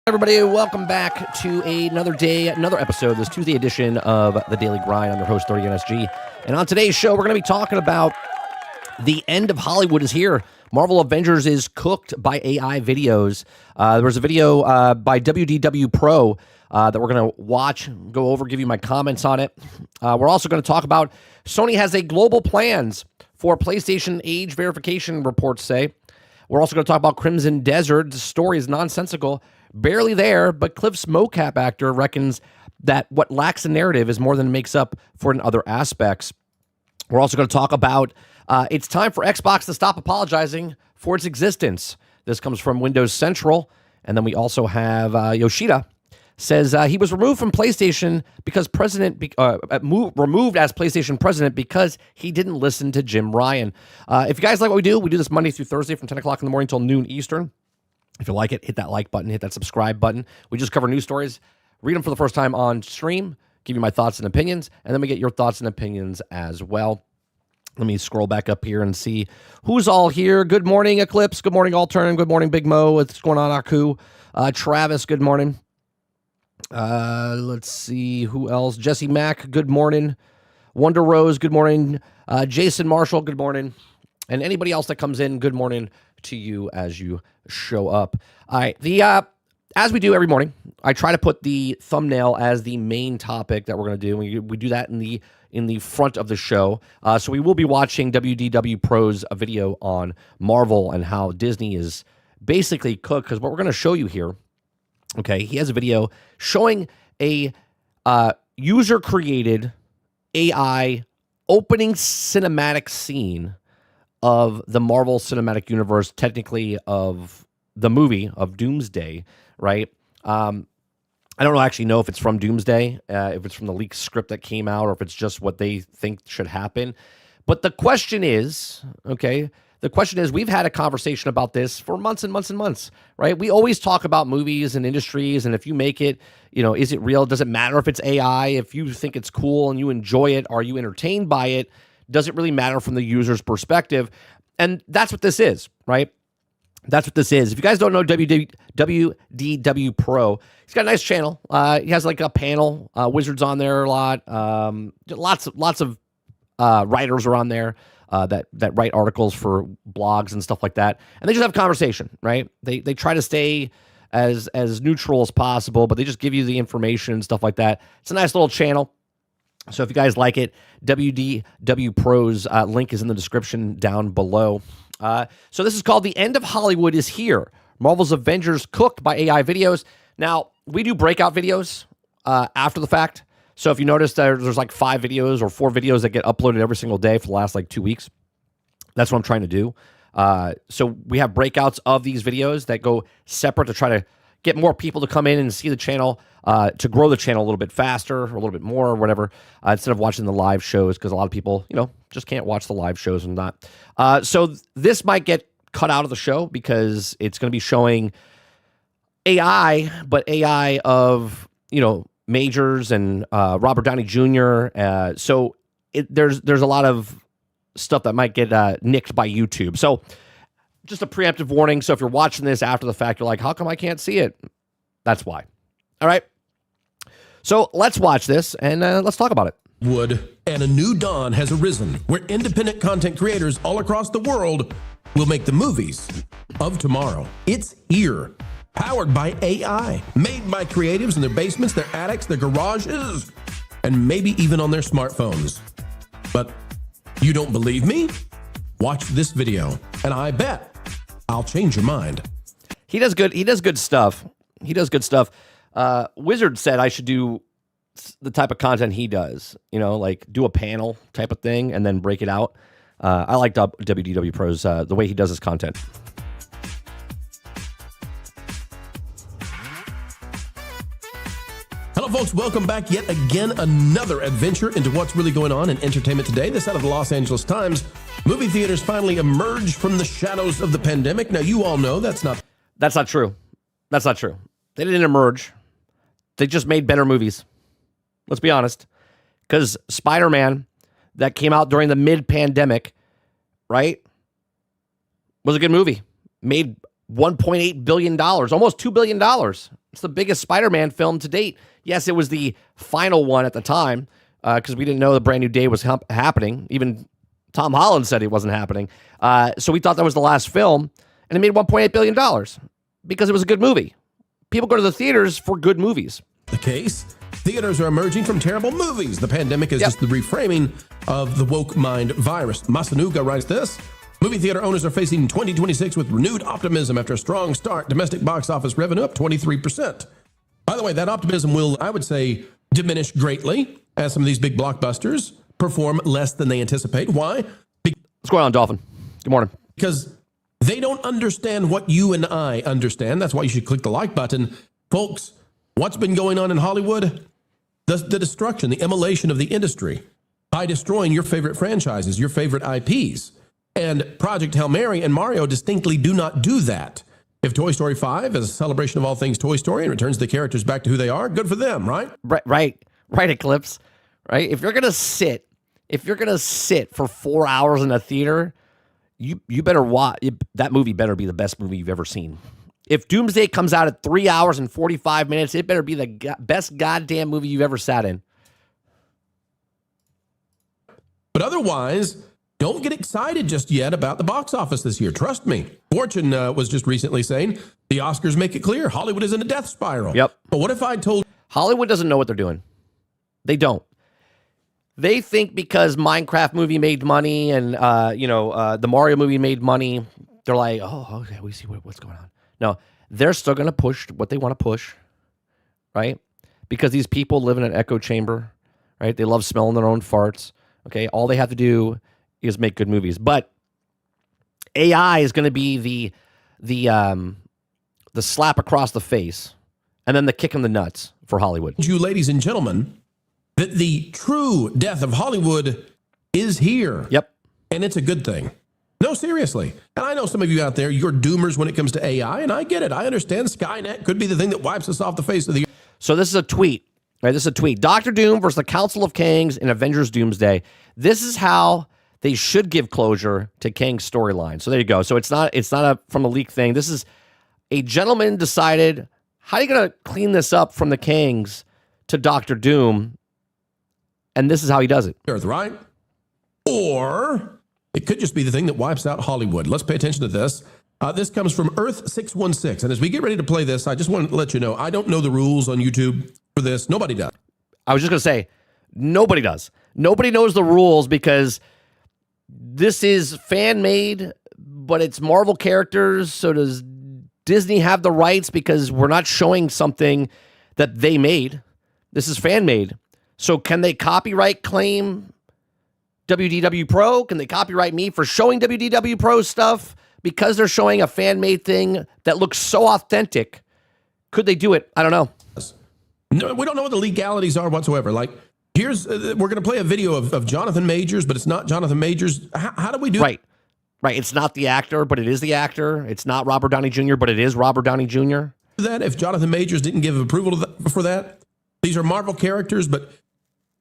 Everybody, welcome back to another day, another episode, this Tuesday edition of The Daily Grind. I'm your host, 30NSG. And on today's show, we're going to be talking about the end of Hollywood is here. Marvel Avengers is cooked by AI videos. There was a video by WDW Pro that we're going to watch, go over, give you my comments on it. We're also going to talk about Sony has a global plans for PlayStation age verification, reports say. We're also going to talk about Crimson Desert. The story is nonsensical. Barely there, but Cliff's mocap actor reckons that what lacks a narrative is more than makes up for in other aspects. We're also going to talk about it's time for Xbox to stop apologizing for its existence. This comes from Windows Central. And then we also have Yoshida says he was removed from PlayStation because removed as PlayStation president because he didn't listen to Jim Ryan. If you guys like what we do this Monday through Thursday from 10 o'clock in the morning until noon Eastern. If you like it, hit that like button, hit that subscribe button. We just cover news stories, read them for the first time on stream, give you my thoughts and opinions, and then we get your thoughts and opinions as well. Let me scroll back up here and see who's all here. Good morning, Eclipse. Good morning, Altern. Good morning, Big Mo. What's going on, Aku? Travis, good morning. Let's see who else. Jesse Mack, good morning. Wonder Rose, good morning. Jason Marshall, good morning. And anybody else that comes in, good morning to you as you show up. All right, as we do every morning, I try to put the thumbnail as the main topic that we're going to do. We do that in the front of the show. So we will be watching WDW Pro's video on Marvel and how Disney is basically cooked. Because what we're going to show you here, okay, he has a video showing a user-created AI opening cinematic scene of the Marvel Cinematic Universe, technically of the movie of Doomsday, right? I don't actually know if it's from Doomsday, if it's from the leaked script that came out, or if it's just what they think should happen. But the question is, we've had a conversation about this for months and months and months, right? We always talk about movies and industries, and if you make it, is it real? Does it matter if it's AI? If you think it's cool and you enjoy it, are you entertained by it? Does it really matter from the user's perspective? And that's what this is, right? That's what this is. If you guys don't know WDW Pro, he's got a nice channel. He has like a panel, wizards on there a lot. Lots of writers are on there that write articles for blogs and stuff like that. And they just have conversation, right? They try to stay as neutral as possible, but they just give you the information and stuff like that. It's a nice little channel. So if you guys like it, WDW Pro's link is in the description down below. So this is called The End of Hollywood is Here. Marvel's Avengers cooked by AI videos. Now, we do breakout videos after the fact. So if you notice there's like 5 videos or 4 videos that get uploaded every single day for the last like 2 weeks. That's what I'm trying to do. So we have breakouts of these videos that go separate to try to get more people to come in and see the channel, to grow the channel a little bit faster or a little bit more or whatever, instead of watching the live shows, because a lot of people, just can't watch the live shows and not. So this might get cut out of the show because it's going to be showing AI, but AI of, Majors and Robert Downey Jr. So there's a lot of stuff that might get nicked by YouTube. So just a preemptive warning. So if you're watching this after the fact, you're like, how come I can't see it? That's why. All right. So let's watch this and let's talk about it. And a new dawn has arisen where independent content creators all across the world will make the movies of tomorrow. It's here. Powered by AI. Made by creatives in their basements, their attics, their garages, and maybe even on their smartphones. But you don't believe me? Watch this video, and I bet I'll change your mind. He does good stuff. Wizard said I should do the type of content he does, like do a panel type of thing and then break it out. I like WDW Pro's, the way he does his content. Hello, folks. Welcome back yet again. Another adventure into what's really going on in entertainment today. This out of the Los Angeles Times. Movie theaters finally emerged from the shadows of the pandemic. Now, you all know that's not true. That's not true. They didn't emerge. They just made better movies. Let's be honest. Because Spider-Man, that came out during the mid-pandemic, right, was a good movie. Made $1.8 billion, almost $2 billion. It's the biggest Spider-Man film to date. Yes, it was the final one at the time because we didn't know the Brand New Day was happening. Even Tom Holland said it wasn't happening. So we thought that was the last film, and it made $1.8 billion because it was a good movie. People go to the theaters for good movies. The case, theaters are emerging from terrible movies. The pandemic is just the reframing of the woke mind virus. Masanuga writes this. Movie theater owners are facing 2026 with renewed optimism after a strong start. Domestic box office revenue up 23%. By the way, that optimism will, I would say, diminish greatly as some of these big blockbusters perform less than they anticipate. Why? What's going on, Dolphin? Good morning. Because they don't understand what you and I understand. That's why you should click the like button. Folks, what's been going on in Hollywood? The destruction, the immolation of the industry by destroying your favorite franchises, your favorite IPs. And Project Hail Mary and Mario distinctly do not do that. If Toy Story 5 is a celebration of all things Toy Story and returns the characters back to who they are, good for them, right? Right, Eclipse. Right? If you're gonna sit for 4 hours in a theater, you better watch. That movie better be the best movie you've ever seen. If Doomsday comes out at 3 hours and 45 minutes, it better be the best goddamn movie you've ever sat in. But otherwise, don't get excited just yet about the box office this year. Trust me. Fortune was just recently saying the Oscars make it clear Hollywood is in a death spiral. Yep. But what if I told Hollywood doesn't know what they're doing? They don't. They think because Minecraft movie made money and the Mario movie made money, they're like, oh, okay, we see what's going on. No, they're still going to push what they want to push, right? Because these people live in an echo chamber, right? They love smelling their own farts. Okay, all they have to do is make good movies. But AI is going to be the slap across the face and then the kick in the nuts for Hollywood. You, ladies and gentlemen, that the true death of Hollywood is here. Yep. And it's a good thing. No, seriously. And I know some of you out there, you're doomers when it comes to AI, and I get it. I understand Skynet could be the thing that wipes us off the face of the earth. So this is a tweet. Right? This is a tweet. Dr. Doom versus the Council of Kangs in Avengers Doomsday. This is how they should give closure to Kang's storyline. So there you go. So it's not from a leak thing. This is a gentleman decided, how are you going to clean this up from the Kangs to Dr. Doom? And this is how he does it. Earth, right? Or it could just be the thing that wipes out Hollywood. Let's pay attention to this. This comes from Earth 616. And as we get ready to play this, I just want to let you know, I don't know the rules on YouTube for this. Nobody does. I was just going to say, nobody does. Nobody knows the rules because this is fan-made, but it's Marvel characters. So does Disney have the rights because we're not showing something that they made? This is fan-made. So can they copyright claim WDW Pro? Can they copyright me for showing WDW Pro stuff because they're showing a fan-made thing that looks so authentic? Could they do it? I don't know. No, we don't know what the legalities are whatsoever. Like, here's we're going to play a video of Jonathan Majors, but it's not Jonathan Majors. How do we do Right. It's not the actor, but it is the actor. It's not Robert Downey Jr., but it is Robert Downey Jr. that if Jonathan Majors didn't give approval for that? These are Marvel characters, but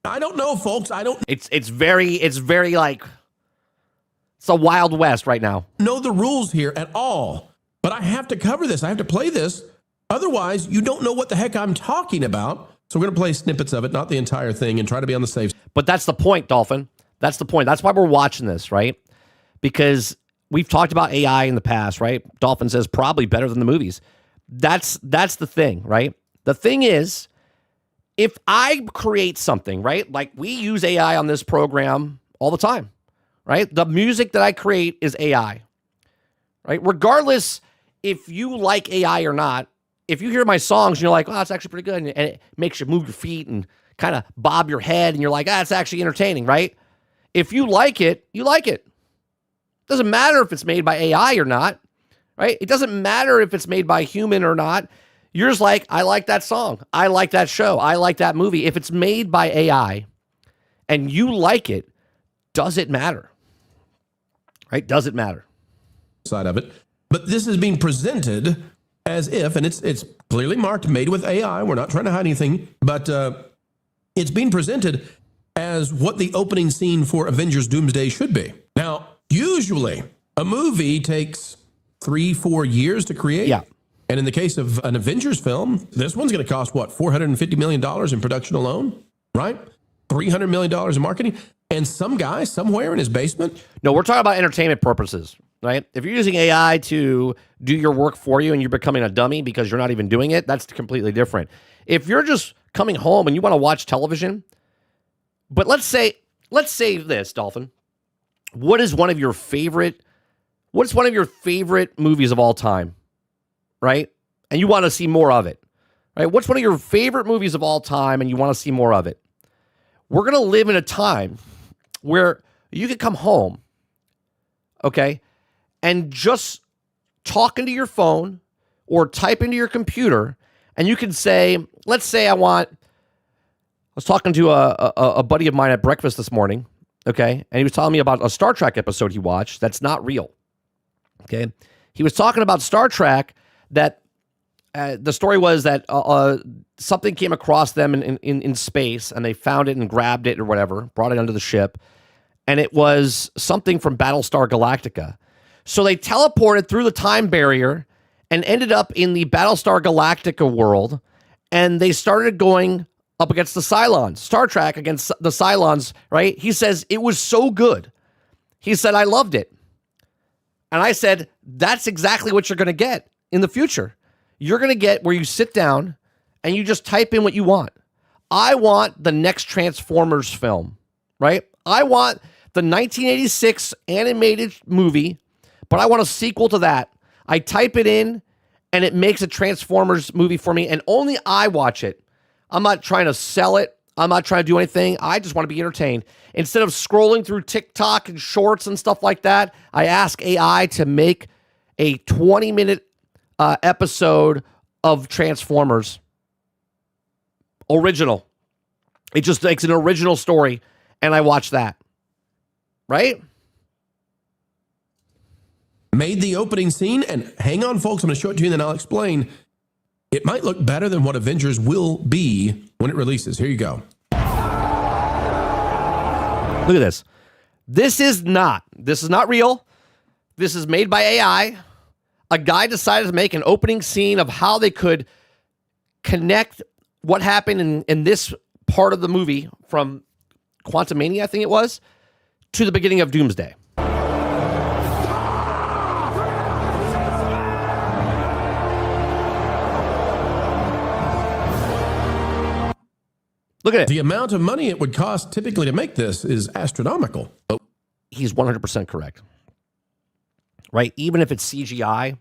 I don't know, folks. I don't. It's very like it's a Wild West right now. Know the rules here at all, but I have to cover this. I have to play this. Otherwise, you don't know what the heck I'm talking about. So we're going to play snippets of it, not the entire thing, and try to be on the safe. But that's the point, Dolphin. That's the point. That's why we're watching this, right? Because we've talked about AI in the past, right? Dolphin says probably better than the movies. That's the thing, right? The thing is, if I create something, right? Like we use AI on this program all the time, right? The music that I create is AI, right? Regardless if you like AI or not, if you hear my songs and you're like, oh, that's actually pretty good, and it makes you move your feet and kind of bob your head, and you're like, it's actually entertaining, right? If you like it, you like it. Doesn't matter if it's made by AI or not, right? It doesn't matter if it's made by human or not. You're just like, I like that song. I like that show. I like that movie. If it's made by AI and you like it, does it matter? Right? Does it matter? Side of it. But this is being presented as if, and it's clearly marked made with AI. We're not trying to hide anything, but it's being presented as what the opening scene for Avengers Doomsday should be. Now, usually a movie takes 3-4 years to create. Yeah. And in the case of an Avengers film, this one's going to cost, what, $450 million in production alone, right? $300 million in marketing. And some guy somewhere in his basement. No, we're talking about entertainment purposes, right? If you're using AI to do your work for you and you're becoming a dummy because you're not even doing it, that's completely different. If you're just coming home and you want to watch television, but let's say this, Dolphin. What's one of your favorite movies of all time, right? And you want to see more of it, right? What's one of your favorite movies of all time and you want to see more of it? We're going to live in a time where you can come home, okay, and just talk into your phone or type into your computer, and you can say, let's say I was talking to a buddy of mine at breakfast this morning, okay, and he was telling me about a Star Trek episode he watched that's not real, okay? He was talking about Star Trek that the story was that something came across them in space, and they found it and grabbed it or whatever, brought it onto the ship, and it was something from Battlestar Galactica. So they teleported through the time barrier and ended up in the Battlestar Galactica world, and they started going up against the Cylons, Star Trek against the Cylons, right? He says, it was so good. He said, I loved it. And I said, that's exactly what you're going to get in the future. You're going to get where you sit down and you just type in what you want. I want the next Transformers film, right? I want the 1986 animated movie, but I want a sequel to that. I type it in and it makes a Transformers movie for me, and only I watch it. I'm not trying to sell it. I'm not trying to do anything. I just want to be entertained. Instead of scrolling through TikTok and shorts and stuff like that, I ask AI to make a 20-minute episode of Transformers. Original. It just makes an original story, and I watch that. Right? Made the opening scene, and hang on, folks, I'm going to show it to you, and then I'll explain. It might look better than what Avengers will be when it releases. Here you go. Look at this. This is not real. This is made by AI. A guy decided to make an opening scene of how they could connect what happened in this part of the movie from Quantumania, I think it was, to the beginning of Doomsday. Look at it. The amount of money it would cost typically to make this is astronomical. Oh. He's 100% correct. Right? Even if it's CGI,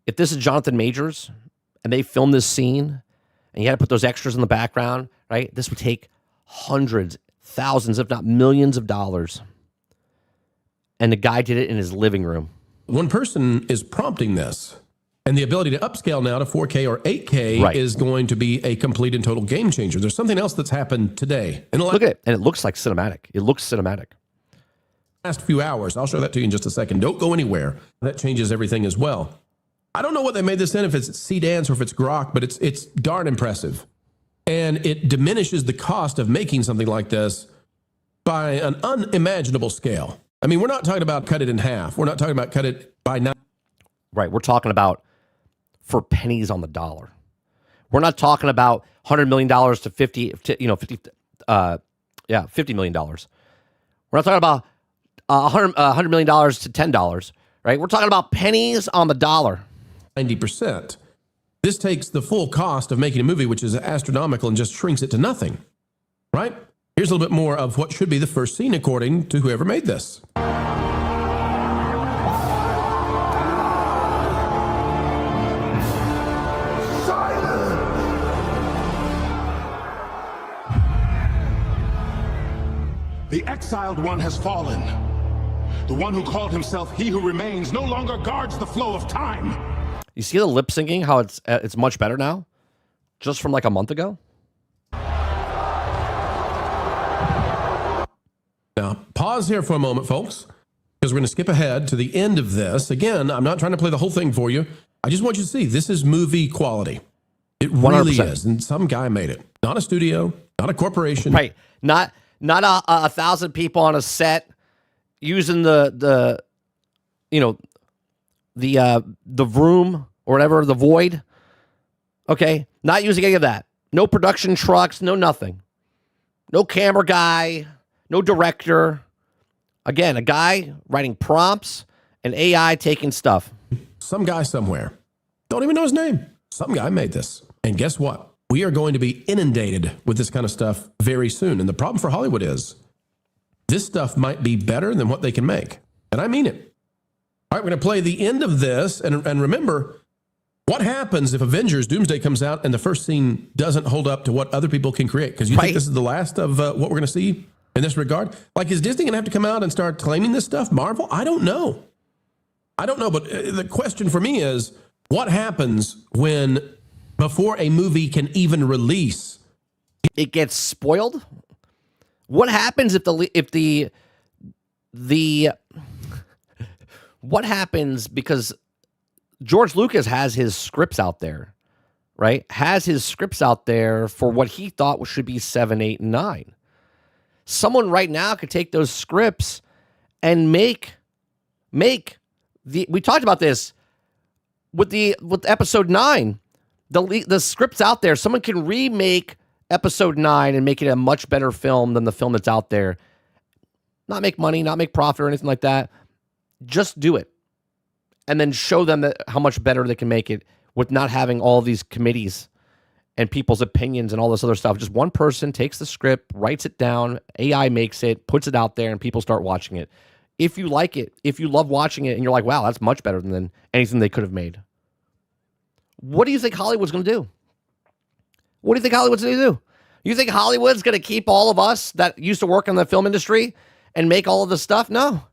if this is Jonathan Majors and they filmed this scene and you had to put those extras in the background, right? This would take hundreds, thousands, if not millions of dollars. And the guy did it in his living room. One person is prompting this. And the ability to upscale now to 4K or 8K is going to be a complete and total game changer. There's something else that's happened today. Look at it. And it looks like cinematic. It looks cinematic. Last few hours. I'll show that to you in just a second. Don't go anywhere. That changes everything as well. I don't know what they made this in, if it's C-Dance or if it's Grok, but it's darn impressive. And it diminishes the cost of making something like this by an unimaginable scale. I mean, we're not talking about cut it in half. We're not talking about cut it by 9. Right. We're talking about for pennies on the dollar. We're not talking about $100 million to $50 million. We're not talking about $100 million to $10, right? We're talking about pennies on the dollar. 90%. This takes the full cost of making a movie, which is astronomical, and just shrinks it to nothing, right? Here's a little bit more of what should be the first scene according to whoever made this. The exiled one has fallen. The one who called himself He Who Remains no longer guards the flow of time. You see the lip syncing, how it's much better now? Just from like a month ago? Now, pause here for a moment, folks, because we're going to skip ahead to the end of this. Again, I'm not trying to play the whole thing for you. I just want you to see this is movie quality. It really 100%. is. And some guy made it. Not a studio, not a corporation. Right. Not 1,000 people on a set using the room or whatever, The Void. Okay, not using any of that. No production trucks, no nothing. No camera guy, no director. Again, a guy writing prompts and AI taking stuff. Some guy somewhere. Don't even know his name. Some guy made this. And guess what? We are going to be inundated with this kind of stuff very soon. And the problem for Hollywood is this stuff might be better than what they can make. And I mean it. All right, we're going to play the end of this. And remember, what happens if Avengers Doomsday comes out and the first scene doesn't hold up to what other people can create? Because you think this is the last of what we're going to see in this regard? Like, is Disney going to have to come out and start claiming this stuff? Marvel? I don't know. But the question for me is, what happens when, before a movie can even release, it gets spoiled? What happens what happens because George Lucas has his scripts out there, right? Has his scripts out there for what he thought should be 7, 8, and 9. Someone right now could take those scripts and make we talked about this with episode 9. The script's out there. Someone can remake episode 9 and make it a much better film than the film that's out there. Not make money, not make profit or anything like that. Just do it. And then show them how much better they can make it with not having all these committees and people's opinions and all this other stuff. Just one person takes the script, writes it down, AI makes it, puts it out there, and people start watching it. If you like it, if you love watching it, and you're like, wow, that's much better than anything they could have made. What do you think Hollywood's going to do? What do you think Hollywood's going to do? You think Hollywood's going to keep all of us that used to work in the film industry and make all of this stuff? No.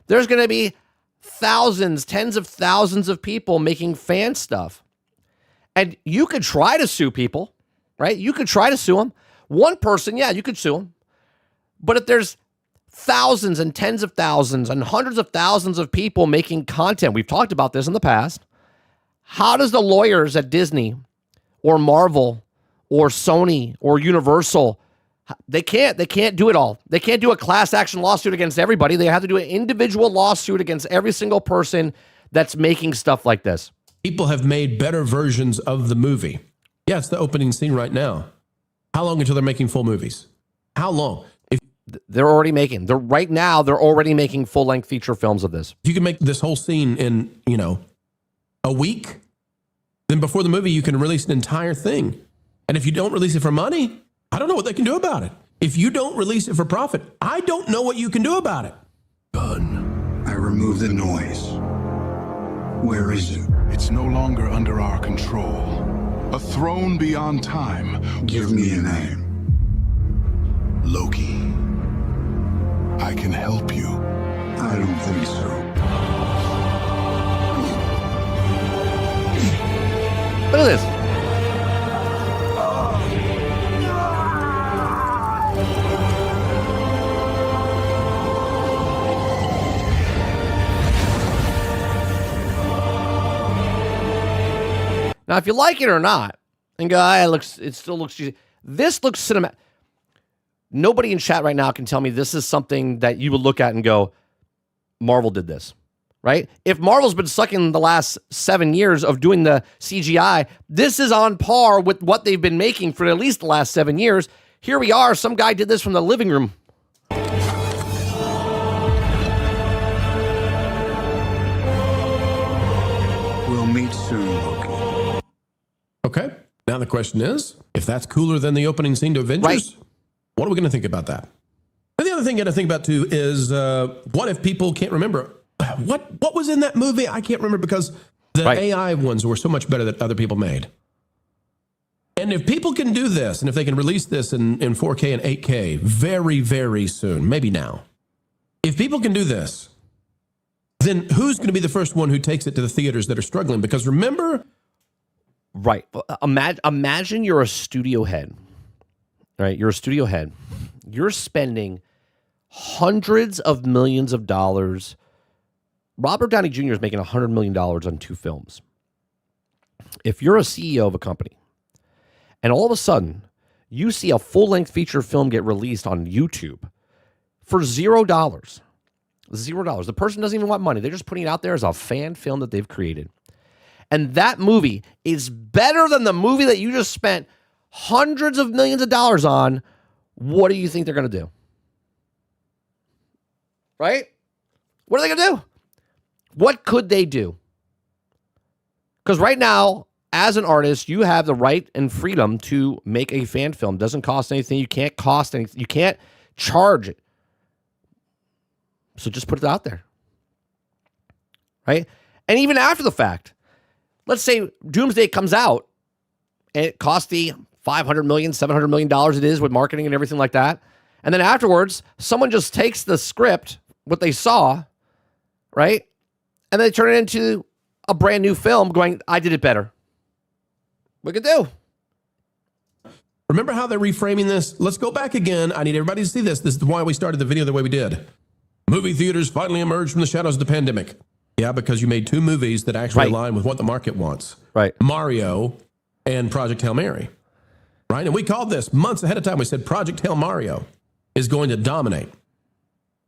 There's going to be thousands, tens of thousands of people making fan stuff. And you could try to sue people, right? You could try to sue them. One person, yeah, you could sue them. But if there's thousands and tens of thousands and hundreds of thousands of people making content, we've talked about this in the past, how does the lawyers at Disney or Marvel or Sony or Universal, they can't do it all. They can't do a class action lawsuit against everybody. They have to do an individual lawsuit against every single person that's making stuff like this. People have made better versions of the movie. Yeah, it's the opening scene right now. How long until they're making full movies? How long? They're already making full-length feature films of this. If you can make this whole scene in, a week, then before the movie, you can release an entire thing. And if you don't release it for money, I don't know what they can do about it. If you don't release it for profit, I don't know what you can do about it. Done. I remove the noise. Where is it? It's no longer under our control. A throne beyond time. Give me a name. Loki. I can help you. I don't think so. Look at this. Now, if you like it or not, and go, it still looks cheesy. This looks cinematic. Nobody in chat right now can tell me this is something that you would look at and go, Marvel did this, right? If Marvel's been sucking the last 7 years of doing the CGI, this is on par with what they've been making for at least the last 7 years. Here we are. Some guy did this from the living room. We'll meet soon, Loki. Okay. Now the question is, if that's cooler than the opening scene to Avengers, right, what are we going to think about that? And the other thing you got to think about too is, what if people can't remember what was in that movie? I can't remember because the AI ones were so much better that other people made. And if people can do this, and if they can release this in 4K and 8K very, very soon, maybe now, if people can do this, then who's going to be the first one who takes it to the theaters that are struggling? Because remember, right? Imagine you're a studio head, right? You're a studio head. You're spending hundreds of millions of dollars. Robert Downey Jr. is making $100 million on 2 films. If you're a CEO of a company, and all of a sudden you see a full-length feature film get released on YouTube for $0, $0. The person doesn't even want money. They're just putting it out there as a fan film that they've created. and that movie is better than the movie that you just spent hundreds of millions of dollars on, what do you think they're going to do? Right? What are they going to do? What could they do? Because right now, as an artist, you have the right and freedom to make a fan film. It doesn't cost anything. You can't cost anything. You can't charge it. So just put it out there. Right? And even after the fact, let's say Doomsday comes out and it costs the $500 million, $700 million it is with marketing and everything like that. And then afterwards, someone just takes the script, what they saw, right? And they turn it into a brand new film going, I did it better. What could do? Remember how they're reframing this? Let's go back again. I need everybody to see this. This is why we started the video the way we did. Movie theaters finally emerged from the shadows of the pandemic. Yeah, because you made two movies that actually align with what the market wants. Right. Mario and Project Hail Mary. Right? And we called this months ahead of time. We said Project Hail Mario is going to dominate.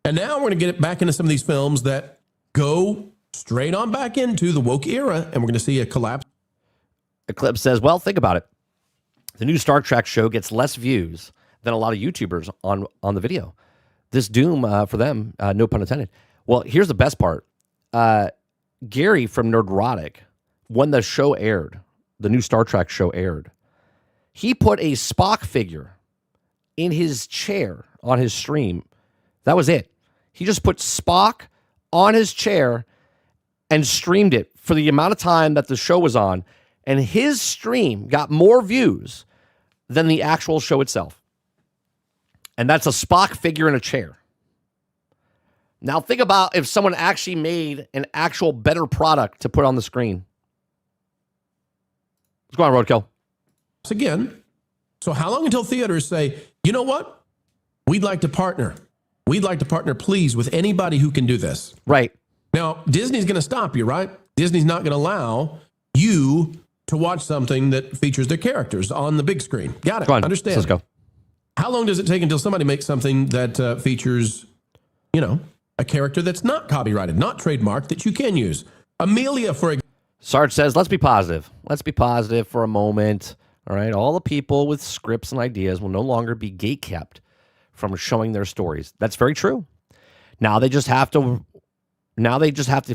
And now we're going to get it back into some of these films that go straight on back into the woke era, and we're going to see a collapse. Eclipse says, well, think about it. The new Star Trek show gets less views than a lot of YouTubers on the video. This Doom, for them, no pun intended. Well, here's the best part. Gary from Nerdrotic, when the show aired, the new Star Trek show aired, he put a Spock figure in his chair on his stream. That was it. He just put Spock on his chair and streamed it for the amount of time that the show was on. And his stream got more views than the actual show itself. And that's a Spock figure in a chair. Now think about if someone actually made an actual better product to put on the screen. Let's go on, Roadkill. Again, so how long until theaters say, you know what? We'd like to partner. We'd like to partner, please, with anybody who can do this. Right. Now, Disney's going to stop you, right? Disney's not going to allow you to watch something that features their characters on the big screen. Got it. Go on. Understand. Let's go. How long does it take until somebody makes something that features, a character that's not copyrighted, not trademarked, that you can use? Amelia, for example. Sarge says, let's be positive. Let's be positive for a moment. All right. All the people with scripts and ideas will no longer be gatekept from showing their stories. That's very true. Now they just have to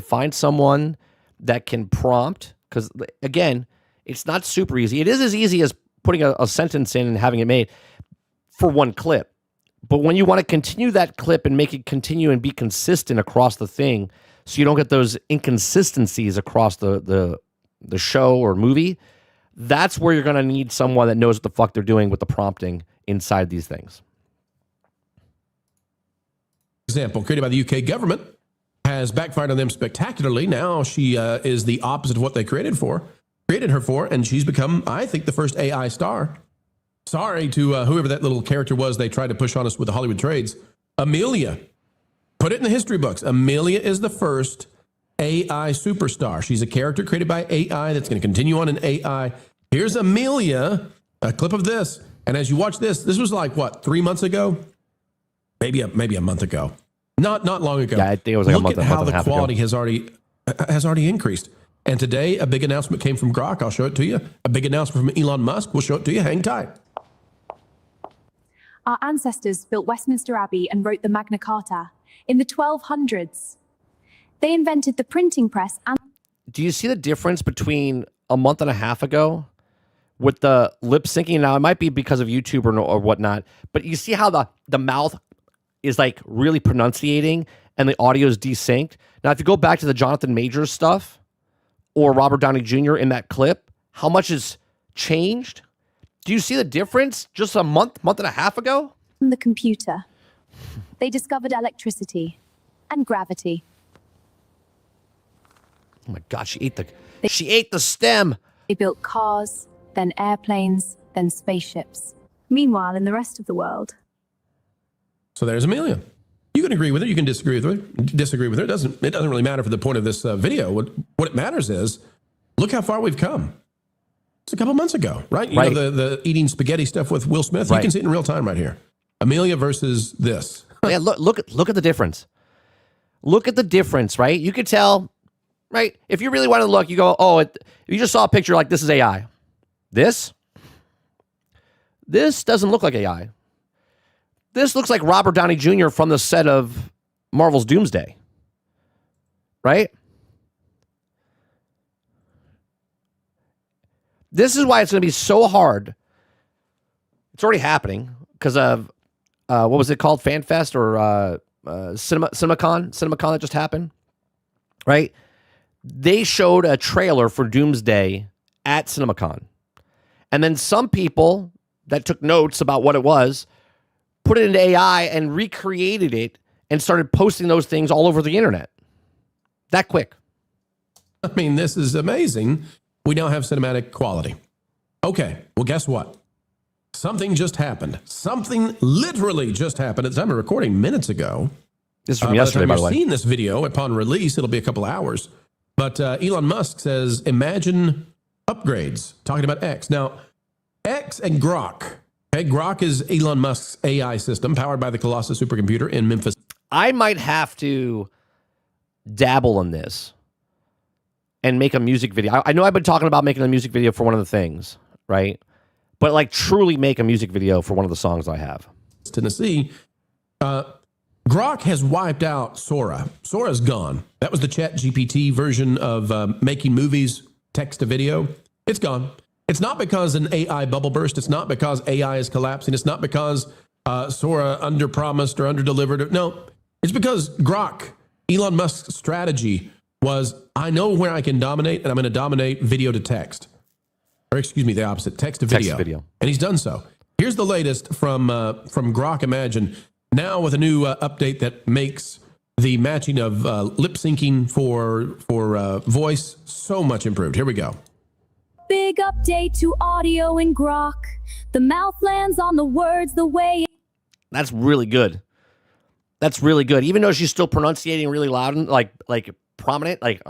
find someone that can prompt, because again, it's not super easy. It is as easy as putting a sentence in and having it made for one clip. But when you want to continue that clip and make it continue and be consistent across the thing, so you don't get those inconsistencies across the show or movie, that's where you're going to need someone that knows what the fuck they're doing with the prompting inside these things. Example created by the UK government has backfired on them spectacularly. Now she is the opposite of what they created her for, and she's become, I think, the first AI star. Sorry to whoever that little character was they tried to push on us with the Hollywood trades. Amelia. Put it in the history books. Amelia is the first AI superstar. She's a character created by AI that's going to continue on in AI. Here's Amelia, a clip of this. And as you watch this was like, what, 3 months ago? Maybe a month ago. Not long ago. Yeah, I think it was like Look a month at how and a the half quality ago. has already increased. And today, a big announcement came from Grok. I'll show it to you. A big announcement from Elon Musk. We'll show it to you. Hang tight. Our ancestors built Westminster Abbey and wrote the Magna Carta in the 1200s. They invented the printing press and... Do you see the difference between a month and a half ago with the lip syncing? Now, it might be because of YouTube or whatnot, but you see how the mouth is like really pronunciating and the audio is desynced. Now, if you go back to the Jonathan Majors stuff or Robert Downey Jr. in that clip, how much has changed? Do you see the difference just a month and a half ago? the computer. They discovered electricity and gravity. Oh my God, she ate the stem. They built cars, then airplanes, then spaceships. Meanwhile, in the rest of the world. So there's Amelia. You can agree with her. You can disagree with her. It doesn't really matter for the point of this video. What it matters is, look how far we've come. It's a couple months ago, right? You know, the eating spaghetti stuff with Will Smith. Right. You can see it in real time right here. Amelia versus this. Yeah, look at the difference. Look at the difference, right? You could tell, right? If you really want to look, you go, oh, you just saw a picture like this is AI. This doesn't look like AI. This looks like Robert Downey Jr. from the set of Marvel's Doomsday, right? This is why it's going to be so hard. It's already happening because of, what was it called? FanFest or CinemaCon that just happened, right? They showed a trailer for Doomsday at CinemaCon. And then some people that took notes about what it was put it into AI and recreated it and started posting those things all over the internet. That quick. I mean, this is amazing. We now have cinematic quality. Okay, well, guess what? Something just happened. Something literally just happened at the time of recording minutes ago. This is from yesterday, by the way. You've seen this video upon release. It'll be a couple hours. But Elon Musk says, imagine upgrades, talking about X. Now, X and Grok. Okay, Grok is Elon Musk's AI system powered by the Colossus supercomputer in Memphis. I might have to dabble in this and make a music video. I know I've been talking about making a music video for one of the things, right? But like truly make a music video for one of the songs I have. Tennessee. Grok has wiped out Sora. Sora's gone. That was the ChatGPT version of making movies, text to video. It's gone. It's not because an AI bubble burst. It's not because AI is collapsing. It's not because Sora underpromised or underdelivered. No, it's because Grok, Elon Musk's strategy was, I know where I can dominate, and I'm going to dominate video to text. Or excuse me, the opposite, text to video. And he's done so. Here's the latest from Grok Imagine. Now with a new update that makes the matching of lip syncing for voice so much improved. Here we go. Big update to audio in Grok. The mouth lands on the words the way. That's really good. That's really good. Even though she's still pronunciating really loud and like prominent, like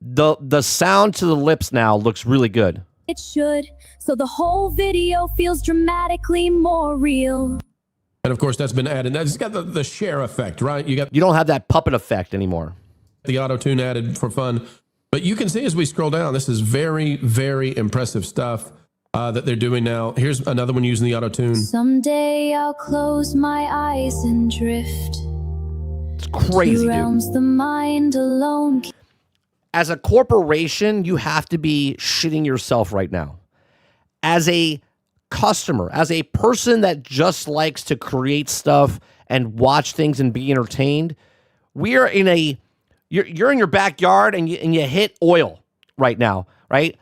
the sound to the lips now looks really good. It should, so the whole video feels dramatically more real. And of course, that's been added. It's got the share effect, right? You don't have that puppet effect anymore. The auto tune added for fun. But you can see as we scroll down, this is very, very impressive stuff that they're doing now. Here's another one using the auto tune. Someday I'll close my eyes and drift. It's crazy, dude. The mind alone. As a corporation, you have to be shitting yourself right now. As a customer, as a person that just likes to create stuff and watch things and be entertained, we are in a you're in your backyard and you hit oil right now, right?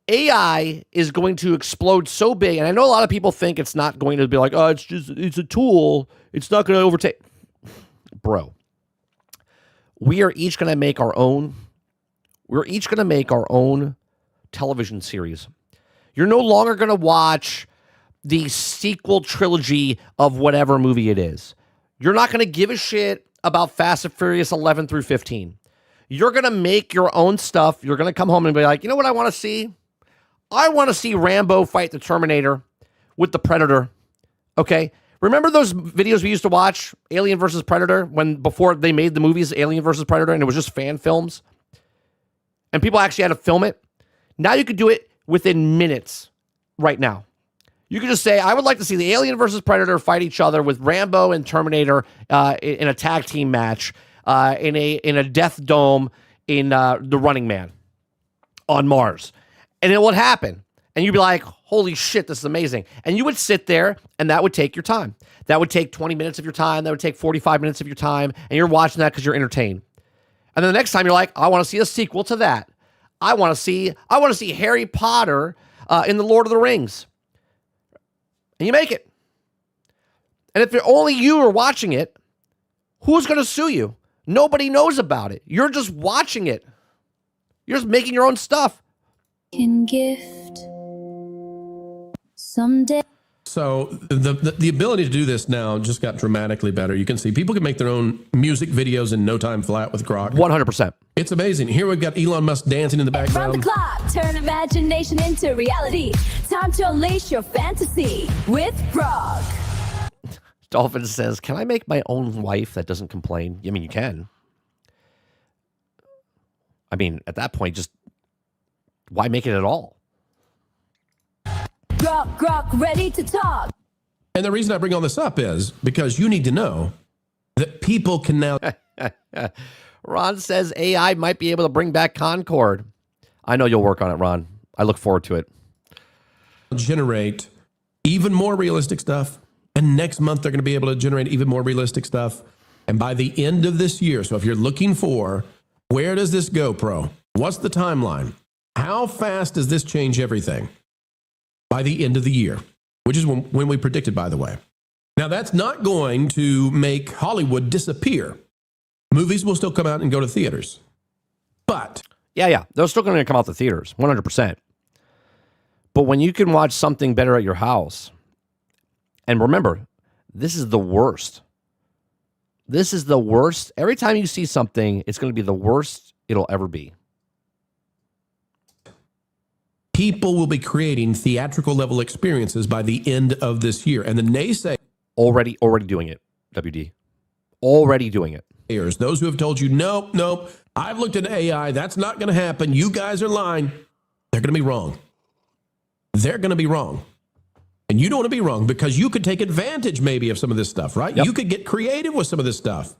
AI is going to explode so big, and I know a lot of people think it's not going to be like, oh, it's a tool, it's not going to overtake. Bro, we are each going to make our own. We're each going to make our own television series. You're no longer going to watch the sequel trilogy of whatever movie it is. You're not going to give a shit about Fast and Furious 11 through 15. You're going to make your own stuff. You're going to come home and be like, you know what I want to see? I want to see Rambo fight the Terminator with the Predator. Okay? Remember those videos we used to watch, Alien versus Predator, before they made the movies Alien versus Predator, and it was just fan films? And people actually had to film it. Now you could do it within minutes right now. You could just say, I would like to see the Alien versus Predator fight each other with Rambo and Terminator in a tag team match, in a death dome in The Running Man on Mars. And it would happen. And you'd be like, holy shit, this is amazing. And you would sit there, and that would take your time. That would take 20 minutes of your time. That would take 45 minutes of your time. And you're watching that because you're entertained. And then the next time you're like, I want to see a sequel to that. I want to see Harry Potter in the Lord of the Rings. And you make it. And if only you are watching it, who's going to sue you? Nobody knows about it. You're just watching it. You're just making your own stuff. Can gift someday. So the ability to do this now just got dramatically better. You can see people can make their own music videos in no time flat with Grok. 100%. It's amazing. Here we've got Elon Musk dancing in the background. From the clock, turn imagination into reality. Time to unleash your fantasy with Grok. Dolphin says, can I make my own wife that doesn't complain? I mean, you can. I mean, at that point, just why make it at all? Grok, ready to talk. And the reason I bring all this up is because you need to know that people can now Ron says AI might be able to bring back Concord. I know you'll work on it, Ron. I look forward to it. generate even more realistic stuff. And next month, they're going to be able to generate even more realistic stuff. And by the end of this year, so if you're looking for where does this go, Pro? What's the timeline? How fast does this change everything? By the end of the year, which is when we predicted, by the way. Now, that's not going to make Hollywood disappear. Movies will still come out and go to theaters. But Yeah. They're still going to come out to theaters, 100%. But when you can watch something better at your house, and remember, this is the worst. This is the worst. Every time you see something, it's going to be the worst it'll ever be. people will be creating theatrical level experiences by the end of this year. And the naysayers, Already doing it, WD. Already doing it. those who have told you, nope, I've looked at AI, that's not going to happen, you guys are lying, they're going to be wrong. They're going to be wrong. And you don't want to be wrong because you could take advantage maybe of some of this stuff, right? Yep. You could get creative with some of this stuff.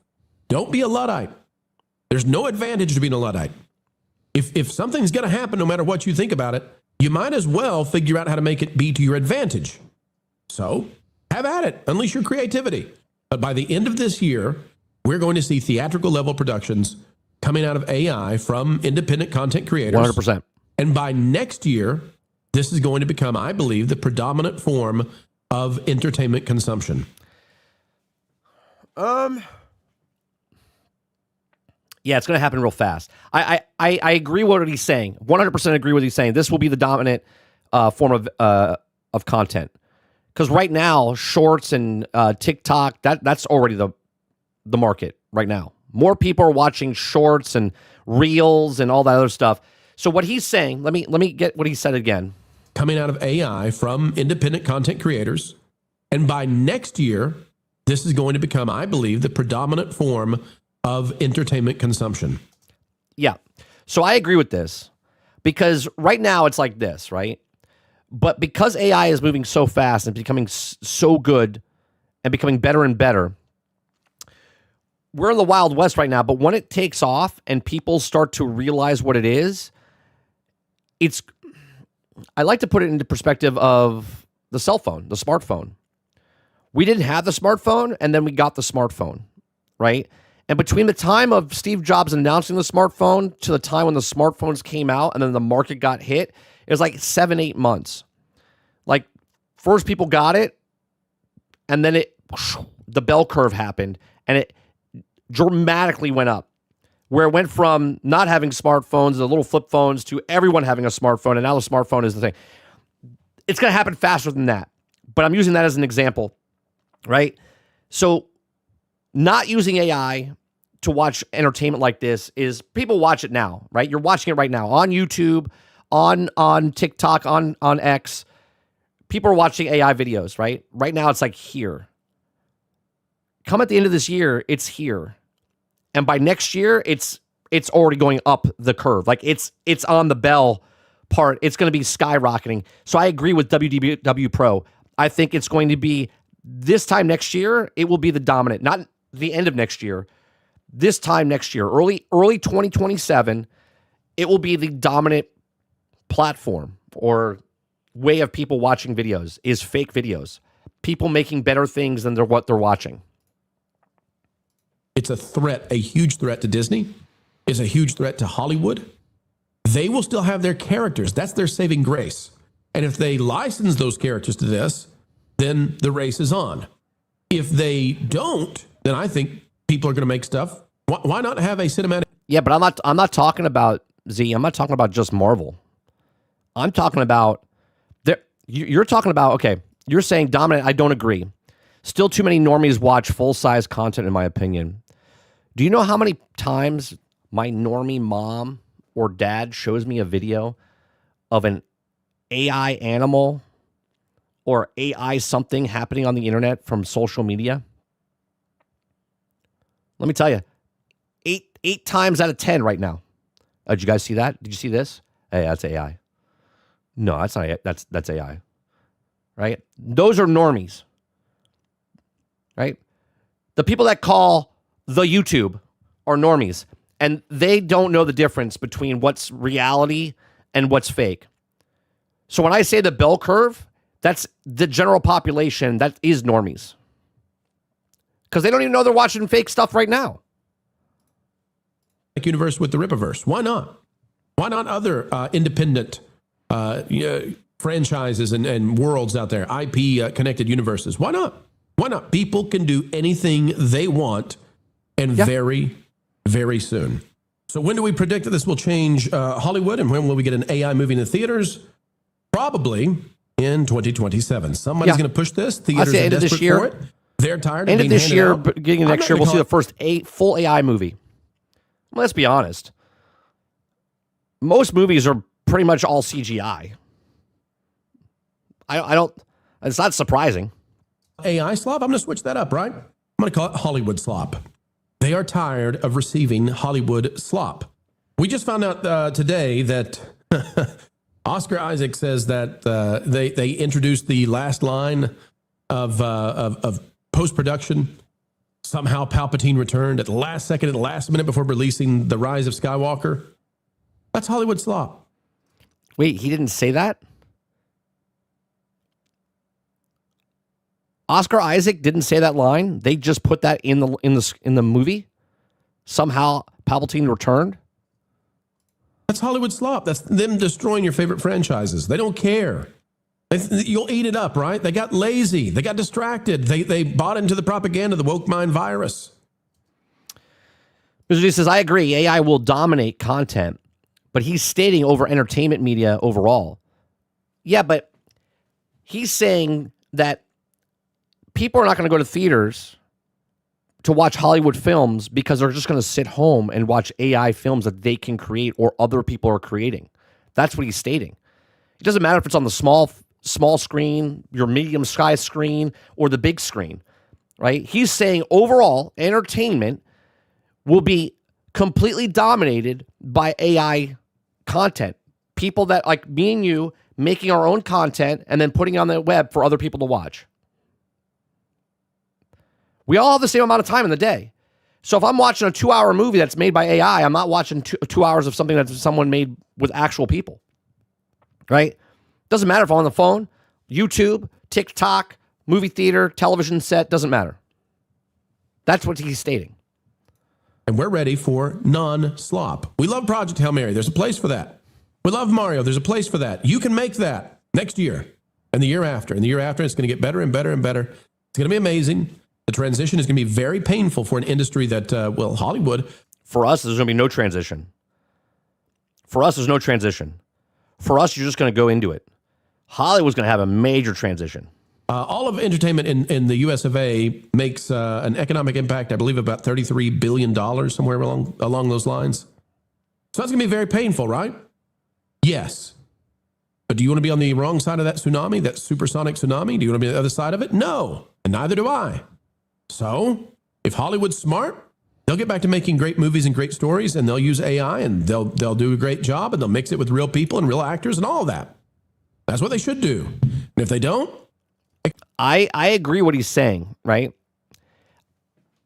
Don't be a Luddite. There's no advantage to being a Luddite. If something's going to happen, no matter what you think about it, you might as well figure out how to make it be to your advantage. So have at it. Unleash your creativity. But by the end of this year, we're going to see theatrical level productions coming out of AI from independent content creators. 100%. And by next year, this is going to become, I believe, the predominant form of entertainment consumption. Yeah, it's going to happen real fast. I agree with what he's saying. 100% agree with what he's saying. This will be the dominant form of content. Because right now, shorts and TikTok, that's already the market right now. More people are watching shorts and reels and all that other stuff. So what he's saying, let me get what he said again. Coming out of AI from independent content creators. And by next year, this is going to become, I believe, the predominant form of entertainment consumption. Yeah. So I agree with this because right now it's like this, right? But because AI is moving so fast and becoming so good and becoming better and better, we're in the Wild West right now. But when it takes off and people start to realize what it is, I like to put it into perspective of the cell phone, the smartphone. We didn't have the smartphone, and then we got the smartphone, right? And between the time of Steve Jobs announcing the smartphone to the time when the smartphones came out and then the market got hit, it was like 7-8 months. Like, first people got it, and then the bell curve happened, and it dramatically went up. Where it went from not having smartphones, the little flip phones, to everyone having a smartphone, and now the smartphone is the thing. It's going to happen faster than that. But I'm using that as an example, right? So not using AI to watch entertainment like this is people watch it now, right? You're watching it right now on YouTube, on TikTok, on X. People are watching AI videos, right? Right now it's like here. Come at the end of this year, it's here. And by next year, it's already going up the curve. Like it's on the bell part. It's going to be skyrocketing. So I agree with WDW Pro. I think it's going to be this time next year, it will be the dominant, not the end of next year. This time next year, early 2027, it will be the dominant platform or way of people watching videos is fake videos. People making better things than what they're watching. It's a threat, a huge threat to Disney. It's a huge threat to Hollywood. They will still have their characters. That's their saving grace. And if they license those characters to this, then the race is on. If they don't, then I think people are going to make stuff. Why not have a cinematic? Yeah, but I'm not talking about Z. I'm not talking about just Marvel. I'm talking about you're talking about, okay, you're saying dominant. I don't agree. Still too many normies watch full-size content, in my opinion. Do you know how many times my normie mom or dad shows me a video of an AI animal or AI something happening on the internet from social media? Let me tell you, eight times out of 10 right now, Did you guys see that? Did you see this? Hey, that's AI. No, that's not AI. That's AI. Right? Those are normies. Right? The people that call the YouTube are normies, and they don't know the difference between what's reality and what's fake. So when I say the bell curve, that's the general population that is normies. Because they don't even know they're watching fake stuff right now. Universe with the Rippaverse. Why not? Why not other independent franchises and worlds out there, IP connected universes? Why not? Why not? People can do anything they want, and very, very soon. So when do we predict that this will change Hollywood, and when will we get an AI movie in the theaters? Probably in 2027. Somebody's going to push this. Theaters are desperate for it. They're tired of being handed out. End of this year, beginning of next year, we'll see the first full AI movie. Well, let's be honest. Most movies are pretty much all CGI. I don't. It's not surprising. AI slop. I'm going to switch that up, right? I'm going to call it Hollywood slop. They are tired of receiving Hollywood slop. We just found out today that Oscar Isaac says that they introduced the last line of post-production. Somehow Palpatine returned at the last second, at the last minute before releasing The Rise of Skywalker. That's Hollywood slop. Wait, he didn't say that? Oscar Isaac didn't say that line. They just put that in the movie. Somehow Palpatine returned. That's Hollywood slop. That's them destroying your favorite franchises. They don't care. You'll eat it up, right? They got lazy. They got distracted. They bought into the propaganda, the woke mind virus. Mr. D says, I agree. AI will dominate content, but he's stating over entertainment media overall. Yeah, but he's saying that people are not going to go to theaters to watch Hollywood films because they're just going to sit home and watch AI films that they can create or other people are creating. That's what he's stating. It doesn't matter if it's on the small screen, your medium size screen, or the big screen, right? He's saying overall entertainment will be completely dominated by AI content. People that like me and you making our own content and then putting it on the web for other people to watch. We all have the same amount of time in the day. So if I'm watching a 2-hour movie that's made by AI, I'm not watching 2 hours of something that someone made with actual people, right? Doesn't matter if I'm on the phone, YouTube, TikTok, movie theater, television set, doesn't matter. That's what he's stating. And we're ready for non-slop. We love Project Hail Mary. There's a place for that. We love Mario. There's a place for that. You can make that next year and the year after. And the year after, it's going to get better and better and better. It's going to be amazing. The transition is going to be very painful for an industry that, Hollywood. For us, there's going to be no transition. For us, there's no transition. For us, you're just going to go into it. Hollywood's going to have a major transition. All of entertainment in the US of A makes an economic impact, I believe, about $33 billion, somewhere along those lines. So that's going to be very painful, right? Yes. But do you want to be on the wrong side of that tsunami, that supersonic tsunami? Do you want to be on the other side of it? No. And neither do I. So if Hollywood's smart, they'll get back to making great movies and great stories, and they'll use AI, and they'll do a great job, and they'll mix it with real people and real actors and all of that. That's what they should do. And if they don't, I agree what he's saying, right?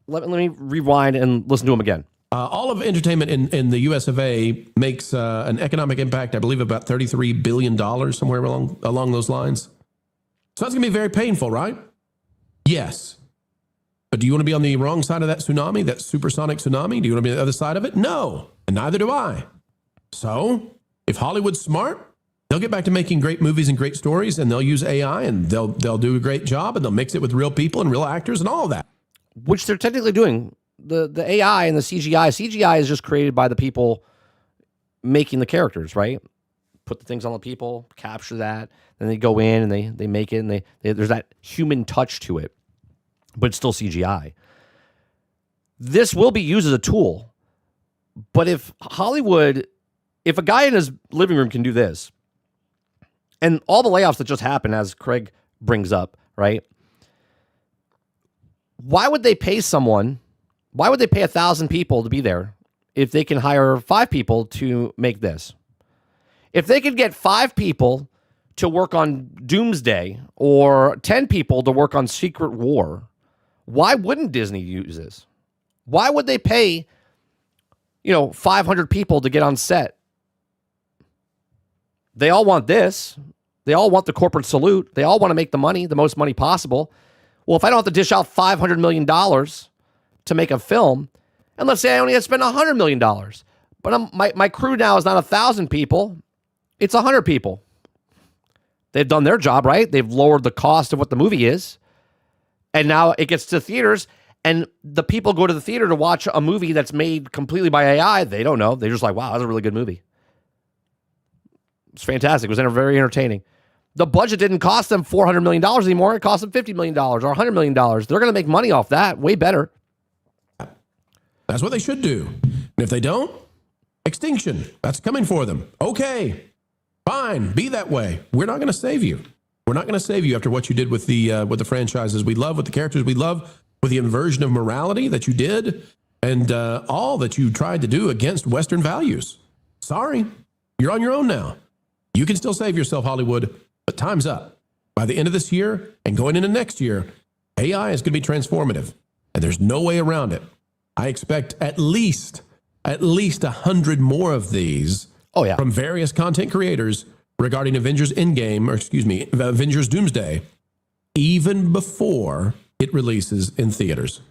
Let me rewind and listen to him again. All of entertainment in the US of A makes an economic impact, I believe, about $33 billion, somewhere along those lines. So that's going to be very painful, right? Yes. But do you want to be on the wrong side of that tsunami, that supersonic tsunami? Do you want to be on the other side of it? No. And neither do I. So if Hollywood's smart, they'll get back to making great movies and great stories, and they'll use AI, and they'll do a great job, and they'll mix it with real people and real actors and all of that. Which they're technically doing. The AI and the CGI. CGI is just created by the people making the characters, right? Put the things on the people, capture that, then they go in and they make it, and there's that human touch to it, but it's still CGI. This will be used as a tool, but if a guy in his living room can do this, and all the layoffs that just happened, as Craig brings up, right? Why would they pay 1,000 people to be there if they can hire 5 people to make this. If they could get 5 people to work on Doomsday or 10 people to work on Secret War, why wouldn't Disney use this? Why would they pay, 500 people to get on set? They all want this. They all want the corporate salute. They all want to make the money, the most money possible. Well, if I don't have to dish out $500 million to make a film, and let's say I only had to spend $100 million, but my crew now is not 1,000 people, it's 100 people. They've done their job, right? They've lowered the cost of what the movie is. And now it gets to theaters, and the people go to the theater to watch a movie that's made completely by AI. They don't know. They're just like, wow, that's a really good movie. It's fantastic. It was very entertaining. The budget didn't cost them $400 million anymore. It cost them $50 million or $100 million. They're going to make money off that. Way better. That's what they should do. And if they don't, extinction. That's coming for them. Okay, fine. Be that way. We're not going to save you. We're not going to save you after what you did with the franchises we love, with the characters we love, with the inversion of morality that you did, and all that you tried to do against Western values. Sorry, you're on your own now. You can still save yourself, Hollywood, but time's up. By the end of this year and going into next year, AI is going to be transformative, and there's no way around it. I expect at least 100 more of these from various content creators regarding Avengers Avengers Doomsday, even before it releases in theaters.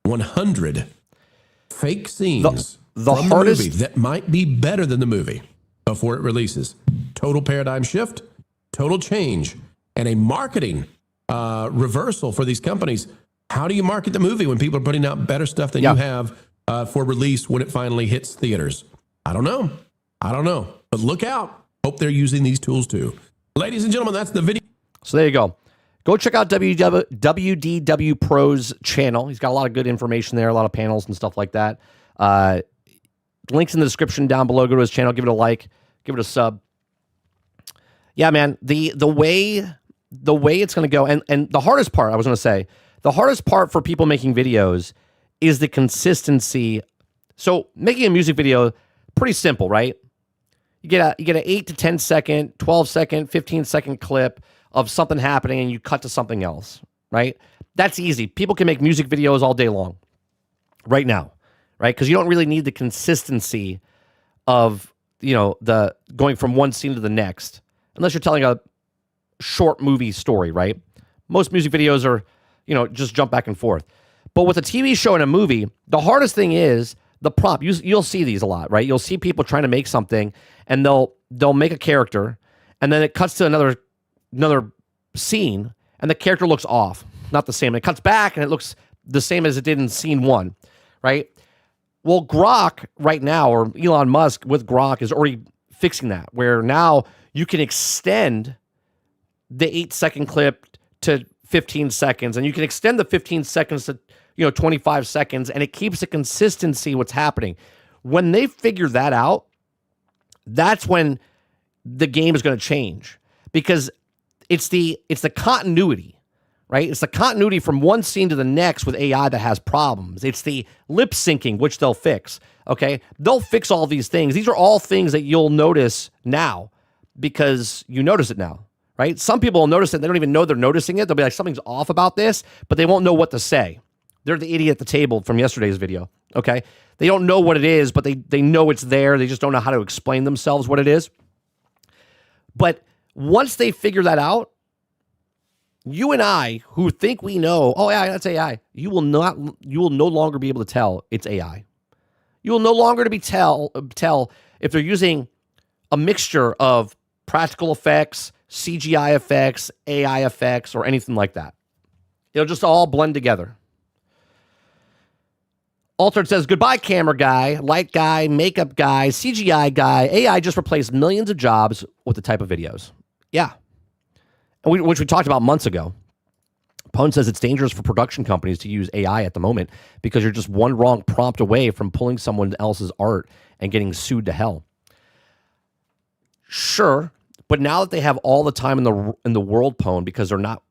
100 fake scenes from the movie that might be better than the movie before it releases. Total paradigm shift, total change, and a marketing reversal for these companies. How do you market the movie when people are putting out better stuff than you have for release when it finally hits theaters? I don't know. But look out. Hope they're using these tools too. Ladies and gentlemen, that's the video. So there you go. Go check out WDW Pro's channel. He's got a lot of good information there, a lot of panels and stuff like that. Links in the description down below. Go to his channel, give it a like, give it a sub. Yeah, man, the way it's going to go, and the hardest part, I was going to say, the hardest part for people making videos is the consistency. So making a music video, pretty simple, right? You get an 8 to 10 second, 12 second, 15 second clip of something happening and you cut to something else, right? That's easy. People can make music videos all day long right now, right? Because you don't really need the consistency of, the going from one scene to the next, unless you're telling a short movie story, right? Most music videos are, just jump back and forth. But with a TV show and a movie, the hardest thing is the prompt. You'll see these a lot, right? You'll see people trying to make something, and they'll make a character, and then it cuts to another scene, and the character looks off, not the same. It cuts back, and it looks the same as it did in scene 1, right? Well, Grok right now, or Elon Musk with Grok, is already fixing that, where now you can extend the 8-second clip to 15 seconds, and you can extend the 15 seconds to 25 seconds, and it keeps the consistency what's happening. When they figure that out, that's when the game is going to change, because it's the continuity, right? It's the continuity from one scene to the next with AI that has problems. It's the lip syncing, which they'll fix, okay? They'll fix all these things. These are all things that you'll notice now because you notice it now, right? Some people will notice it. They don't even know they're noticing it. They'll be like, something's off about this, but they won't know what to say. They're the idiot at the table from yesterday's video, okay? They don't know what it is, but they know it's there. They just don't know how to explain themselves what it is. But once they figure that out, you and I, who think we know, oh yeah, that's AI, you will no longer be able to tell it's AI. You will no longer tell if they're using a mixture of practical effects, CGI effects, AI effects, or anything like that. It'll just all blend together. Altered says, goodbye, camera guy, light guy, makeup guy, CGI guy. AI just replaced millions of jobs with the type of videos. Yeah. Which we talked about months ago. Pone says it's dangerous for production companies to use AI at the moment because you're just one wrong prompt away from pulling someone else's art and getting sued to hell. Sure, but now that they have all the time in the world, Pone, because they're not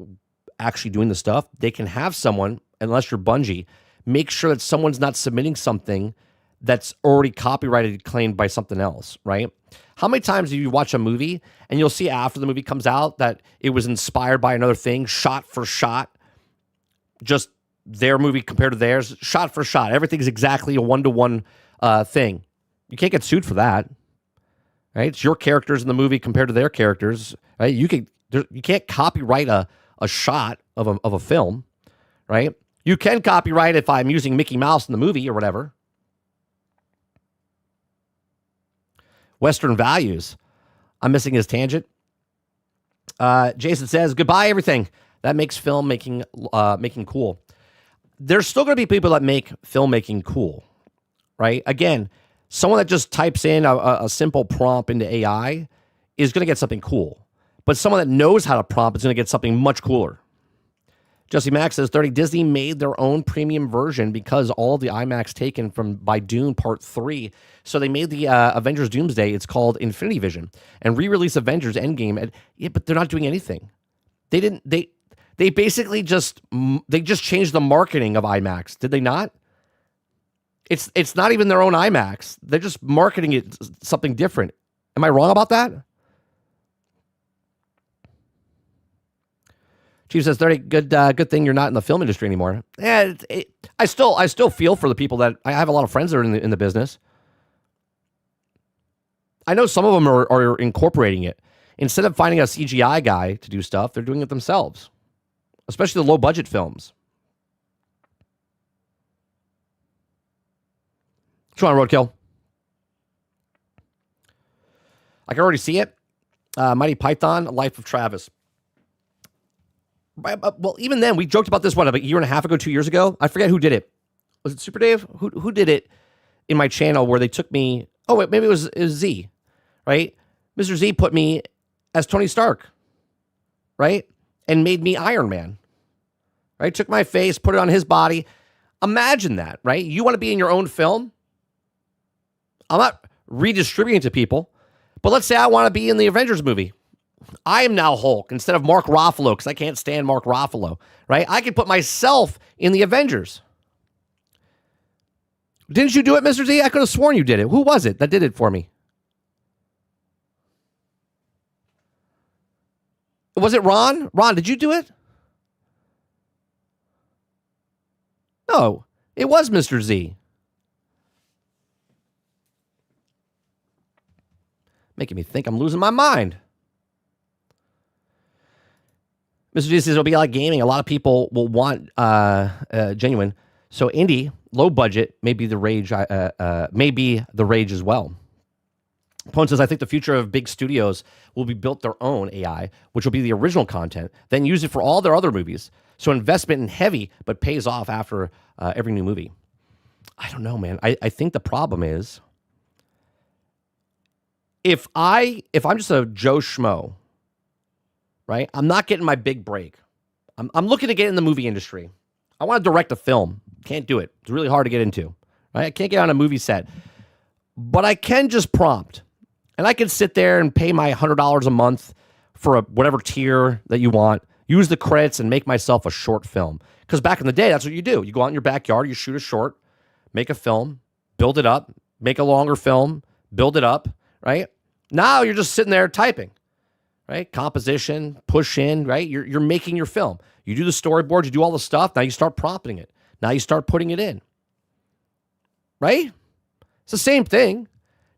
actually doing the stuff, they can have someone, unless you're Bungie, make sure that someone's not submitting something that's already copyrighted claimed by something else, right? How many times do you watch a movie and you'll see after the movie comes out that it was inspired by another thing, shot for shot, just their movie compared to theirs, shot for shot. Everything's exactly a one-to-one thing. You can't get sued for that, right? It's your characters in the movie compared to their characters, right? You can't copyright a shot of a film, right? You can copyright if I'm using Mickey Mouse in the movie or whatever. Western values. I'm missing his tangent. Jason says, goodbye, everything. That makes filmmaking making cool. There's still going to be people that make filmmaking cool, right? Again, someone that just types in a simple prompt into AI is going to get something cool. But someone that knows how to prompt is going to get something much cooler. Jesse Max says 30 Disney made their own premium version because all of the IMAX taken by Dune Part 3. So they made the Avengers Doomsday. It's called Infinity Vision and re-release Avengers Endgame. Yeah, but they're not doing anything. They basically just changed the marketing of IMAX. Did they not? It's not even their own IMAX. They're just marketing it something different. Am I wrong about that? Chief says, 30, good thing you're not in the film industry anymore. Yeah, I still feel for the people that I have a lot of friends that are in the business. I know some of them are incorporating it. Instead of finding a CGI guy to do stuff, they're doing it themselves, especially the low budget films. Come on, Roadkill. I can already see it. Mighty Python, Life of Travis. Well, even then, we joked about this, about a year and a half ago, 2 years ago? I forget who did it. Was it Super Dave? Who did it in my channel where they took me... Oh, wait, maybe it was Z, right? Mr. Z put me as Tony Stark, right? And made me Iron Man, right? Took my face, put it on his body. Imagine that, right? You want to be in your own film? I'm not redistributing to people, but let's say I want to be in the Avengers movie. I am now Hulk instead of Mark Ruffalo because I can't stand Mark Ruffalo, right? I could put myself in the Avengers. Didn't you do it, Mr. Z? I could have sworn you did it. Who was it that did it for me? Was it Ron? Ron, did you do it? No, it was Mr. Z. Making me think I'm losing my mind. Mr. G says it'll be like gaming. A lot of people will want genuine. So indie, low budget, may be the rage. May be the rage as well. Pone says I think the future of big studios will be built their own AI, which will be the original content, then use it for all their other movies. So investment in heavy, but pays off after every new movie. I don't know, man. I think the problem is if I'm just a Joe Schmo. Right? I'm not getting my big break. I'm looking to get in the movie industry. I want to direct a film. Can't do it. It's really hard to get into. Right? I can't get on a movie set. But I can just prompt. And I can sit there and pay my $100 a month for whatever tier that you want. Use the credits and make myself a short film. Because back in the day, that's what you do. You go out in your backyard, you shoot a short, make a film, build it up, make a longer film, build it up. Right? Now you're just sitting there typing. Right? Composition, push in, right? You're making your film. You do the storyboard, you do all the stuff. Now you start prompting it. Now you start putting it in. Right? It's the same thing.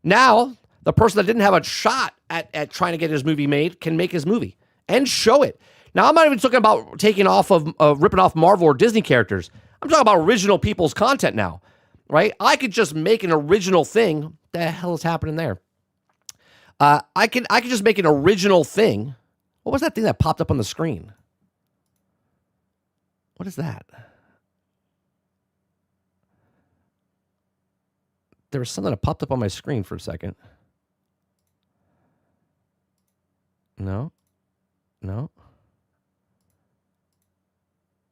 Now, the person that didn't have a shot at trying to get his movie made can make his movie and show it. Now, I'm not even talking about taking off of ripping off Marvel or Disney characters. I'm talking about original people's content now. Right? I could just make an original thing. What the hell is happening there? I can just make an original thing. What was that thing that popped up on the screen? What is that? There was something that popped up on my screen for a second. No.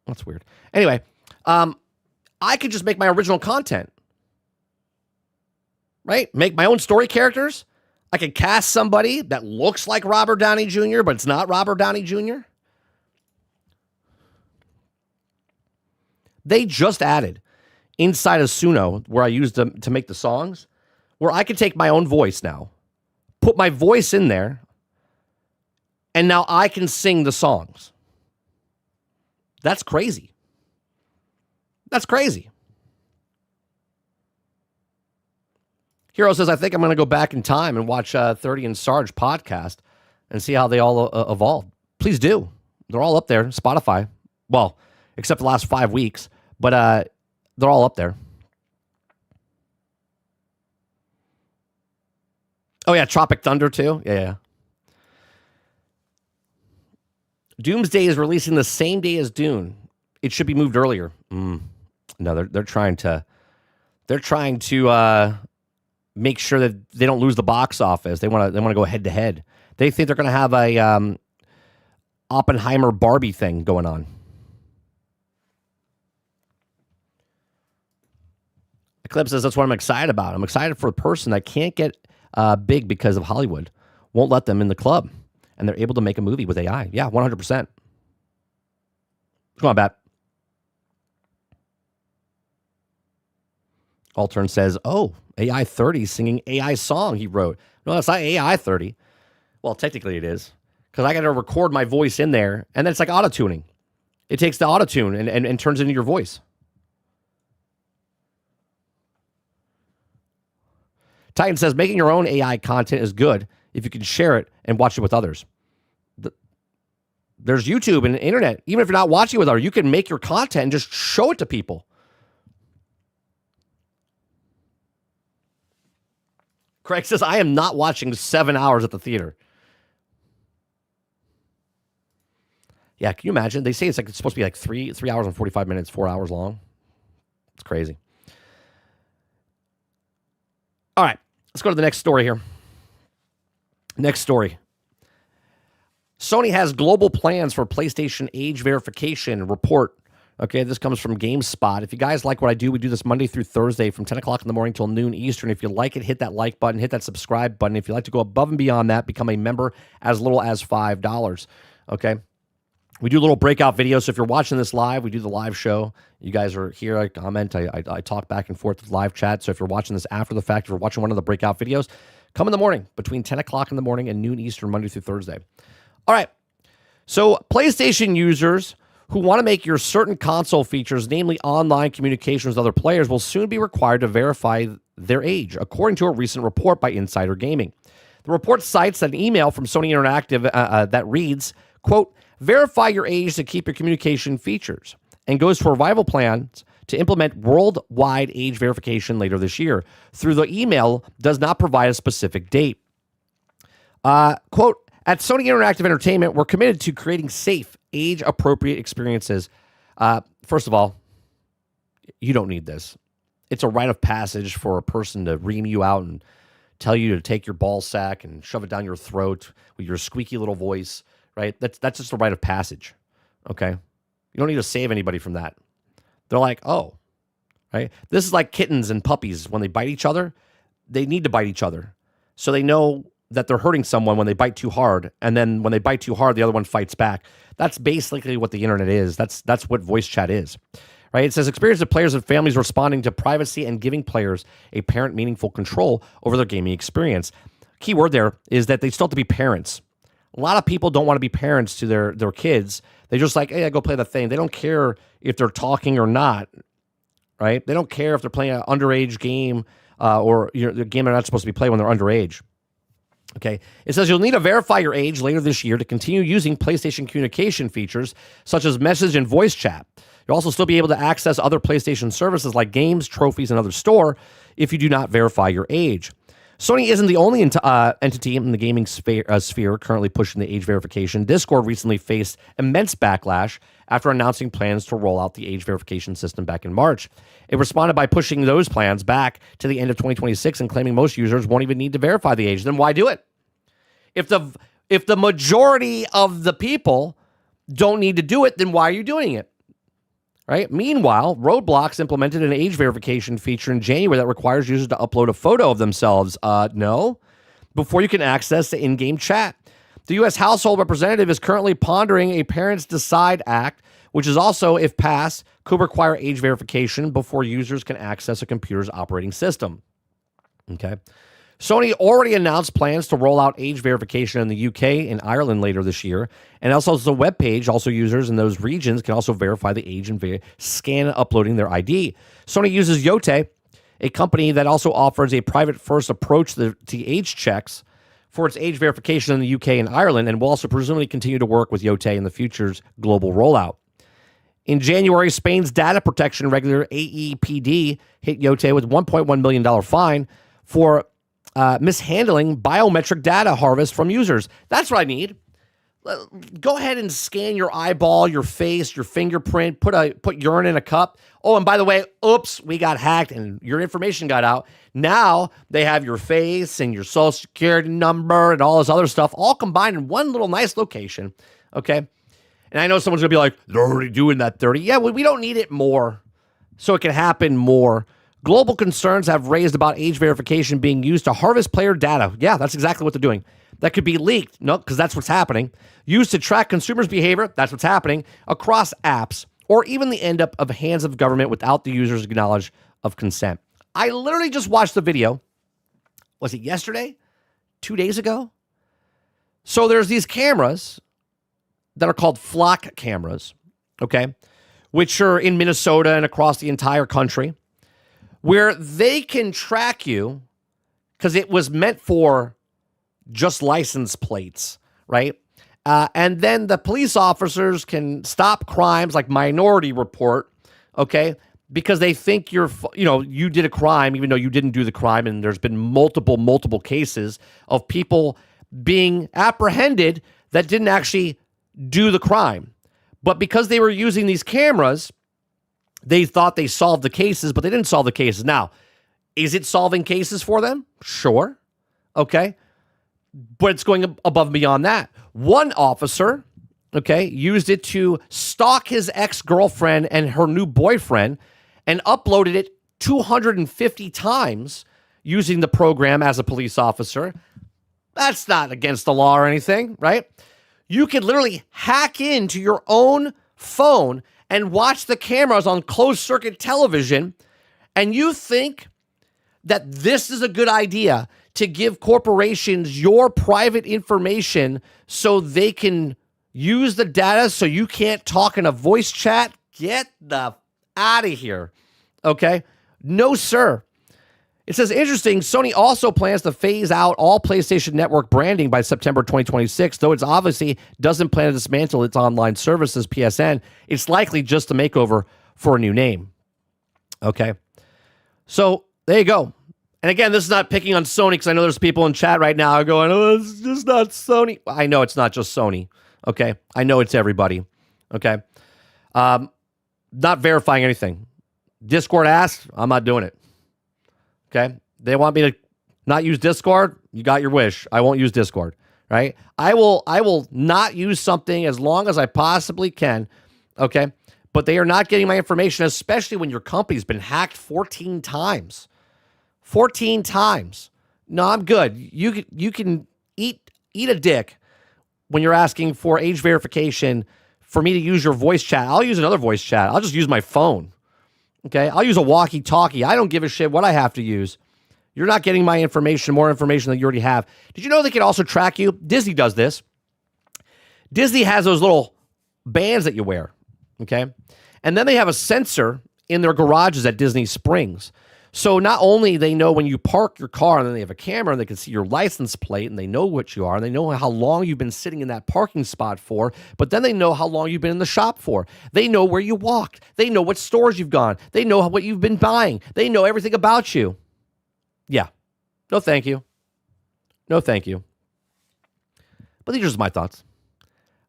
That's weird. Anyway, I could just make my original content. Right? Make my own story characters. I could cast somebody that looks like Robert Downey Jr., but it's not Robert Downey Jr. They just added inside of Suno, where I use them to make the songs, where I can take my own voice now, put my voice in there, and now I can sing the songs. That's crazy. That's crazy. Hero says, I think I'm going to go back in time and watch 30 and Sarge podcast and see how they all evolved. Please do. They're all up there. Spotify. Well, except the last 5 weeks. But they're all up there. Oh, yeah. Tropic Thunder, too. Yeah. Doomsday is releasing the same day as Dune. It should be moved earlier. No, they're trying to make sure that they don't lose the box office. They want to go head to head. They think they're going to have a Oppenheimer Barbie thing going on. Eclipse says that's what I'm excited about. I'm excited for a person that can't get big because of Hollywood. Won't let them in the club. And they're able to make a movie with AI. Yeah, 100%. Come on, Bat. Altern says, oh, AI 30 singing AI song he wrote. No, that's not AI 30. Well, technically it is. Because I got to record my voice in there, and then it's like auto-tuning. It takes the auto-tune and turns it into your voice. Titan says, making your own AI content is good if you can share it and watch it with others. There's YouTube and the internet. Even if you're not watching it with others, you can make your content and just show it to people. Craig says, I am not watching 7 hours at the theater. Yeah, can you imagine? They say it's supposed to be like 3 hours and 45 minutes, 4 hours long. It's crazy. All right, let's go to the next story here. Next story. Sony has global plans for PlayStation age verification report. Okay, this comes from GameSpot. If you guys like what I do, we do this Monday through Thursday from 10 o'clock in the morning till noon Eastern. If you like it, hit that like button, hit that subscribe button. If you'd like to go above and beyond that, become a member as little as $5. Okay? We do little breakout videos. So if you're watching this live, we do the live show. You guys are here. I comment. I talk back and forth with live chat. So if you're watching this after the fact, if you're watching one of the breakout videos, come in the morning between 10 o'clock in the morning and noon Eastern, Monday through Thursday. All right. So PlayStation users who want to make your certain console features, namely online communications with other players, will soon be required to verify their age, according to a recent report by Insider Gaming. The report cites an email from Sony Interactive that reads, quote, verify your age to keep your communication features, and goes for revival plans to implement worldwide age verification later this year. Through the email, does not provide a specific date. Quote, at Sony Interactive Entertainment, we're committed to creating safe, age-appropriate experiences. First of all, you don't need this. It's a rite of passage for a person to ream you out and tell you to take your ball sack and shove it down your throat with your squeaky little voice, right? That's just a rite of passage, okay? You don't need to save anybody from that. They're like, oh, right? This is like kittens and puppies. When they bite each other, they need to bite each other. So they know that they're hurting someone when they bite too hard, and then when they bite too hard, the other one fights back. That's basically what the internet is. That's what voice chat is, right? It says experience of players and families responding to privacy and giving players a parent meaningful control over their gaming experience. Key word there is that they still have to be parents. A lot of people don't want to be parents to their kids. They just like, hey, I go play the thing. They don't care if they're talking or not, right? They don't care if they're playing an underage game or the game they're not supposed to be playing when they're underage. Okay, it says you'll need to verify your age later this year to continue using PlayStation communication features such as message and voice chat. You'll also still be able to access other PlayStation services like games, trophies, and other store if you do not verify your age. Sony isn't the only entity in the gaming sphere currently pushing the age verification. Discord recently faced immense backlash after announcing plans to roll out the age verification system back in March. It responded by pushing those plans back to the end of 2026 and claiming most users won't even need to verify the age. Then why do it? If the majority of the people don't need to do it, then why are you doing it? Right? Meanwhile, Roblox implemented an age verification feature in January that requires users to upload a photo of themselves. No. Before you can access the in-game chat. The U.S. Household Representative is currently pondering a Parents Decide Act, which is also, if passed, could require age verification before users can access a computer's operating system. Okay. Sony already announced plans to roll out age verification in the UK and Ireland later this year. And also, as a web page, also users in those regions can also verify the age and scan uploading their ID. Sony uses Yote, a company that also offers a private first approach to age checks for its age verification in the UK and Ireland, and will also presumably continue to work with Yote in the future's global rollout. In January, Spain's data protection regulator AEPD hit Yote with $1.1 million fine for mishandling biometric data harvest from users. That's what I need. Go ahead and scan your eyeball, your face, your fingerprint, put urine in a cup. Oh, and by the way, oops, we got hacked and your information got out. Now they have your face and your social security number and all this other stuff all combined in one little nice location. Okay. And I know someone's gonna be like, they're already doing that 30. Yeah, we don't need it more so it can happen more. Global concerns have raised about age verification being used to harvest player data. Yeah, that's exactly what they're doing. That could be leaked. No, because that's what's happening. Used to track consumers' behavior. That's what's happening across apps, or even the end up of hands of government without the user's knowledge of consent. I literally just watched the video. Was it yesterday? 2 days ago? So there's these cameras that are called flock cameras, okay, which are in Minnesota and across the entire country, where they can track you because it was meant for just license plates, right? And then the police officers can stop crimes like Minority Report, okay, because they think you did a crime even though you didn't do the crime, and there's been multiple cases of people being apprehended that didn't actually do the crime. But because they were using these cameras, they thought they solved the cases, but they didn't solve the cases. Now, is it solving cases for them? Sure. Okay. But it's going above and beyond that. One officer, okay, used it to stalk his ex-girlfriend and her new boyfriend and uploaded it 250 times using the program as a police officer. That's not against the law or anything, right? You could literally hack into your own phone and watch the cameras on closed-circuit television, and you think that this is a good idea to give corporations your private information so they can use the data so you can't talk in a voice chat? Get the out of here, okay? No, sir. It says, interesting, Sony also plans to phase out all PlayStation Network branding by September 2026, though it's obviously doesn't plan to dismantle its online services, PSN. It's likely just a makeover for a new name. Okay. So there you go. And again, this is not picking on Sony, because I know there's people in chat right now going, oh, it's just not Sony. I know it's not just Sony. Okay. I know it's everybody. Okay. Not verifying anything. Discord asked, I'm not doing it. Okay. They want me to not use Discord. You got your wish. I won't use Discord. Right. I will not use something as long as I possibly can. Okay. But they are not getting my information, especially when your company's been hacked 14 times. 14 times. No, I'm good. You can eat a dick when you're asking for age verification for me to use your voice chat. I'll use another voice chat. I'll just use my phone. Okay, I'll use a walkie-talkie. I don't give a shit what I have to use. You're not getting my information, more information than you already have. Did you know they can also track you? Disney does this. Disney has those little bands that you wear, okay? And then they have a sensor in their garages at Disney Springs. So not only they know when you park your car, and then they have a camera and they can see your license plate and they know what you are and they know how long you've been sitting in that parking spot for, but then they know how long you've been in the shop for. They know where you walked. They know what stores you've gone. They know what you've been buying. They know everything about you. Yeah. No, thank you. No, thank you. But these are just my thoughts.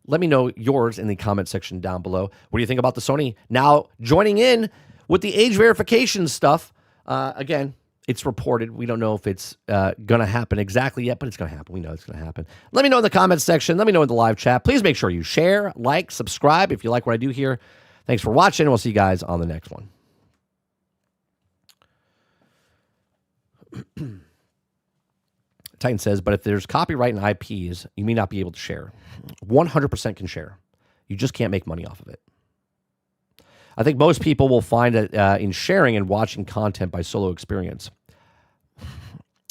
Let me know yours in the comment section down below. What do you think about the Sony now joining in with the age verification stuff? Again, it's reported. We don't know if it's going to happen exactly yet, but it's going to happen. We know it's going to happen. Let me know in the comments section. Let me know in the live chat. Please make sure you share, like, subscribe if you like what I do here. Thanks for watching. We'll see you guys on the next one. Titan says, but if there's copyright and IPs, you may not be able to share. 100% can share. You just can't make money off of it. I think most people will find it in sharing and watching content by solo experience.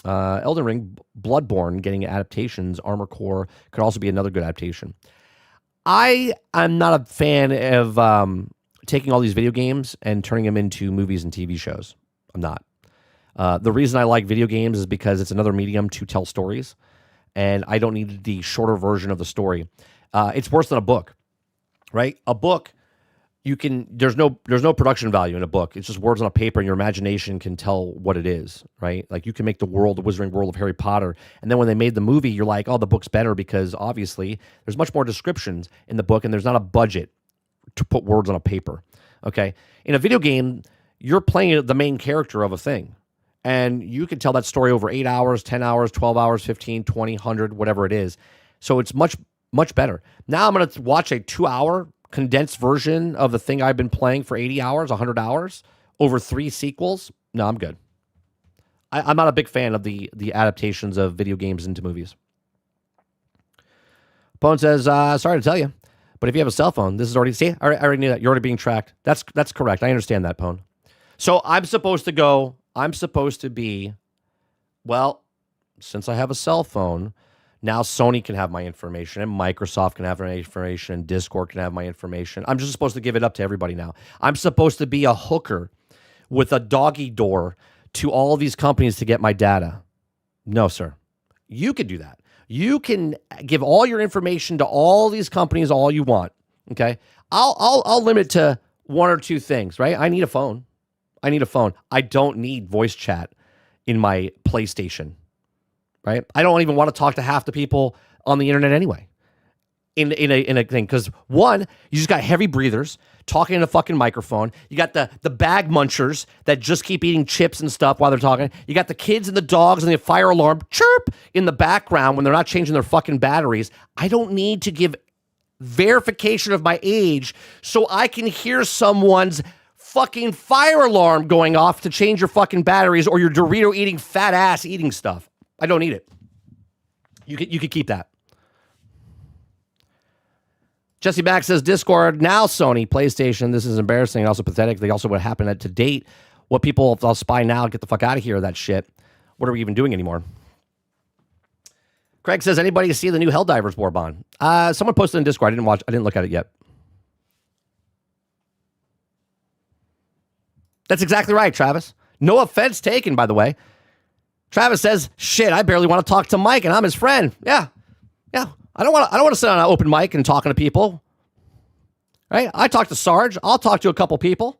Elden Ring, Bloodborne getting adaptations. Armor Core could also be another good adaptation. I am not a fan of taking all these video games and turning them into movies and TV shows. I'm not. The reason I like video games is because it's another medium to tell stories, and I don't need the shorter version of the story. It's worse than a book, right? A book, there's no production value in a book. It's just words on a paper, and your imagination can tell what it is, right? Like you can make the Wizarding World of Harry Potter, and then when they made the movie, you're like, oh, the book's better because obviously there's much more descriptions in the book, and there's not a budget to put words on a paper, okay? In a video game, you're playing the main character of a thing, and you can tell that story over 8 hours, 10 hours, 12 hours, 15, 20, 100, whatever it is. So it's much, much better. Now I'm going to watch a 2-hour condensed version of the thing I've been playing for 80 hours, 100 hours, over 3 sequels. No, I'm good. I'm not a big fan of the adaptations of video games into movies. Pone says, sorry to tell you, but if you have a cell phone, this is already, see, I already knew that. You're already being tracked. That's correct. I understand that, Pone. So I'm supposed to be, well, since I have a cell phone, now Sony can have my information, and Microsoft can have my information, and Discord can have my information. I'm just supposed to give it up to everybody now. I'm supposed to be a hooker with a doggy door to all of these companies to get my data. No, sir. You can do that. You can give all your information to all these companies all you want. Okay? I'll limit it to 1 or 2 things, right? I need a phone. I don't need voice chat in my PlayStation. Right? I don't even want to talk to half the people on the internet anyway. In a thing, because one, you just got heavy breathers talking in a fucking microphone. You got the bag munchers that just keep eating chips and stuff while they're talking. You got the kids and the dogs and the fire alarm chirp in the background when they're not changing their fucking batteries. I don't need to give verification of my age so I can hear someone's fucking fire alarm going off to change your fucking batteries or your Dorito eating fat ass eating stuff. I don't need it. You could keep that. Jesse Mack says, Discord, now Sony, PlayStation. This is embarrassing and also pathetic. They also what happened to date. What people, if I'll spy now, get the fuck out of here, that shit. What are we even doing anymore? Craig says, anybody see the new Helldivers war bond? Someone posted in Discord. I didn't look at it yet. That's exactly right, Travis. No offense taken, by the way. Travis says, shit, I barely want to talk to Mike and I'm his friend. Yeah. I don't want to sit on an open mic and talking to people. Right? I talk to Sarge. I'll talk to a couple people.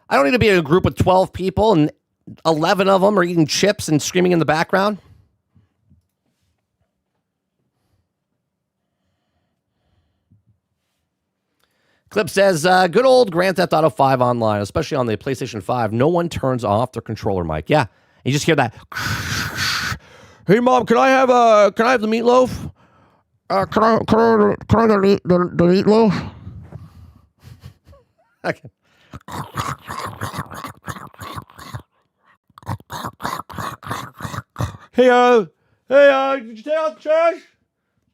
I don't need to be in a group with 12 people and 11 of them are eating chips and screaming in the background. Clip says, good old Grand Theft Auto 5 online, especially on the PlayStation 5. No one turns off their controller mic. Yeah. You just hear that. Hey, Mom, can I have the meatloaf? Can I the meatloaf? Okay. Hey, did you take out the trash?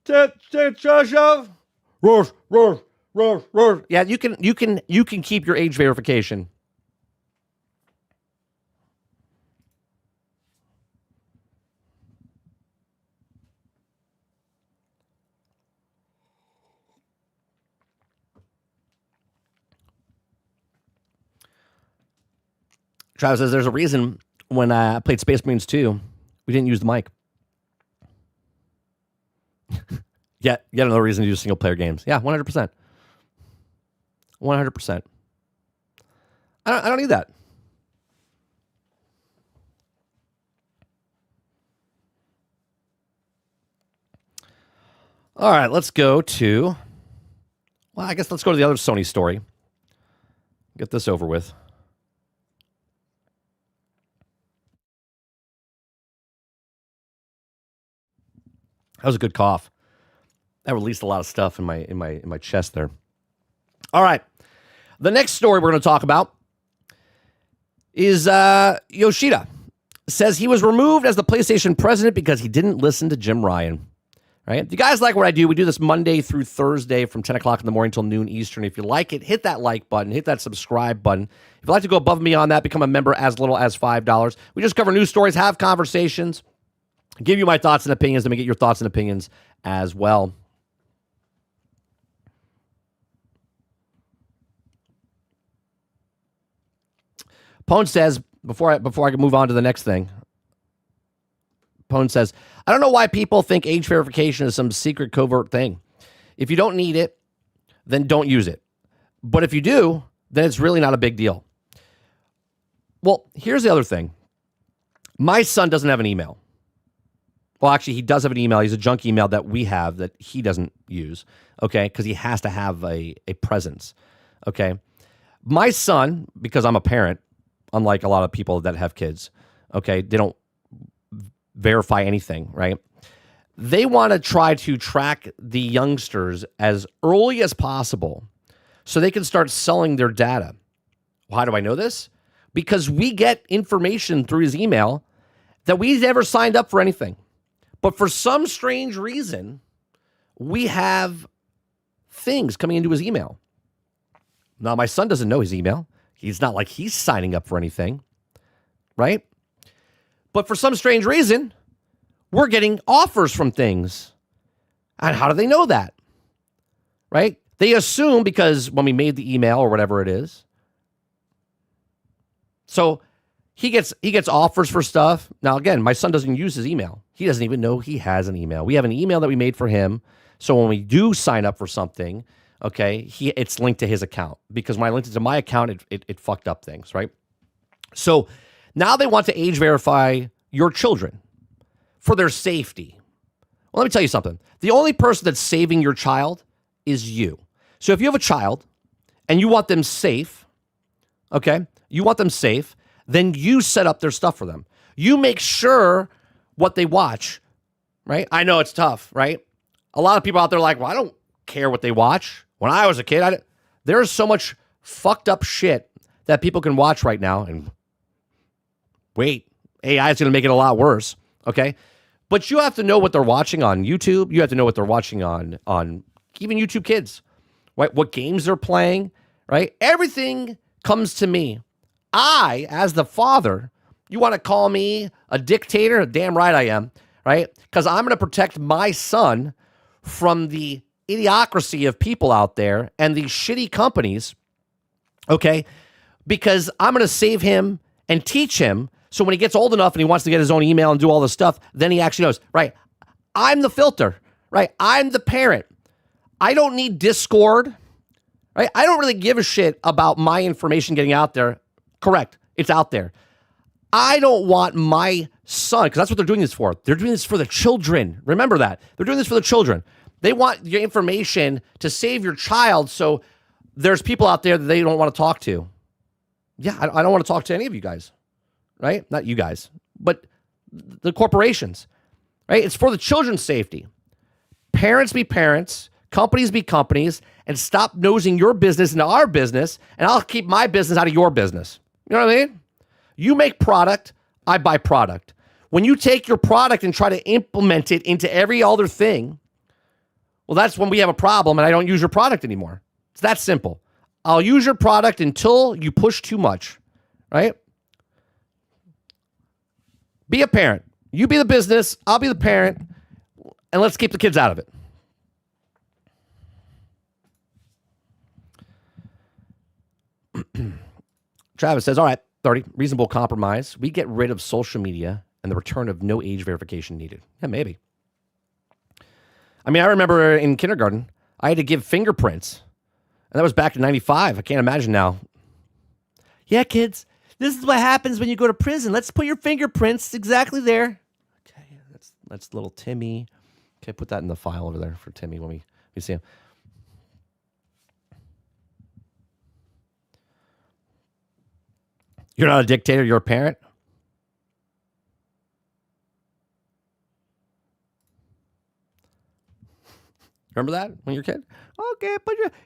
Take the trash out? Roar. Yeah, you can keep your age verification. Travis says there's a reason when I played Space Marines 2, we didn't use the mic. Yet another reason to do single player games. Yeah, 100%. 100%. I don't need that. All right, let's go to, well, I guess let's go to the other Sony story. Get this over with. That was a good cough. That released a lot of stuff in my chest there. All right. The next story we're going to talk about is Yoshida. Says he was removed as the PlayStation president because he didn't listen to Jim Ryan. right? If you guys like what I do, we do this Monday through Thursday from 10 o'clock in the morning till noon Eastern. If you like it, hit that like button, hit that subscribe button. If you'd like to go above and beyond that, become a member as little as $5. We just cover news stories, have conversations, give you my thoughts and opinions, let me get your thoughts and opinions as well. Pone says, before I can move on to the next thing, Pone says, I don't know why people think age verification is some secret covert thing. If you don't need it, then don't use it. But if you do, then it's really not a big deal. Well, here's the other thing. My son doesn't have an email. Well, actually, he does have an email. He's a junk email that we have that he doesn't use, okay, because he has to have a presence, okay? My son, because I'm a parent, unlike a lot of people that have kids, okay, they don't verify anything, right? They want to try to track the youngsters as early as possible so they can start selling their data. Why do I know this? Because we get information through his email that we never signed up for anything. But for some strange reason, we have things coming into his email. Now, my son doesn't know his email. He's not like he's signing up for anything, right? But for some strange reason, we're getting offers from things. And how do they know that? Right? They assume because when we made the email or whatever it is. So he gets offers for stuff. Now, again, my son doesn't use his email. He doesn't even know he has an email. We have an email that we made for him. So when we do sign up for something, okay, it's linked to his account. Because when I linked it to my account, it fucked up things, right? So now they want to age verify your children for their safety. Well, let me tell you something. The only person that's saving your child is you. So if you have a child and you want them safe, okay, then you set up their stuff for them. You make sure what they watch, right? I know it's tough, right? A lot of people out there are like, well, I don't care what they watch. When I was a kid, there's so much fucked up shit that people can watch right now. And wait, AI is going to make it a lot worse, okay? But you have to know what they're watching on YouTube. You have to know what they're watching on even YouTube Kids, right? What games they're playing, right? Everything comes to me. I, as the father, you want to call me a dictator? Damn right I am, right? Because I'm going to protect my son from the idiocracy of people out there and these shitty companies, okay? Because I'm going to save him and teach him so when he gets old enough and he wants to get his own email and do all this stuff, then he actually knows, right? I'm the filter, right? I'm the parent. I don't need Discord, right? I don't really give a shit about my information getting out there. Correct. It's out there. I don't want my son, because that's what they're doing this for. They're doing this for the children. Remember that. They're doing this for the children. They want your information to save your child, so there's people out there that they don't want to talk to. Yeah, I don't want to talk to any of you guys, right? Not you guys, but the corporations, right? It's for the children's safety. Parents be parents, companies be companies, and stop nosing your business into our business, and I'll keep my business out of your business. You know what I mean? You make product, I buy product. When you take your product and try to implement it into every other thing, well, that's when we have a problem and I don't use your product anymore. It's that simple. I'll use your product until you push too much, right? Be a parent. You be the business, I'll be the parent, and let's keep the kids out of it. Travis says, all right, 30, reasonable compromise. We get rid of social media and the return of no age verification needed. Yeah, maybe. I mean, I remember in kindergarten, I had to give fingerprints. And that was back in 95. I can't imagine now. Yeah, kids, this is what happens when you go to prison. Let's put your fingerprints exactly there. Okay, that's little Timmy. Okay, put that in the file over there for Timmy when we see him. You're not a dictator, you're a parent. Remember that when you're a kid? Okay,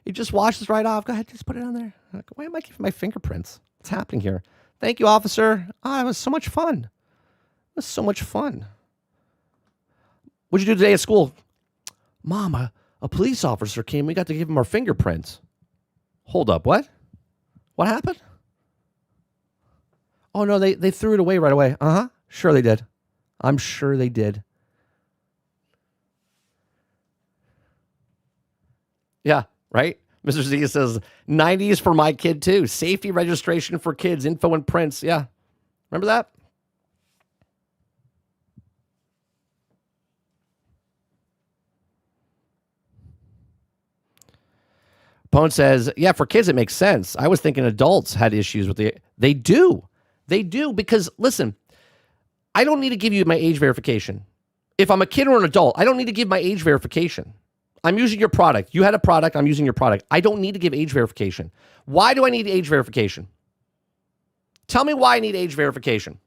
you just wash this right off. Go ahead, just put it on there. Why am I giving my fingerprints? What's happening here? Thank you, officer. It was so much fun. It was so much fun. What'd you do today at school? Mom, a police officer came. We got to give him our fingerprints. Hold up, what? What happened? Oh, no, they threw it away right away. Uh-huh, sure they did. I'm sure they did. Yeah, right? Mr. Z says, 90s for my kid too. Safety registration for kids, info and prints. Yeah, remember that? Pone says, yeah, for kids, it makes sense. I was thinking adults had issues with They do. They do because, listen, I don't need to give you my age verification. If I'm a kid or an adult, I don't need to give my age verification. I'm using your product. You had a product. I'm using your product. I don't need to give age verification. Why do I need age verification? Tell me why I need age verification.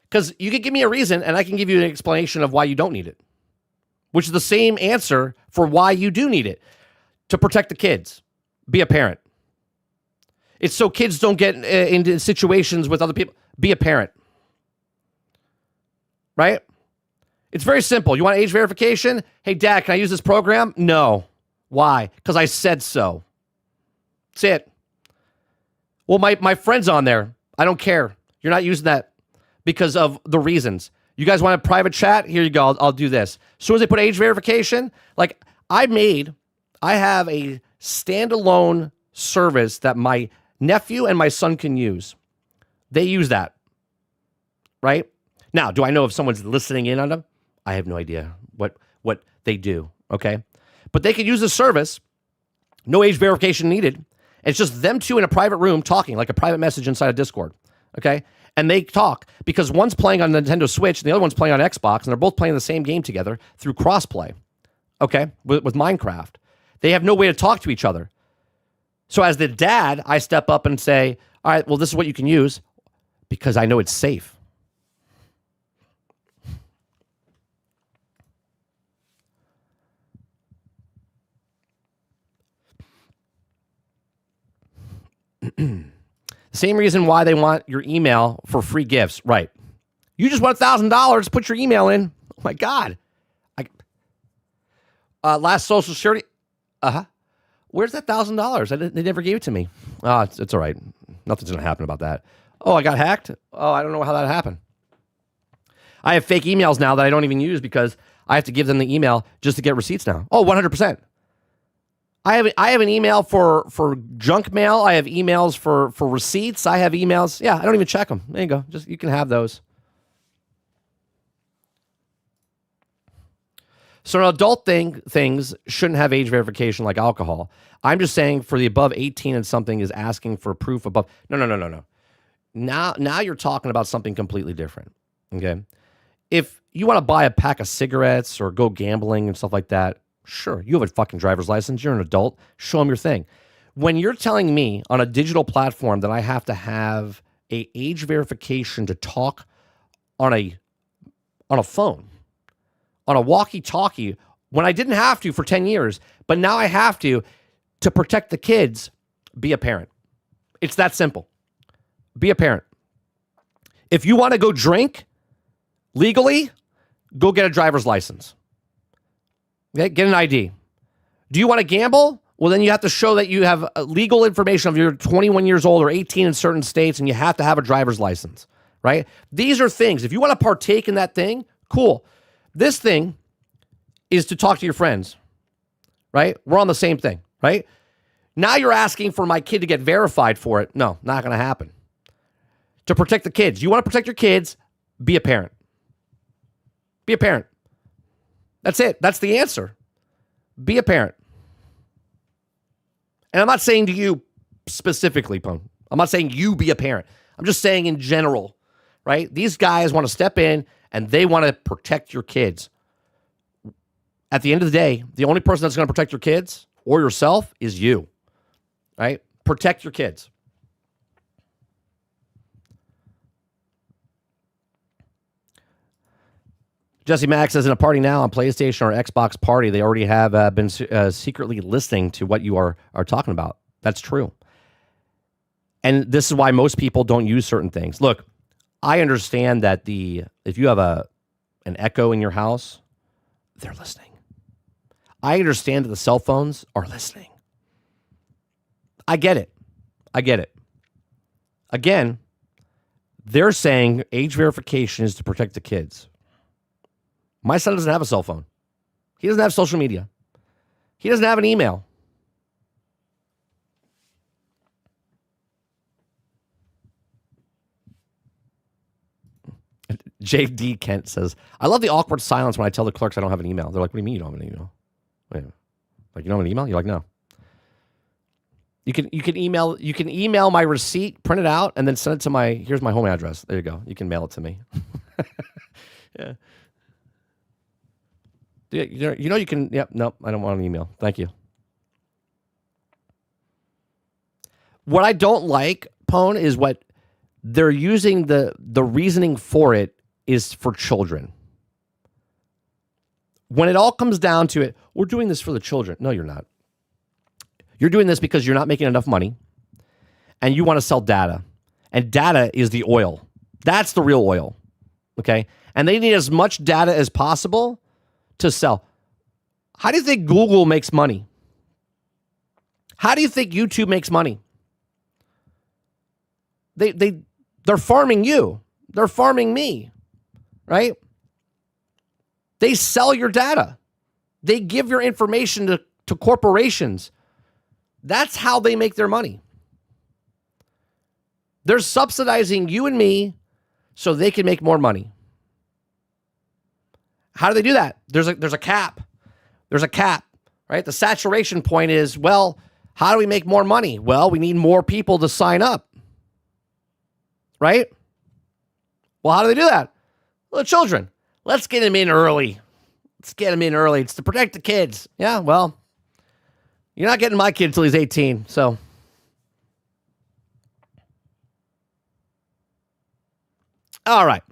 Because you can give me a reason and I can give you an explanation of why you don't need it, which is the same answer for why you do need it. To protect the kids. Be a parent. It's so kids don't get into situations with other people. Be a parent. Right? It's very simple. You want age verification? Hey, Dad, can I use this program? No. Why? Because I said so. That's it. Well, my friend's on there. I don't care. You're not using that because of the reasons. You guys want a private chat? Here you go. I'll do this. As soon as they put age verification, like I have a standalone service that my nephew and my son can use. They use that. Right? Now, do I know if someone's listening in on them? I have no idea what they do, okay? But they can use the service, no age verification needed. It's just them two in a private room talking, like a private message inside of Discord, okay? And they talk because one's playing on Nintendo Switch and the other one's playing on Xbox, and they're both playing the same game together through crossplay, okay, with Minecraft. They have no way to talk to each other. So as the dad, I step up and say, all right, well, this is what you can use because I know it's safe. Same reason why they want your email for free gifts. Right. You just want $1,000. Put your email in. Oh, my God. Last Social Security. Where's that $1,000? They never gave it to me. It's all right. Nothing's going to happen about that. Oh, I got hacked? Oh, I don't know how that happened. I have fake emails now that I don't even use because I have to give them the email just to get receipts now. Oh, 100%. I have an email for junk mail. I have emails for receipts. I have emails. Yeah, I don't even check them. There you go. You can have those. So an adult things shouldn't have age verification like alcohol. I'm just saying for the above 18 and something is asking for proof above. No. Now you're talking about something completely different. Okay. If you want to buy a pack of cigarettes or go gambling and stuff like that, sure, you have a fucking driver's license. You're an adult. Show them your thing. When you're telling me on a digital platform that I have to have a age verification to talk on a phone, on a walkie-talkie, when I didn't have to for 10 years, but now I have to protect the kids, be a parent. It's that simple. Be a parent. If you want to go drink legally, go get a driver's license. Okay, get an ID. Do you want to gamble? Well, then you have to show that you have legal information of you're 21 years old or 18 in certain states, and you have to have a driver's license, right? These are things. If you want to partake in that thing, cool. This thing is to talk to your friends, right? We're on the same thing, right? Now you're asking for my kid to get verified for it. No, not going to happen. To protect the kids. You want to protect your kids, be a parent. Be a parent. That's it. That's the answer. Be a parent. And I'm not saying to you specifically, Pone. I'm not saying you be a parent. I'm just saying in general, right? These guys want to step in and they want to protect your kids. At the end of the day, the only person that's going to protect your kids or yourself is you, right? Protect your kids. Jesse Max says, in a party now on PlayStation or Xbox party, they already have been secretly listening to what you are talking about. That's true. And this is why most people don't use certain things. Look, I understand that if you have an Echo in your house, they're listening. I understand that the cell phones are listening. I get it. Again, they're saying age verification is to protect the kids. My son doesn't have a cell phone. He doesn't have social media. He doesn't have an email. JD Kent says, I love the awkward silence when I tell the clerks I don't have an email. They're like, what do you mean you don't have an email? Wait, like, you don't have an email? You're like, no. You can email my receipt, print it out, and then send it to here's my home address. There you go. You can mail it to me. Yeah. You can, yep, nope, I don't want an email. Thank you. What I don't like, Pone, is what they're using the reasoning for it is for children. When it all comes down to it, we're doing this for the children. No, you're not. You're doing this because you're not making enough money and you want to sell data. And data is the oil. That's the real oil. Okay? And they need as much data as possible to sell. How do you think Google makes money? How do you think YouTube makes money? They're farming you. They're farming me. Right? They sell your data. They give your information to corporations. That's how they make their money. They're subsidizing you and me so they can make more money. How do they do that? There's a cap. There's a cap, right? The saturation point is, well, how do we make more money? Well, we need more people to sign up. Right? Well, how do they do that? Well, the children. Let's get them in early. It's to protect the kids. Yeah, well, you're not getting my kid until he's 18, so. All right.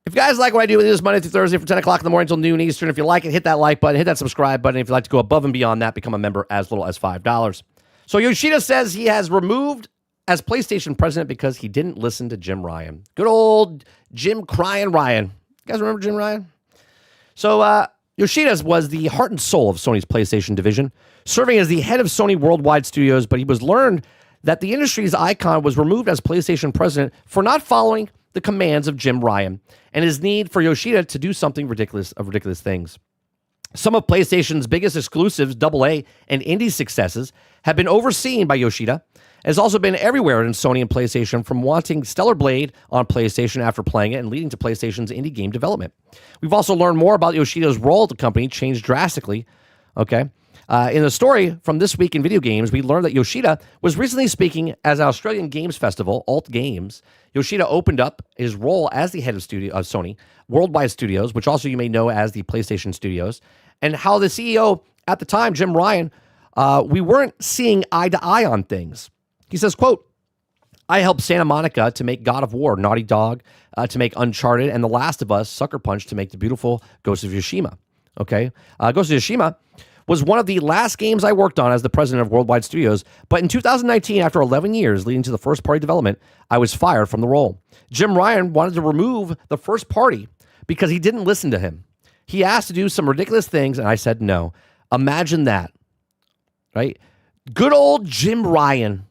If you guys like what I do with this Monday through Thursday from 10 o'clock in the morning until noon Eastern, if you like it, hit that like button, hit that subscribe button. If you'd like to go above and beyond that, become a member as little as $5. So Yoshida says he has removed as PlayStation president because he didn't listen to Jim Ryan. Good old Jim Crying Ryan. You guys remember Jim Ryan? So Yoshida was the heart and soul of Sony's PlayStation division, serving as the head of Sony Worldwide Studios, but he was learned that the industry's icon was removed as PlayStation president for not following the commands of Jim Ryan and his need for Yoshida to do something ridiculous things. Some of PlayStation's biggest exclusives, AA, and indie successes have been overseen by Yoshida. It has also been everywhere in Sony and PlayStation, from wanting Stellar Blade on PlayStation after playing it and leading to PlayStation's indie game development. We've also learned more about Yoshida's role at the company changed drastically. Okay. In the story from This Week in Video Games, we learned that Yoshida was recently speaking as an Australian Games Festival, Alt Games. Yoshida opened up his role as the head of Sony Worldwide Studios, which also you may know as the PlayStation Studios, and how the CEO at the time, Jim Ryan, we weren't seeing eye to eye on things. He says, quote, I helped Santa Monica to make God of War, Naughty Dog to make Uncharted, and The Last of Us, Sucker Punch to make the beautiful Ghost of Tsushima. Okay? Ghost of Tsushima was one of the last games I worked on as the president of Worldwide Studios, but in 2019, after 11 years leading to the first-party development, I was fired from the role. Jim Ryan wanted to remove the first party because he didn't listen to him. He asked to do some ridiculous things, and I said no. Imagine that, right? Good old Jim Ryan,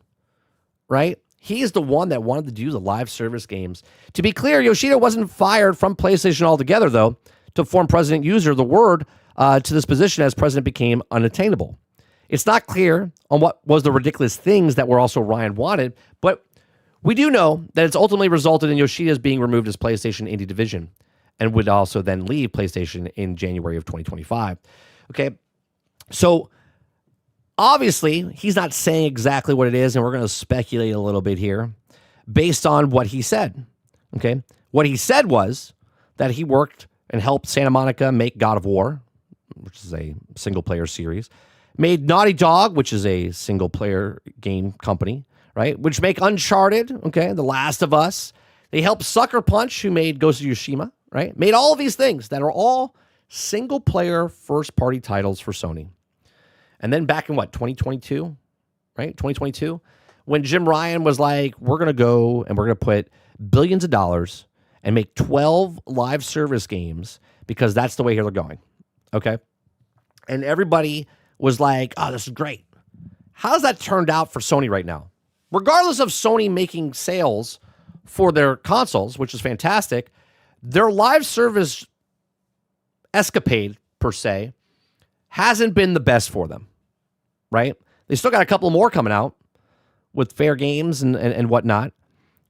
right? He is the one that wanted to do the live service games. To be clear, Yoshida wasn't fired from PlayStation altogether, though. To form president user, the word to this position as president became unattainable. It's not clear on what was the ridiculous things that were also Ryan wanted, but we do know that it's ultimately resulted in Yoshida's being removed as PlayStation Indie Division and would also then leave PlayStation in January of 2025. Okay, so obviously he's not saying exactly what it is, and we're going to speculate a little bit here based on what he said. Okay, what he said was that he worked and helped Santa Monica make God of War, which is a single-player series, made Naughty Dog, which is a single-player game company, right, which make Uncharted, okay, The Last of Us. They helped Sucker Punch, who made Ghost of Tsushima, right, made all of these things that are all single-player first-party titles for Sony. And then back in, 2022, right, 2022, when Jim Ryan was like, we're going to go and we're going to put billions of dollars and make 12 live service games because that's the way here they're going. Okay. And everybody was like, oh, this is great. How's that turned out for Sony right now? Regardless of Sony making sales for their consoles, which is fantastic, their live service escapade, per se, hasn't been the best for them, right? They still got a couple more coming out with fair games and whatnot,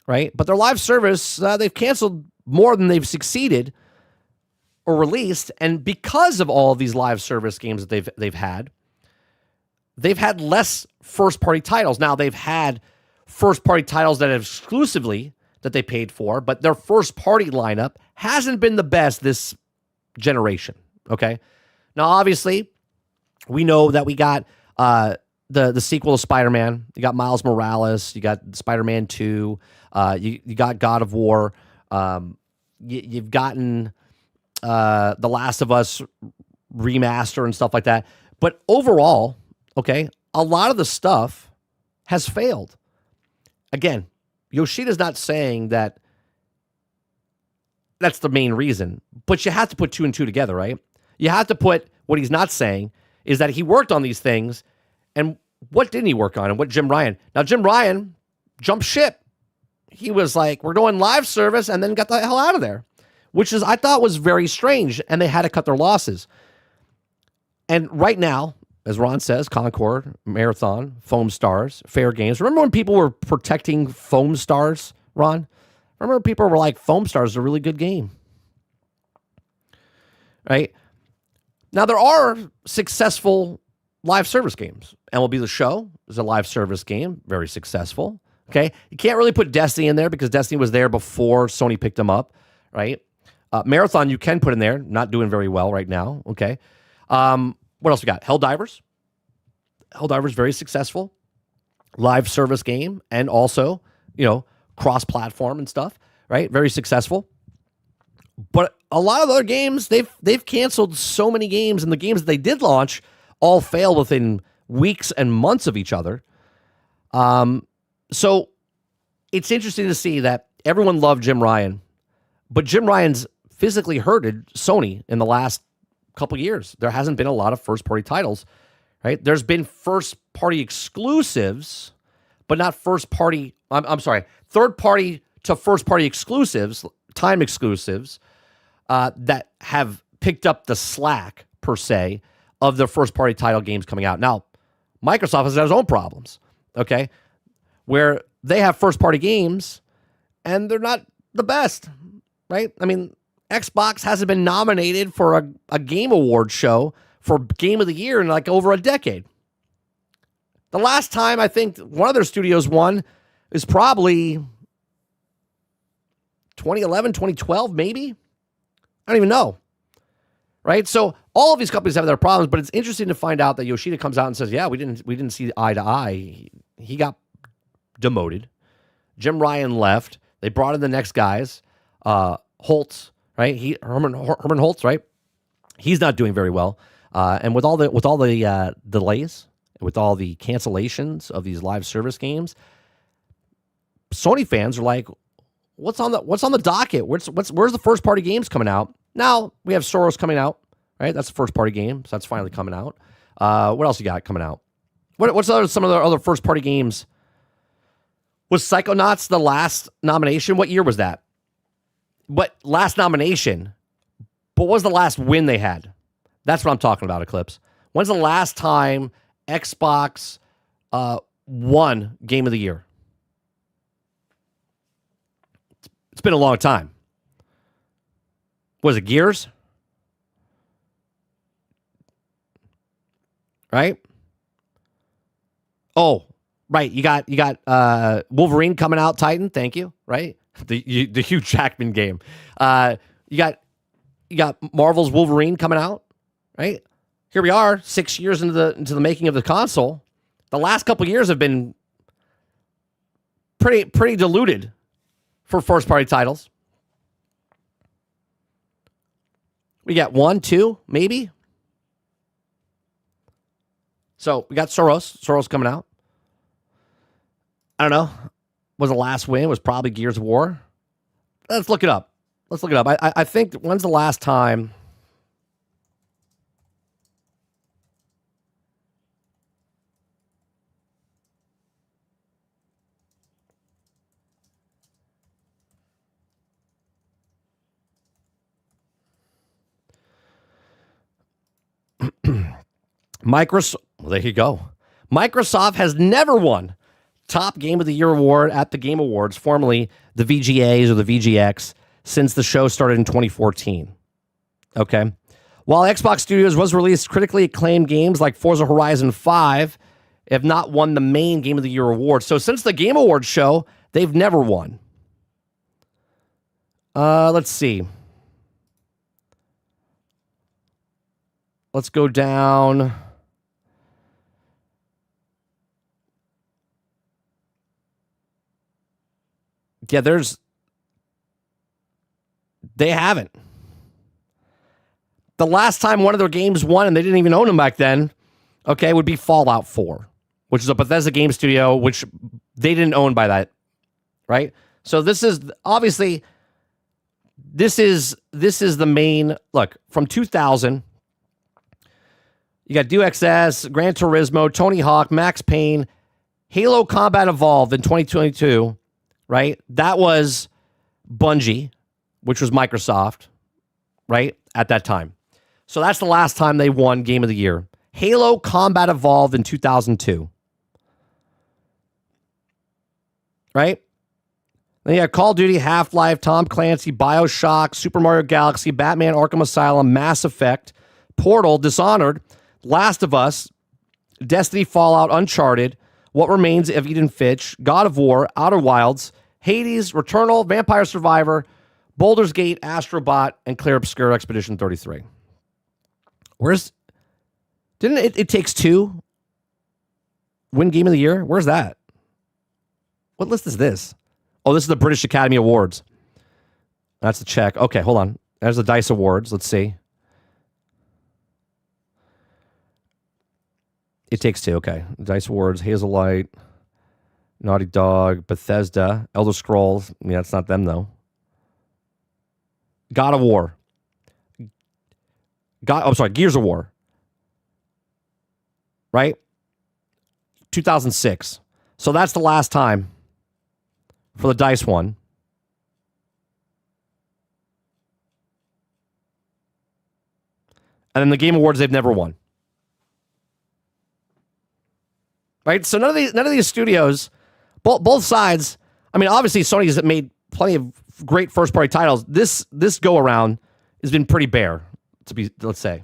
right? But their live service, they've canceled more than they've succeeded or released, and because of all of these live service games that they've had less first-party titles. Now, they've had first-party titles that have exclusively that they paid for, but their first-party lineup hasn't been the best this generation, okay? Now, obviously, we know that we got the sequel to Spider-Man. You got Miles Morales. You got Spider-Man 2. You got God of War. You've gotten The Last of Us remaster and stuff like that. But overall, okay, a lot of the stuff has failed. Again, Yoshida's not saying that that's the main reason, but you have to put two and two together, right? You have to put what he's not saying is that he worked on these things, and what didn't he work on, and what Jim Ryan? Now, Jim Ryan jumped ship. He was like, we're going live service, and then got the hell out of there, which is, I thought, was very strange, and they had to cut their losses. And right now, as Ron says, Concord, Marathon, Foam Stars, Fair Games. Remember when people were protecting Foam Stars, Ron? Remember when people were like, Foam Stars is a really good game, right? Now, there are successful live service games. MLB The Show is a live service game, very successful, okay? You can't really put Destiny in there because Destiny was there before Sony picked them up, right? Marathon, you can put in there, not doing very well right now, okay? What else we got? Helldivers. Helldivers, very successful. Live service game and also, cross-platform and stuff, right? Very successful. But a lot of other games, they've canceled so many games, and the games that they did launch all failed within weeks and months of each other. So it's interesting to see that everyone loved Jim Ryan, but Jim Ryan's physically hurted Sony in the last couple years. There hasn't been a lot of first-party titles, right? There's been first-party exclusives, but not first-party, I'm sorry, third-party to first-party exclusives, time exclusives, that have picked up the slack, per se, of the first-party title games coming out. Now, Microsoft has its own problems, okay, where they have first-party games, and they're not the best, right? I mean, Xbox hasn't been nominated for a game award show for Game of the Year in like over a decade. The last time I think one of their studios won is probably 2011, 2012, maybe? I don't even know. Right? So all of these companies have their problems, but it's interesting to find out that Yoshida comes out and says, yeah, we didn't see eye to eye. He got demoted. Jim Ryan left. They brought in the next guys. Holtz, right? Herman Holtz, right? He's not doing very well. And with all the delays, with all the cancellations of these live service games, Sony fans are like, what's on the docket? Where's the first party games coming out? Now we have Soros coming out, right? That's the first party game, so that's finally coming out. What else you got coming out? What's some of the other first party games? Was Psychonauts the last nomination? What year was that? But last nomination. But what was the last win they had? That's what I'm talking about, Eclipse. When's the last time Xbox won Game of the Year? It's been a long time. Was it Gears? Right? Oh, right. You got Wolverine coming out, Titan. Thank you. Right? The Hugh Jackman game. You got Marvel's Wolverine coming out. Right? Here we are, 6 years into the making of the console. The last couple of years have been pretty diluted for first party titles. We got 1, 2, maybe. So we got Soros coming out. I don't know. Was the last win? Was probably Gears of War. Let's look it up. I think, when's the last time? Microsoft, well, there you go. Microsoft has never won Top Game of the Year award at the Game Awards, formerly the VGAs or the VGX, since the show started in 2014. Okay. While Xbox Studios was released critically acclaimed games like Forza Horizon 5, have not won the main Game of the Year award. So since the Game Awards show, they've never won. Let's see. Let's go down. Yeah, they haven't. The last time one of their games won, and they didn't even own them back then, okay, would be Fallout 4, which is a Bethesda game studio, which they didn't own by that, right? So this is obviously, this is the main, look, from 2000, you got Deus Ex, Gran Turismo, Tony Hawk, Max Payne, Halo Combat Evolved in 2022, right? That was Bungie, which was Microsoft, right, at that time. So that's the last time they won Game of the Year. Halo Combat Evolved in 2002. Right? Then you got Call of Duty, Half-Life, Tom Clancy, BioShock, Super Mario Galaxy, Batman Arkham Asylum, Mass Effect, Portal, Dishonored, Last of Us, Destiny, Fallout, Uncharted, What Remains of Edith Finch, God of War, Outer Wilds, Hades, Returnal, Vampire Survivor, Baldur's Gate, Astrobot, and Clear Obscure Expedition 33. Didn't It Takes Two win Game of the Year? Where's that? What list is this? Oh, this is the British Academy Awards. That's the check. Okay, hold on. There's the DICE Awards. Let's see. It Takes Two. Okay. DICE Awards, Hazelight, Naughty Dog, Bethesda, Elder Scrolls. Yeah, it's not them, though. God of War. Gears of War. Right? 2006. So that's the last time for the DICE one. And then the Game Awards, they've never won. Right? So none of these studios, both sides, I mean, obviously Sony's made plenty of great first-party titles. This go-around has been pretty bare, let's say.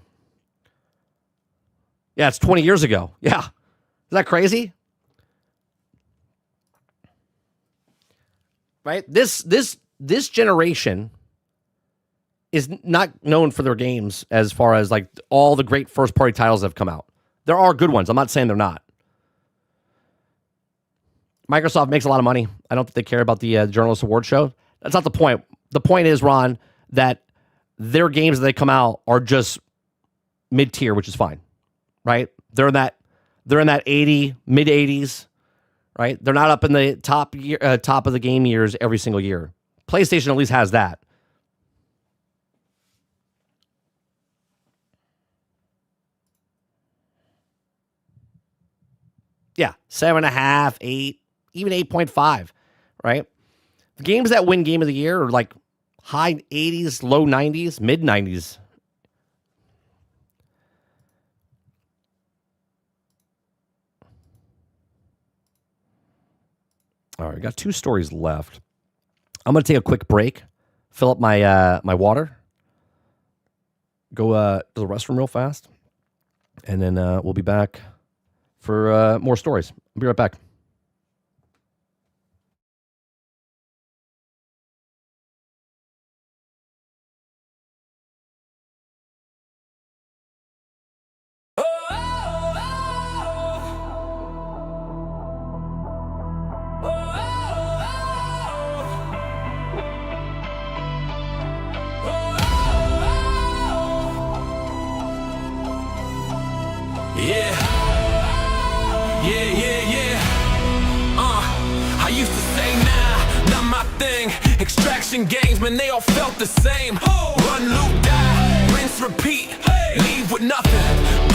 Yeah, it's 20 years ago. Yeah. Is that crazy? Right? This generation is not known for their games as far as like all the great first-party titles that have come out. There are good ones. I'm not saying they're not. Microsoft makes a lot of money. I don't think they care about the Journalist Award show. That's not the point. The point is, Ron, that their games that they come out are just mid-tier, which is fine. Right? They're in that 80, mid-80s, right? They're not up in the top of the game years every single year. PlayStation at least has that. Yeah, 7.5, 8, even 8.5, right? The games that win Game of the Year are like high 80s, low 90s, mid 90s. All right, got 2 stories left. I'm going to take a quick break, fill up my my water, go to the restroom real fast, and then we'll be back for more stories. I'll be right back. I used to say, nah, not my thing. Extraction games, man, they all felt the same. Run, loot, die, rinse, repeat. Leave with nothing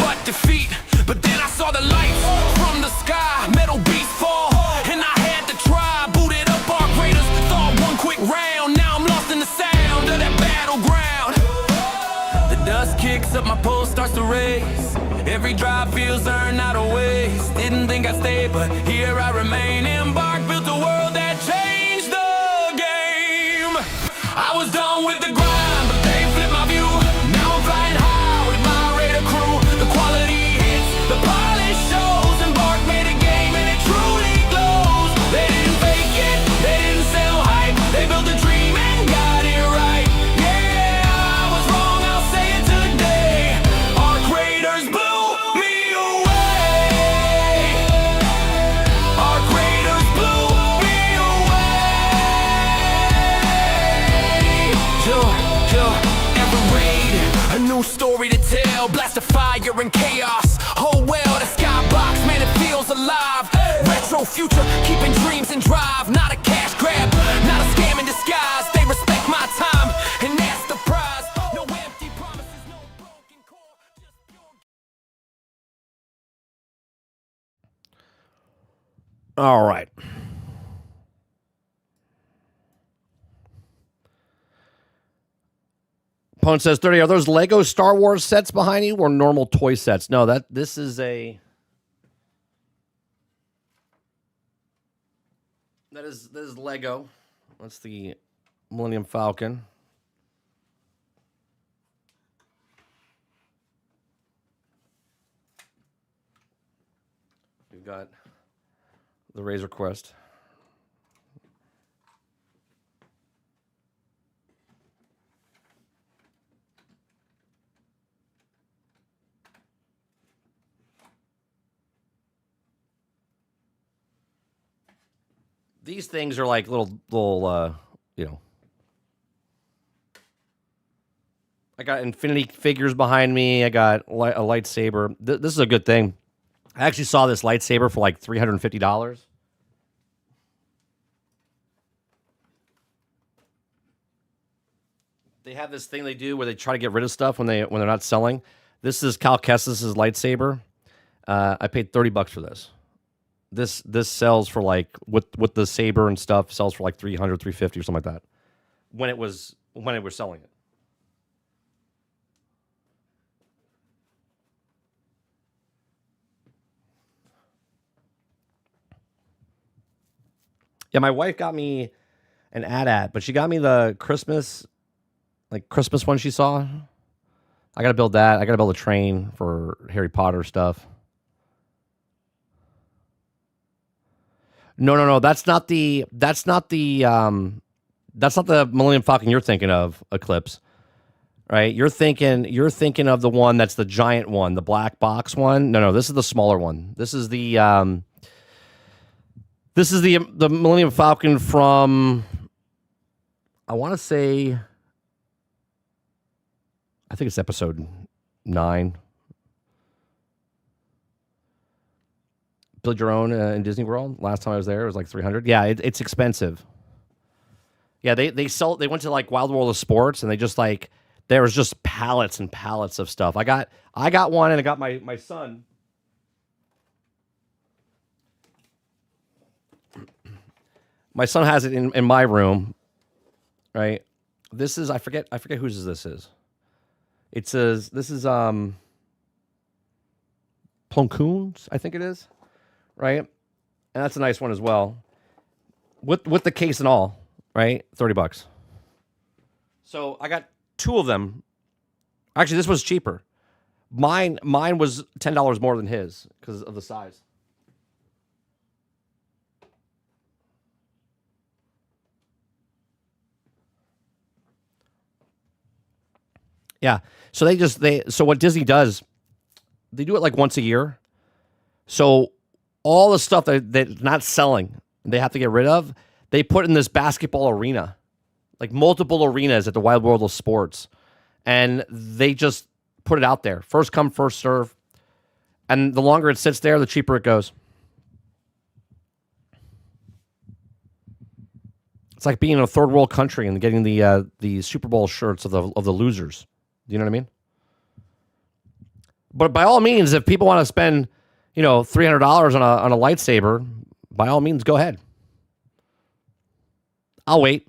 but defeat. But then I saw the lights from the sky. Metal beasts fall, and I had to try. Booted up our raiders, thought one quick round. Now I'm lost in the sound of that battleground. The dust kicks up, my pulse starts to raise. Every drive feels earned, not a waste. Didn't think I'd stay, but here I remain. Embark, built a world that changed the game. I was done with the grind, but they flipped my view. Now I'm flying high with my radar crew. The quality hits, the polish shows. Embark made a game and it truly glows. They didn't fake it, they didn't sell hype. They built a dream and got it right. Yeah, I was wrong, I'll say it today. Our creators blew me away. Our creators blew me away. Every raid, a new story to tell. Blast of fire and chaos. Oh well, the skybox, man, it feels alive. Retro future, keeping dreams in drive. Not a cash grab, not a scam in disguise. They respect my time, and that's the prize. No empty promises, no broken core, just pure. All right. Pone says 30. Are those Lego Star Wars sets behind you or normal toy sets? No, this is Lego. That's the Millennium Falcon. We've got the Razor Quest. These things are like little, you know. I got Infinity figures behind me. I got a lightsaber. This is a good thing. I actually saw this lightsaber for like $350. They have this thing they do where they try to get rid of stuff when they're not selling. This is Cal Kestis' lightsaber. I paid $30 for this. This sells for like with the saber and stuff sells for like $300, $350 or something like that. When it was selling it. Yeah, my wife got me an AT-AT, but she got me the Christmas one she saw. I gotta build that. I gotta build a train for Harry Potter stuff. No. That's not the Millennium Falcon you're thinking of, Eclipse. Right? You're thinking of the one that's the giant one, the black box one. No, this is the smaller one. This is the Millennium Falcon from, I want to say, I think it's episode 9. Build your own in Disney World. Last time I was there, it was like $300. Yeah, it's expensive. Yeah, they went to like Wild World of Sports, and they just like there was just pallets and pallets of stuff. I got one, and I got my son. My son has it in my room, right? This is I forget whose this is. It says this is Ploncoons, I think it is. Right? And that's a nice one as well. With the case and all, right? $30. So I got 2 of them. Actually, this was cheaper. Mine was $10 more than his because of the size. Yeah. So so what Disney does, they do it like once a year. So all the stuff that's not selling, they have to get rid of, they put in this basketball arena, like multiple arenas at the Wild World of Sports. And they just put it out there. First come, first serve. And the longer it sits there, the cheaper it goes. It's like being in a third world country and getting the Super Bowl shirts of the losers. Do you know what I mean? But by all means, if people want to spend, $300 on a lightsaber, by all means, go ahead. I'll wait.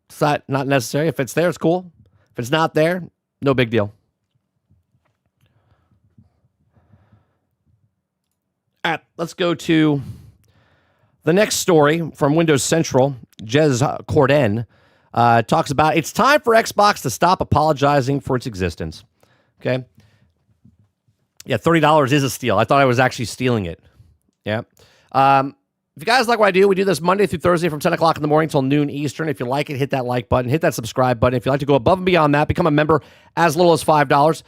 It's not necessary. If it's there, it's cool. If it's not there, no big deal. All right, let's go to the next story from Windows Central. Jez Corden talks about it's time for Xbox to stop apologizing for its existence. Okay. Yeah, $30 is a steal. I thought I was actually stealing it. Yeah. If you guys like what I do, we do this Monday through Thursday from 10 o'clock in the morning till noon Eastern. If you like it, hit that like button, hit that subscribe button. If you'd like to go above and beyond that, become a member as little as $5.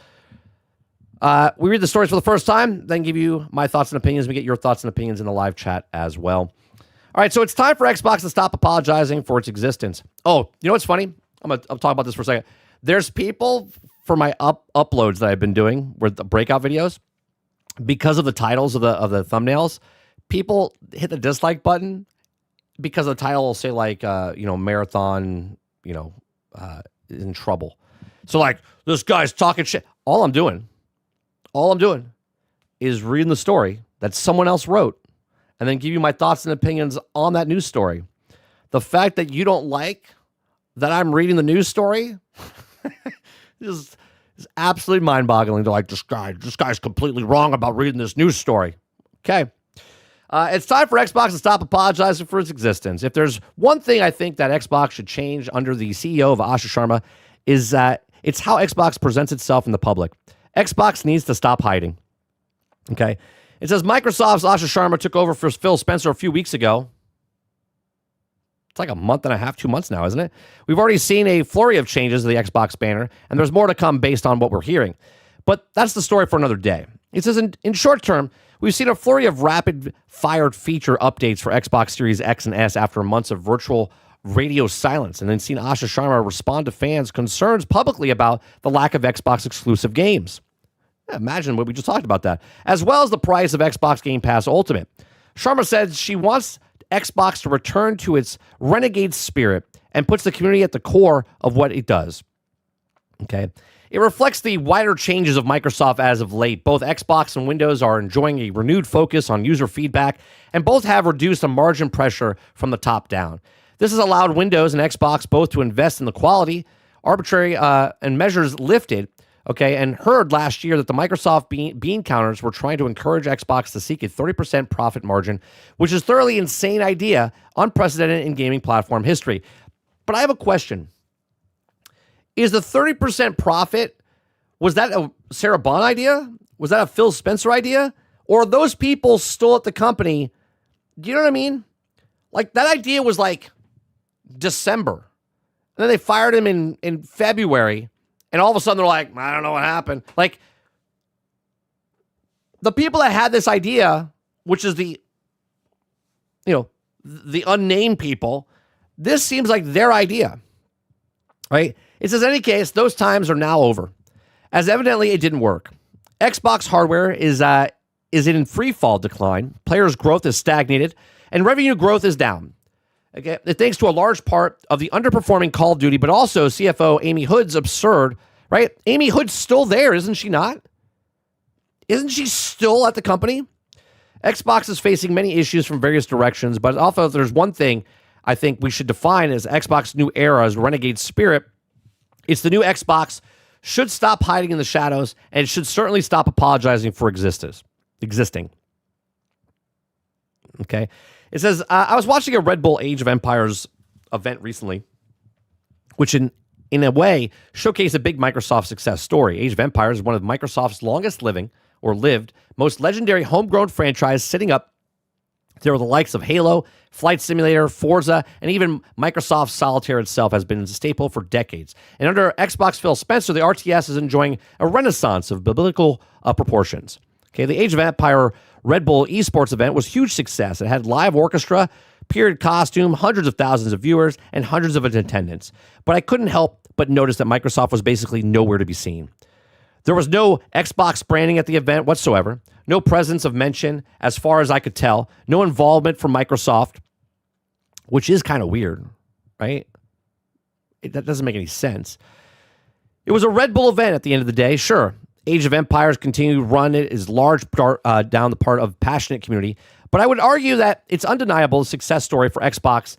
We read the stories for the first time, then give you my thoughts and opinions. We get your thoughts and opinions in the live chat as well. All right, so it's time for Xbox to stop apologizing for its existence. Oh, you know what's funny? I'll talk about this for a second. There's people for my uploads that I've been doing with the breakout videos, because of the titles of the thumbnails, people hit the dislike button because the title will say like marathon, in trouble. So like, this guy's talking shit. All I'm doing is reading the story that someone else wrote and then give you my thoughts and opinions on that news story. The fact that you don't like that I'm reading the news story is absolutely mind-boggling. They're like, this guy's completely wrong about reading this news story. Okay. It's time for Xbox to stop apologizing for its existence. If there's one thing I think that Xbox should change under the CEO of Asha Sharma is that it's how Xbox presents itself in the public. Xbox needs to stop hiding. Okay. It says Microsoft's Asha Sharma took over for Phil Spencer a few weeks ago. It's like a month and a half, 2 months now, isn't it? We've already seen a flurry of changes to the Xbox banner, and there's more to come based on what we're hearing. But that's the story for another day. It says in short term, we've seen a flurry of rapid-fired feature updates for Xbox Series X and S after months of virtual radio silence, and then seen Asha Sharma respond to fans' concerns publicly about the lack of Xbox-exclusive games. Yeah, imagine what we just talked about that. As well as the price of Xbox Game Pass Ultimate. Sharma said she wants Xbox to return to its renegade spirit and puts the community at the core of what it does. Okay. It reflects the wider changes of Microsoft as of late. Both Xbox and Windows are enjoying a renewed focus on user feedback, and both have reduced the margin pressure from the top down. This has allowed Windows and Xbox both to invest in the quality, arbitrary and measures lifted. Okay, and heard last year that the Microsoft bean counters were trying to encourage Xbox to seek a 30% profit margin, which is a thoroughly insane idea, unprecedented in gaming platform history. But I have a question. Is the 30% profit, was that a Sarah Bond idea? Was that a Phil Spencer idea? Or are those people still at the company? Do you know what I mean? Like, that idea was like December. And then they fired him in February. And all of a sudden they're like, I don't know what happened. Like, the people that had this idea, which is the unnamed people, this seems like their idea, right? It says, in any case, those times are now over, as evidently it didn't work. Xbox hardware is in free fall decline. Players' growth is stagnated, and revenue growth is down. Okay, thanks to a large part of the underperforming Call of Duty, but also CFO Amy Hood's absurd, right? Amy Hood's still there, isn't she not? Isn't she still at the company? Xbox is facing many issues from various directions, but also if there's one thing I think we should define as Xbox's new era as renegade spirit, it's the new Xbox should stop hiding in the shadows and should certainly stop apologizing for existing. Okay. It says, I was watching a Red Bull Age of Empires event recently, which in a way showcased a big Microsoft success story. Age of Empires is one of Microsoft's lived, most legendary homegrown franchise, sitting up there with the likes of Halo, Flight Simulator, Forza, and even Microsoft Solitaire itself has been a staple for decades. And under Xbox Phil Spencer, the RTS is enjoying a renaissance of biblical proportions. Okay, the Age of Empire Red Bull esports event was a huge success. It had live orchestra, period costume, hundreds of thousands of viewers, and hundreds of attendants. But I couldn't help but notice that Microsoft was basically nowhere to be seen. There was no Xbox branding at the event whatsoever, no presence of mention as far as I could tell, no involvement from Microsoft, which is kind of weird, right? That doesn't make any sense. It was a Red Bull event at the end of the day, sure. Age of Empires continued to run it is large part, down the part of passionate community. But I would argue that it's undeniable success story for Xbox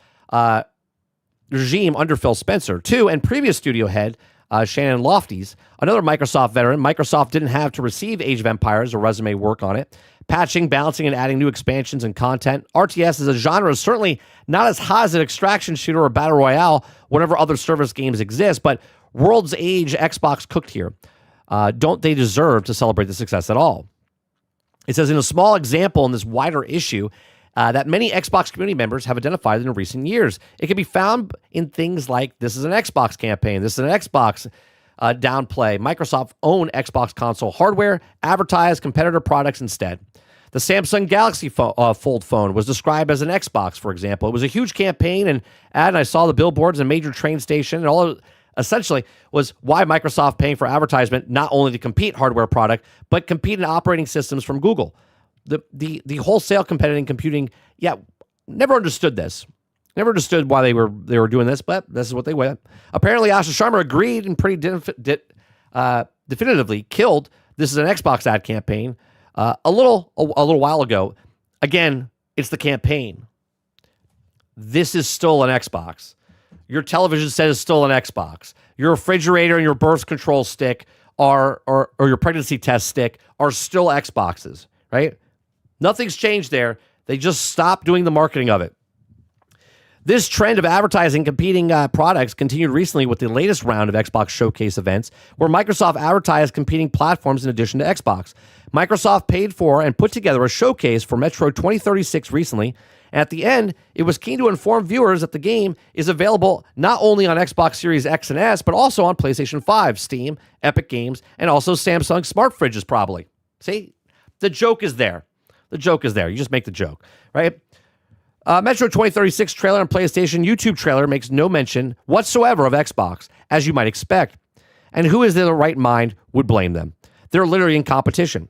regime under Phil Spencer. Too, and previous studio head, Shannon Lofties, another Microsoft veteran. Microsoft didn't have to receive Age of Empires or resume work on it. patching, balancing, and adding new expansions and content. RTS as a genre is certainly not as hot as an extraction shooter or battle royale, whatever other service games exist, but World's Age Xbox cooked here. Don't they deserve to celebrate the success at all? It says, in a small example in this wider issue that many Xbox community members have identified in recent years, it can be found in things like, this is an Xbox campaign, this is an Xbox downplay, Microsoft own Xbox console hardware, advertise competitor products instead. The Samsung Galaxy Fold phone was described as an Xbox, for example. It was a huge campaign and ad, and I saw the billboards and major train station, and all essentially was why Microsoft paying for advertisement, not only to compete hardware product, but compete in operating systems from Google. The wholesale competitive computing, never understood this. Never understood why they were doing this, but this is what they went. Apparently, Asha Sharma agreed and pretty definitively killed this is an Xbox ad campaign a little while ago. Again, it's the campaign. This is still an Xbox. Your television set is still an Xbox. Your refrigerator and your birth control stick or your pregnancy test stick are still Xboxes, right? Nothing's changed there. They just stopped doing the marketing of it. This trend of advertising competing products continued recently with the latest round of Xbox Showcase events, where Microsoft advertised competing platforms in addition to Xbox. Microsoft paid for and put together a showcase for Metro 2036 recently, and at the end, it was keen to inform viewers that the game is available not only on Xbox Series X and S, but also on PlayStation 5, Steam, Epic Games, and also Samsung smart fridges probably. See? The joke is there. The joke is there. You just make the joke, right? Metro 2036 trailer and PlayStation YouTube trailer makes no mention whatsoever of Xbox, as you might expect. And who is in their right mind would blame them? They're literally in competition.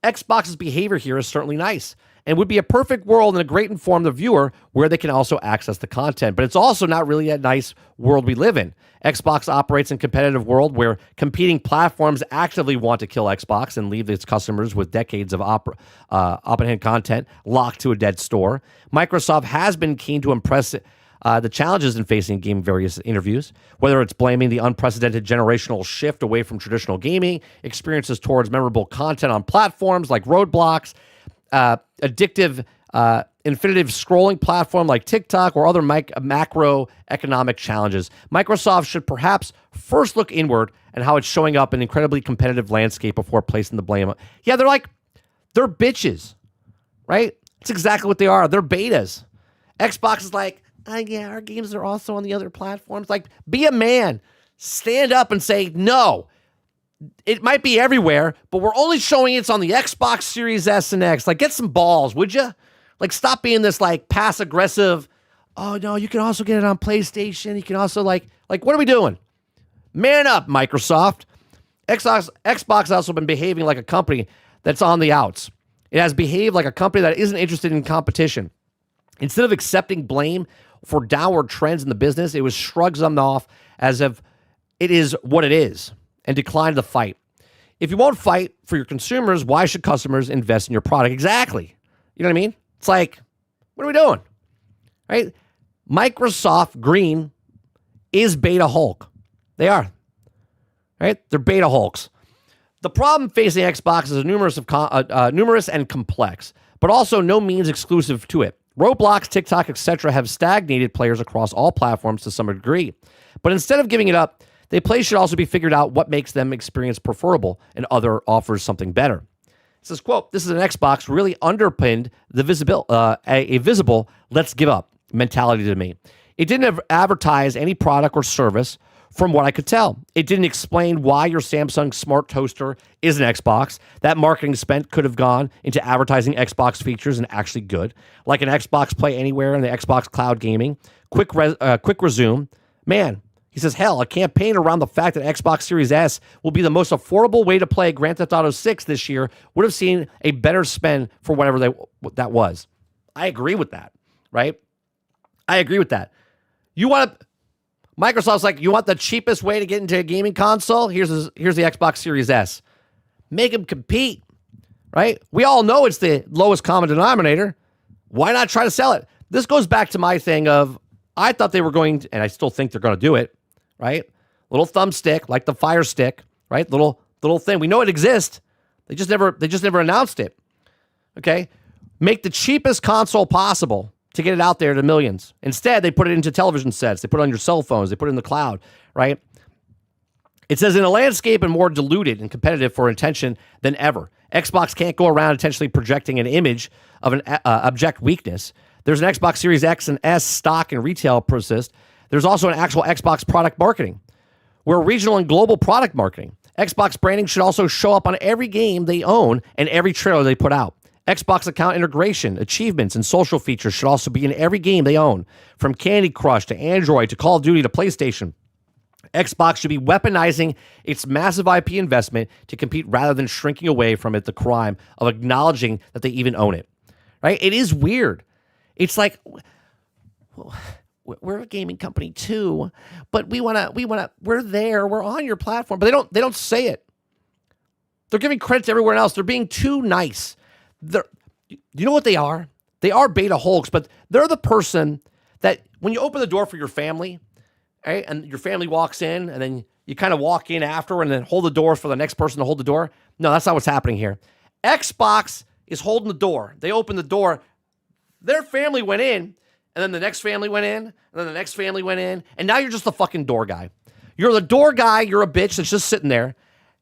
Xbox's behavior here is certainly nice and would be a perfect world and a great inform the viewer where they can also access the content. But it's also not really a nice world we live in. Xbox operates in a competitive world where competing platforms actively want to kill Xbox and leave its customers with decades of op-ed content locked to a dead store. Microsoft has been keen to impress the challenges in facing game various interviews, whether it's blaming the unprecedented generational shift away from traditional gaming, experiences towards memorable content on platforms like Roadblocks, addictive infinitive scrolling platform like TikTok, or other macroeconomic challenges. Microsoft should perhaps first look inward and how it's showing up in an incredibly competitive landscape before placing the blame. Yeah, they're bitches, right? It's exactly what they are. They're betas. Xbox is like, our games are also on the other platforms. Like, be a man. Stand up and say, no, it might be everywhere, but we're only showing it's on the Xbox Series S and X. Like, get some balls, would you? Like, stop being this, like, pass-aggressive, oh, no, you can also get it on PlayStation. You can also, like, what are we doing? Man up, Microsoft. Xbox has also been behaving like a company that's on the outs. It has behaved like a company that isn't interested in competition. Instead of accepting blame for downward trends in the business, it shrugs them off as if it is what it is and declined the fight. If you won't fight for your consumers, why should customers invest in your product? Exactly. You know what I mean? It's like, what are we doing? Right? Microsoft Green is beta Hulk. They are. Right? They're beta Hulks. The problem facing Xbox is numerous and complex, but also no means exclusive to it. Roblox, TikTok, etc. have stagnated players across all platforms to some degree. But instead of giving it up, they play should also be figured out what makes them experience preferable and other offers something better. It says, quote, this is an Xbox really underpinned the visible let's give up mentality to me. It didn't advertise any product or service from what I could tell. It didn't explain why your Samsung smart toaster is an Xbox. That marketing spent could have gone into advertising Xbox features and actually good, like an Xbox Play Anywhere and the Xbox Cloud Gaming. Quick resume. Man, he says, hell, a campaign around the fact that Xbox Series S will be the most affordable way to play Grand Theft Auto 6 this year would have seen a better spend for whatever that was. I agree with that, right? I agree with that. Microsoft's like, you want the cheapest way to get into a gaming console? Here's the Xbox Series S. Make them compete, right? We all know it's the lowest common denominator. Why not try to sell it? This goes back to my thing of, I thought they were going to, and I still think they're going to do it, right? Little thumbstick, like the Fire Stick, right? Little thing. We know it exists. They just never announced it. Okay? Make the cheapest console possible to get it out there to millions. Instead, they put it into television sets. They put it on your cell phones. They put it in the cloud, right? It says, in a landscape and more diluted and competitive for attention than ever, Xbox can't go around intentionally projecting an image of an abject weakness. There's an Xbox Series X and S stock and retail persist. There's also an actual Xbox product marketing. We're regional and global product marketing. Xbox branding should also show up on every game they own and every trailer they put out. Xbox account integration, achievements, and social features should also be in every game they own, from Candy Crush to Android to Call of Duty to PlayStation. Xbox should be weaponizing its massive IP investment to compete rather than shrinking away from it, the crime of acknowledging that they even own it. Right? It is weird. It's like, we're a gaming company too, but we're there, we're on your platform, but they don't say it. They're giving credit to everywhere else. They're being too nice. You know what they are? They are beta hulks, but they're the person that when you open the door for your family, right, and your family walks in, and then you kind of walk in after and then hold the door for the next person to hold the door. No, that's not what's happening here. Xbox is holding the door. They open the door. Their family went in, and then the next family went in, and then the next family went in, and now you're just the fucking door guy. You're the door guy. You're a bitch that's just sitting there.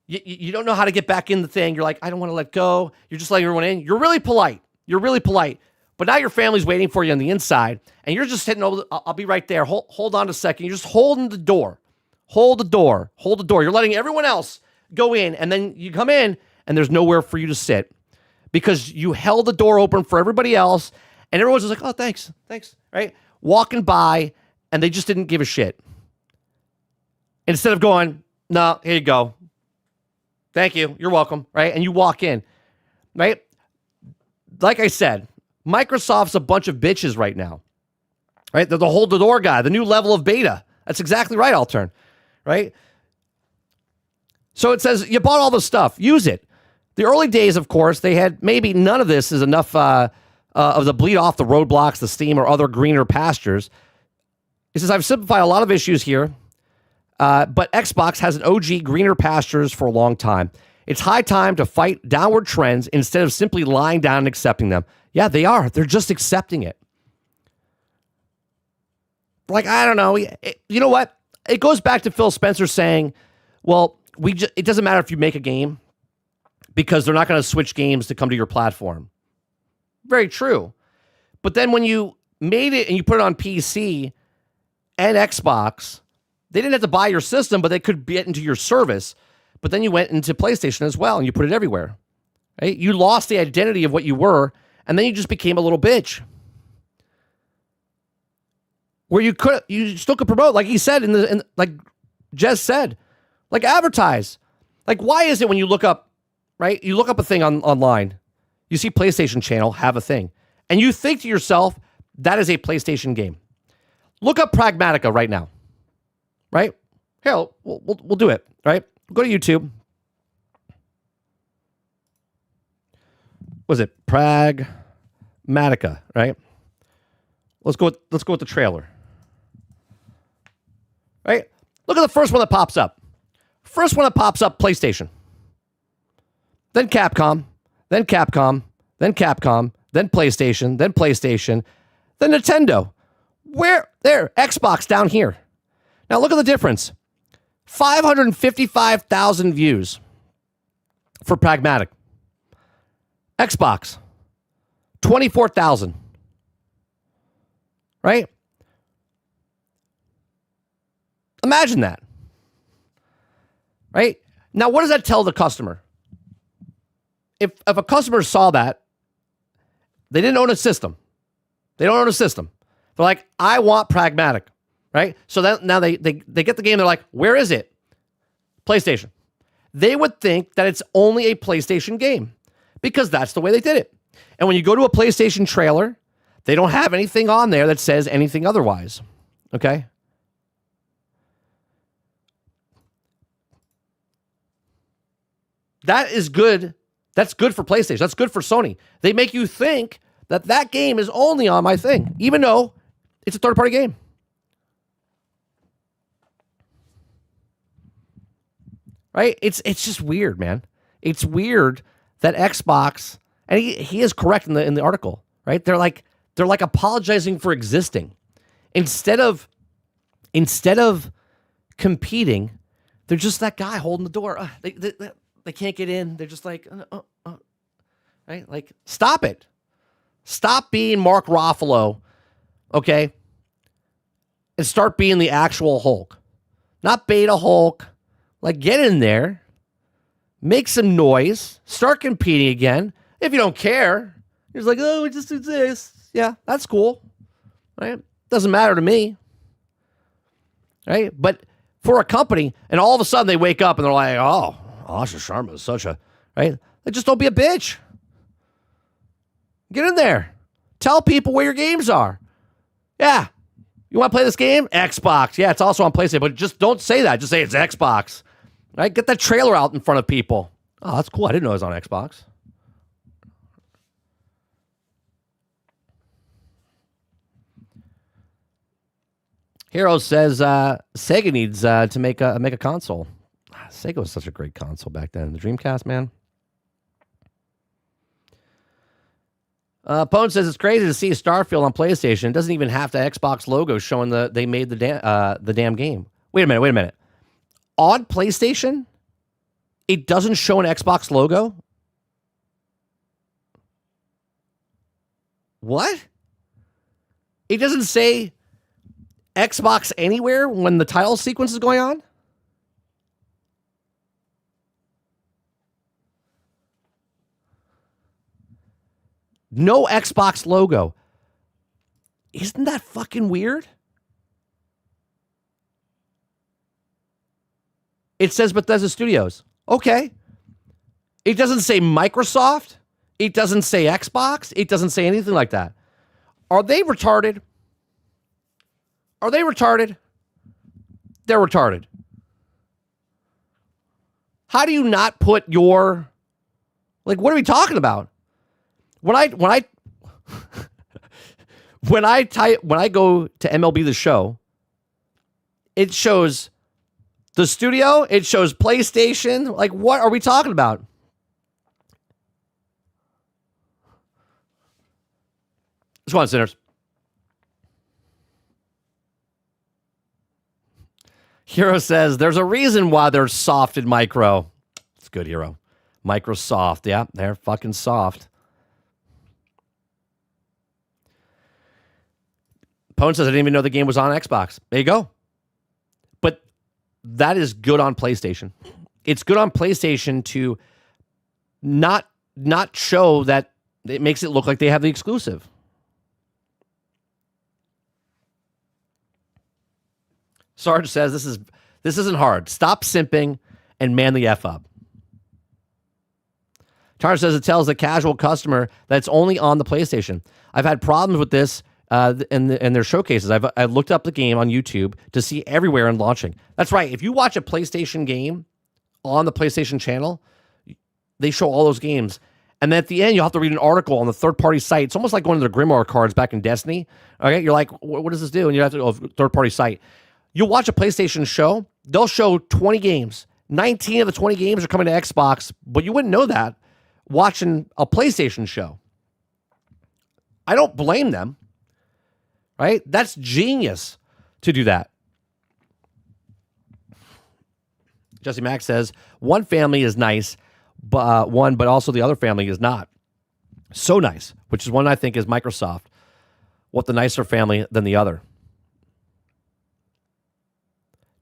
You don't know how to get back in the thing. You're like, I don't want to let go. You're just letting everyone in. You're really polite. But now your family's waiting for you on the inside, and you're just hitting over. I'll be right there. Hold on a second. You're just holding the door. Hold the door. You're letting everyone else go in, and then you come in, and there's nowhere for you to sit because you held the door open for everybody else, and everyone's just like, oh, thanks, right? Walking by, and they just didn't give a shit. Instead of going, no, here you go. Thank you. You're welcome. Right? And you walk in. Right? Like I said, Microsoft's a bunch of bitches right now. Right? They're the hold the door guy, the new level of beta. That's exactly right, Altern. Right? So it says, you bought all the stuff. Use it. The early days, of course, they had maybe none of this is enough of the bleed off the roadblocks, the Steam, or other greener pastures. It says, I've simplified a lot of issues here. But Xbox has an OG greener pastures for a long time. It's high time to fight downward trends instead of simply lying down and accepting them. Yeah, they are. They're just accepting it. Like, I don't know. You know what? It goes back to Phil Spencer saying, well, it doesn't matter if you make a game because they're not going to switch games to come to your platform. Very true. But then when you made it and you put it on PC and Xbox, they didn't have to buy your system, but they could get into your service. But then you went into PlayStation as well, and you put it everywhere. Right? You lost the identity of what you were, and then you just became a little bitch. Where you still could promote, like he said, like Jez said, like advertise. Like, why is it when you look up, right? You look up a thing online, you see PlayStation Channel have a thing, and you think to yourself, that is a PlayStation game. Look up Pragmatica right now. Right? Here, we'll do it, right? Go to YouTube. Was it Pragmatica, right? Let's go with the trailer. Right? Look at the first one that pops up. First one that pops up, PlayStation. Then Capcom, then Capcom, then Capcom, then PlayStation, then PlayStation, then Nintendo. Where? There, Xbox down here. Now look at the difference. 555,000 views for Pragmatic. Xbox, 24,000. Right? Imagine that. Right? Now, what does that tell the customer? If a customer saw that, they didn't own a system. They don't own a system. They're like, I want Pragmatic. Right? So now they get the game. They're like, where is it? PlayStation. They would think that it's only a PlayStation game because that's the way they did it. And when you go to a PlayStation trailer, they don't have anything on there that says anything otherwise. Okay? That is good. That's good for PlayStation. That's good for Sony. They make you think that game is only on my thing, even though it's a third-party game. Right? It's just weird, man. It's weird that Xbox, and he is correct in the article, right? They're like apologizing for existing. Instead of competing, they're just that guy holding the door. They can't get in. They're just like, right? Like, stop it. Stop being Mark Ruffalo, okay? And start being the actual Hulk. Not Beta Hulk. Like, get in there. Make some noise. Start competing again. If you don't care, you're just like, oh, we just do this. Yeah, that's cool. Right? Doesn't matter to me. Right? But for a company, and all of a sudden they wake up and they're like, oh, Asha Sharma is such a, right? Like, just don't be a bitch. Get in there. Tell people where your games are. Yeah. You want to play this game? Xbox. Yeah, it's also on PlayStation, but just don't say that. Just say it's Xbox. Right? Get that trailer out in front of people. Oh, that's cool. I didn't know it was on Xbox. Hero says Sega needs to make a console. Sega was such a great console back then. The Dreamcast, man. Pone says it's crazy to see Starfield on PlayStation. It doesn't even have the Xbox logo showing they made the damn game. Wait a minute. On PlayStation, it doesn't show an Xbox logo? What? It doesn't say Xbox anywhere when the title sequence is going on? No Xbox logo. Isn't that fucking weird? It says Bethesda Studios. Okay. It doesn't say Microsoft. It doesn't say Xbox. It doesn't say anything like that. Are they retarded? Are they retarded? They're retarded. How do you not put your, like, what are we talking about? When I go to MLB The Show, it shows the studio, it shows PlayStation. Like, what are we talking about? Come on, sinners. Hero says there's a reason why they're soft in Micro. It's good, Hero. Microsoft, yeah, they're fucking soft. Pone says I didn't even know the game was on Xbox. There you go. But that is good on PlayStation. It's good on PlayStation to not show that it makes it look like they have the exclusive. Sarge says this isn't hard. Stop simping and man the F up. Tarn says it tells the casual customer that it's only on the PlayStation. I've had problems with this in their showcases. I've looked up the game on YouTube to see everywhere and launching. That's right. If you watch a PlayStation game on the PlayStation channel, they show all those games. And then at the end, you'll have to read an article on the third-party site. It's almost like going to the Grimoire cards back in Destiny. Okay, you're like, what does this do? And you have to go third-party site. You'll watch a PlayStation show. They'll show 20 games. 19 of the 20 games are coming to Xbox, but you wouldn't know that watching a PlayStation show. I don't blame them, right? That's genius to do that. Jesse Mack says, one family is nice, but also the other family is not. So nice, which is one I think is Microsoft. What the nicer family than the other.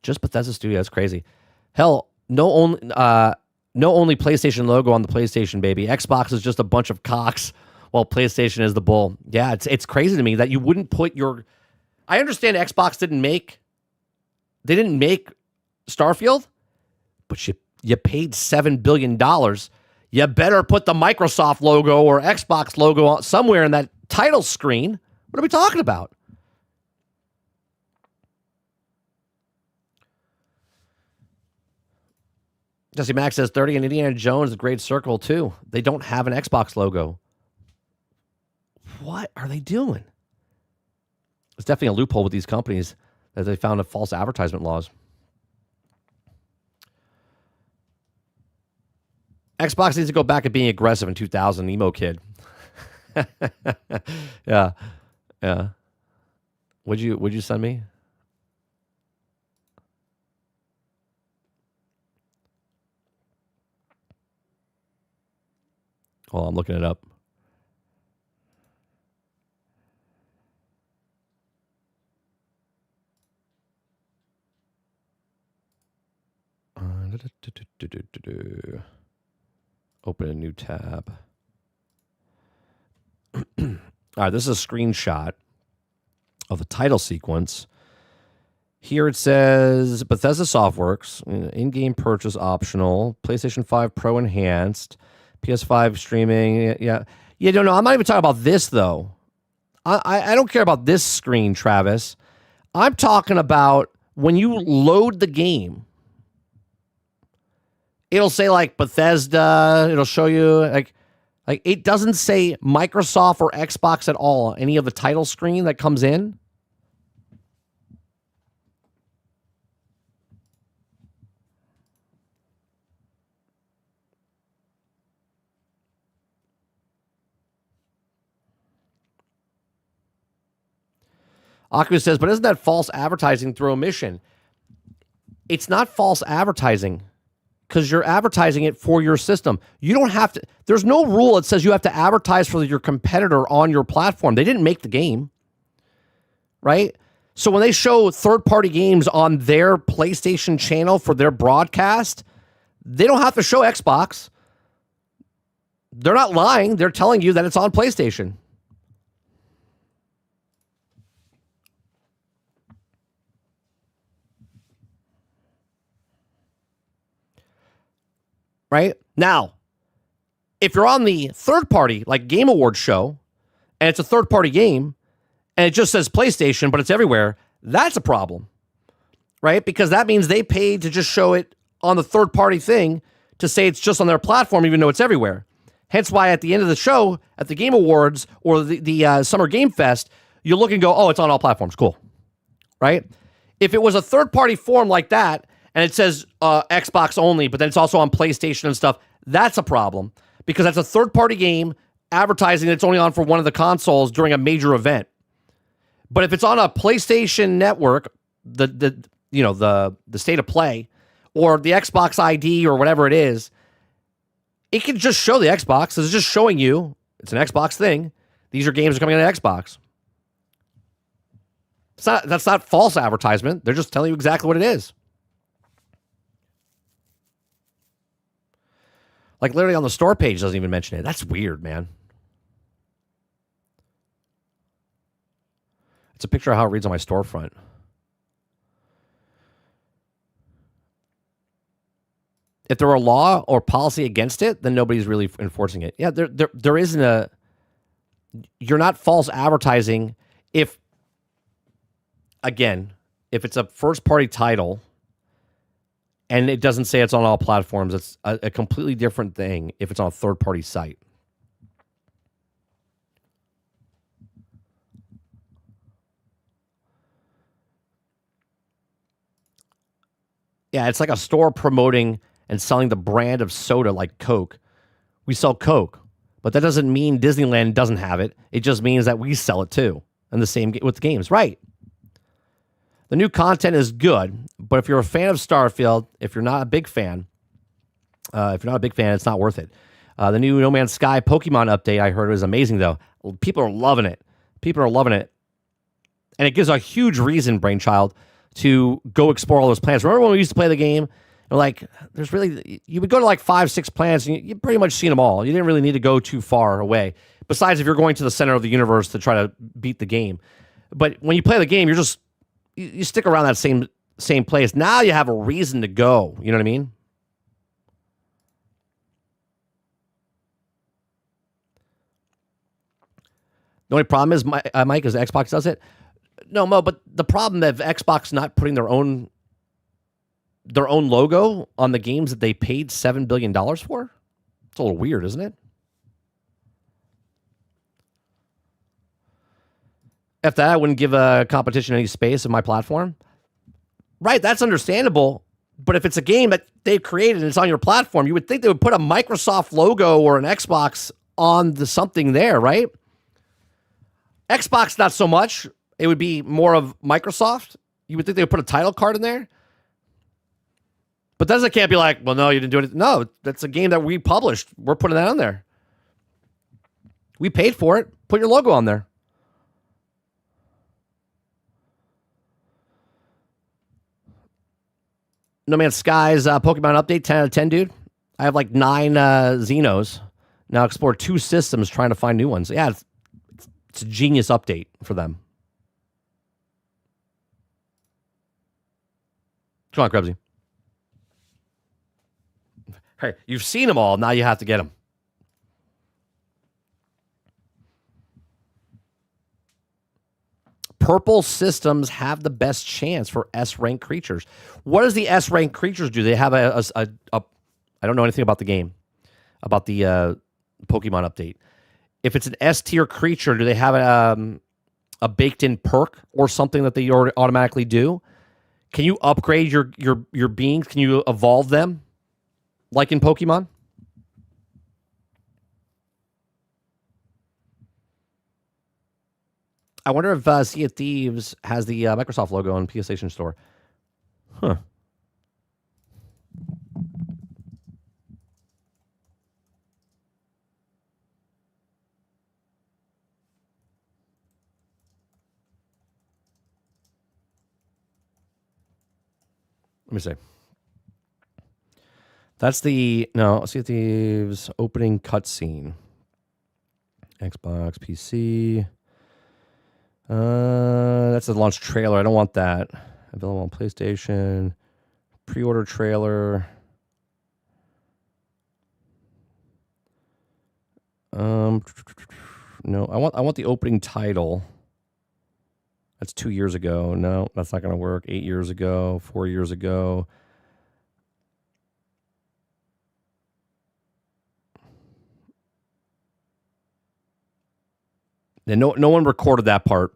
Just Bethesda Studio, that's crazy. Hell, no only PlayStation logo on the PlayStation, baby. Xbox is just a bunch of cocks, while PlayStation is the bull. Yeah, it's crazy to me that you wouldn't put your. I understand Xbox didn't make Starfield, but you paid $7 billion. You better put the Microsoft logo or Xbox logo somewhere in that title screen. What are we talking about? Jesse Max says 30 and Indiana Jones, the Great Circle, too. They don't have an Xbox logo. What are they doing? It's definitely a loophole with these companies that they found a false advertisement laws. Xbox needs to go back and being aggressive in 2000, emo kid. Yeah. Yeah. Would you send me? Well, I'm looking it up. Open a new tab. All right, this is a screenshot of the title sequence. Here it says Bethesda Softworks, in-game purchase optional, PlayStation 5 Pro enhanced, PS5 streaming. Yeah. No, I'm not even talking about this, though. I don't care about this screen, Travis. I'm talking about when you load the game. It'll say like Bethesda. It'll show you like it doesn't say Microsoft or Xbox at all. Any of the title screen that comes in. Oculus says, but isn't that false advertising through omission? It's not false advertising because you're advertising it for your system. You don't have to. There's no rule that says you have to advertise for your competitor on your platform. They didn't make the game, right? So when they show third-party games on their PlayStation channel for their broadcast, they don't have to show Xbox. They're not lying. They're telling you that it's on PlayStation. Right? Now, if you're on the third party, like Game Awards show, and it's a third party game, and it just says PlayStation, but it's everywhere, that's a problem. Right? Because that means they paid to just show it on the third party thing to say it's just on their platform, even though it's everywhere. Hence why at the end of the show, at the Game Awards or the Summer Game Fest, you look and go, oh, it's on all platforms. Cool. Right? If it was a third party form like that, and it says Xbox only, but then it's also on PlayStation and stuff, that's a problem because that's a third-party game advertising that it's only on for one of the consoles during a major event. But if it's on a PlayStation network, the state of play, or the Xbox ID or whatever it is, it can just show the Xbox. It's just showing you it's an Xbox thing. These are games that are coming on Xbox. That's not false advertisement. They're just telling you exactly what it is. Like literally on the store page doesn't even mention it. That's weird, man. It's a picture of how it reads on my storefront. If there were a law or policy against it, then nobody's really enforcing it. Yeah, there isn't a... You're not false advertising if, again, if it's a first-party title... and it doesn't say it's on all platforms. It's a completely different thing if it's on a third-party site. Yeah, it's like a store promoting and selling the brand of soda like Coke. We sell Coke, but that doesn't mean Disneyland doesn't have it. It just means that we sell it too. And the same with the games, right? The new content is good, but if you're a fan of Starfield, if you're not a big fan, it's not worth it. The new No Man's Sky Pokemon update I heard was amazing, though. People are loving it. And it gives a huge reason, Brainchild, to go explore all those planets. Remember when we used to play the game? Like, you would go to like 5-6 planets, and you pretty much seen them all. You didn't really need to go too far away. Besides, if you're going to the center of the universe to try to beat the game. But when you play the game, you stick around that same place. Now you have a reason to go. You know what I mean? The only problem is, Mike, is Xbox does it. No, Mo, but the problem of Xbox not putting their own logo on the games that they paid $7 billion for, it's a little weird, isn't it? After that, I wouldn't give a competition any space in my platform. Right, that's understandable. But if it's a game that they've created and it's on your platform, you would think they would put a Microsoft logo or an Xbox on the something there, right? Xbox, not so much. It would be more of Microsoft. You would think they would put a title card in there. But then it can't be like, well, no, you didn't do it. No, that's a game that we published. We're putting that on there. We paid for it. Put your logo on there. No Man's Sky's Pokemon update, 10 out of 10, dude. I have like 9 Xenos. Now explore 2 systems trying to find new ones. Yeah, it's a genius update for them. Come on, Krebsy. Hey, you've seen them all. Now you have to get them. Purple systems have the best chance for S-rank creatures. What does the S-rank creatures do? They have a I don't know anything about the game, about the Pokemon update. If it's an S-tier creature, do they have a baked-in perk or something that they automatically do? Can you upgrade your beings? Can you evolve them? Like in Pokemon? I wonder if Sea of Thieves has the Microsoft logo on PlayStation Store. Huh. Let me see. That's the Sea of Thieves opening cutscene. Xbox, PC. That's the launch trailer. I don't want that. Available on PlayStation. Pre-order trailer. No, I want the opening title. That's 2 years ago. No, that's not going to work. 8 years ago, 4 years ago. And no one recorded that part.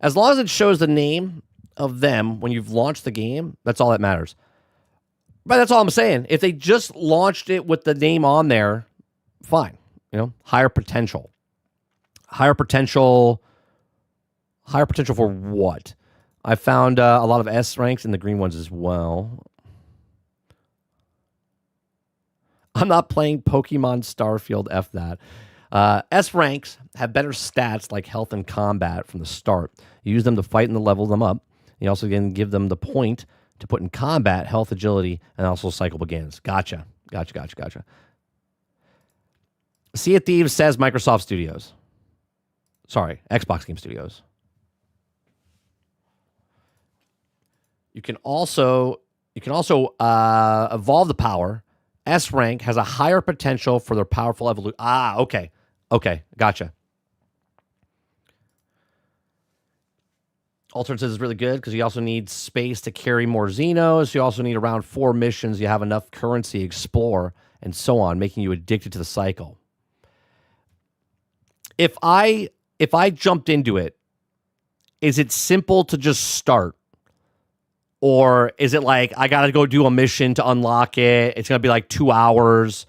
As long as it shows the name of them when you've launched the game, that's all that matters. But that's all I'm saying. If they just launched it with the name on there, fine. Higher potential. Higher potential for what? I found a lot of S ranks in the green ones as well. I'm not playing Pokemon Starfield, F that. S ranks have better stats like health and combat from the start. You use them to fight and to level them up. You also can give them the point to put in combat, health, agility, and also cycle begins. Gotcha. Sea of Thieves says Microsoft Studios. Sorry, Xbox Game Studios. You can also evolve the power. S rank has a higher potential for their powerful evolution. Okay, gotcha. Alternatives is really good because you also need space to carry more Xenos. You also need around 4 missions. You have enough currency to explore and so on, making you addicted to the cycle. If I jumped into it, is it simple to just start? Or is it like, I got to go do a mission to unlock it? It's going to be like 2 hours.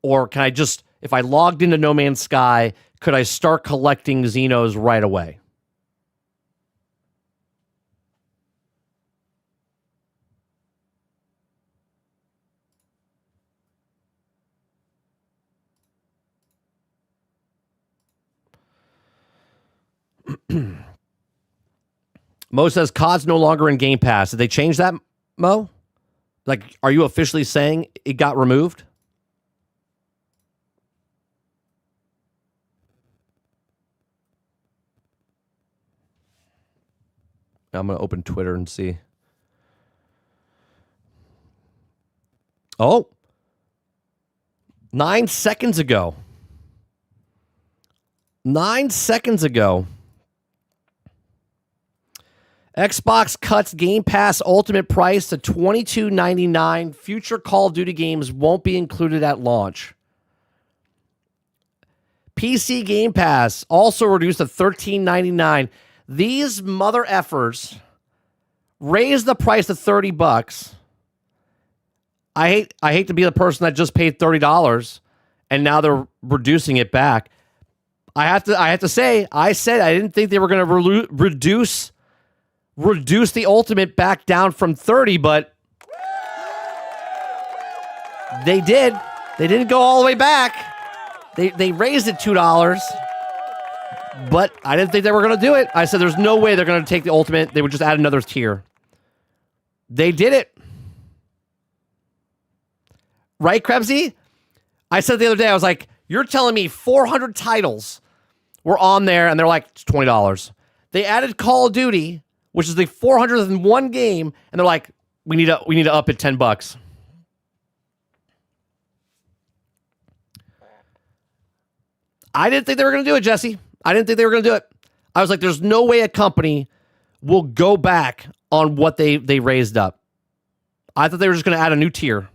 Or can I just, if I logged into No Man's Sky, could I start collecting Xenos right away? Mo says COD's no longer in Game Pass. Did they change that, Mo? Like, are you officially saying it got removed? I'm going to open Twitter and see. Oh. 9 seconds ago. 9 seconds ago. Xbox cuts Game Pass Ultimate price to $22.99. Future Call of Duty games won't be included at launch. PC Game Pass also reduced to $13.99. These mother effers raised the price to $30. I hate to be the person that just paid $30 and now they're reducing it back. I have to say, I said I didn't think they were going to reduce the Ultimate back down from 30, but they did. They didn't go all the way back. They raised it $2, but I didn't think they were going to do it. I said there's no way they're going to take the Ultimate. They would just add another tier. They did it. Right, Krebsy? I said the other day, I was like, you're telling me 400 titles were on there, and they're like, it's $20. They added Call of Duty, which is the 401 game, and they're like, we need to up it $10. I didn't think they were going to do it, Jesse. I didn't think they were going to do it. I was like, there's no way a company will go back on what they raised up. I thought they were just going to add a new tier.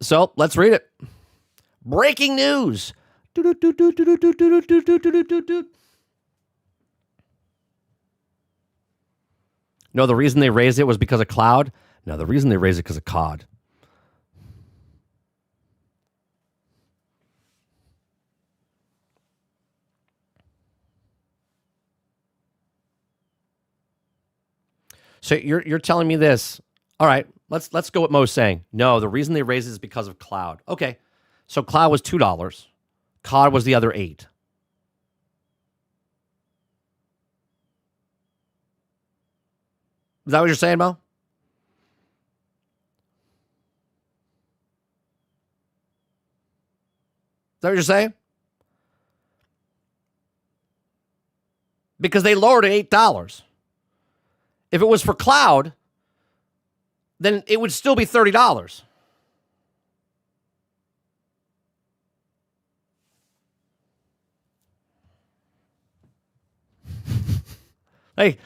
So let's read it. Breaking news. No, the reason they raised it was because of cloud. No, the reason they raised it because of COD. So you're telling me this. All right, let's go with Mo's saying. No, the reason they raised it is because of cloud. Okay. So cloud was $2. COD was the other $8. Is that what you're saying, Mo? Is that what you're saying? Because they lowered it $8. If it was for cloud, then it would still be $30. Hey,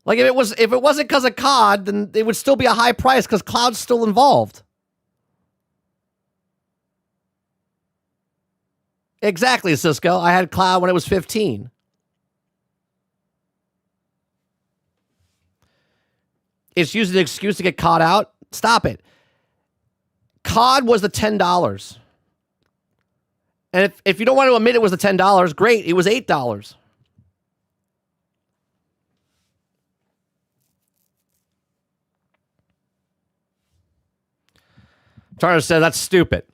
like if it wasn't because of COD, then it would still be a high price because cloud's still involved. Exactly, Cisco. I had cloud when it was 15. It's using an excuse to get caught out. Stop it. COD was the $10. And if you don't want to admit it was the $10, great. It was $8. Turner said that's stupid.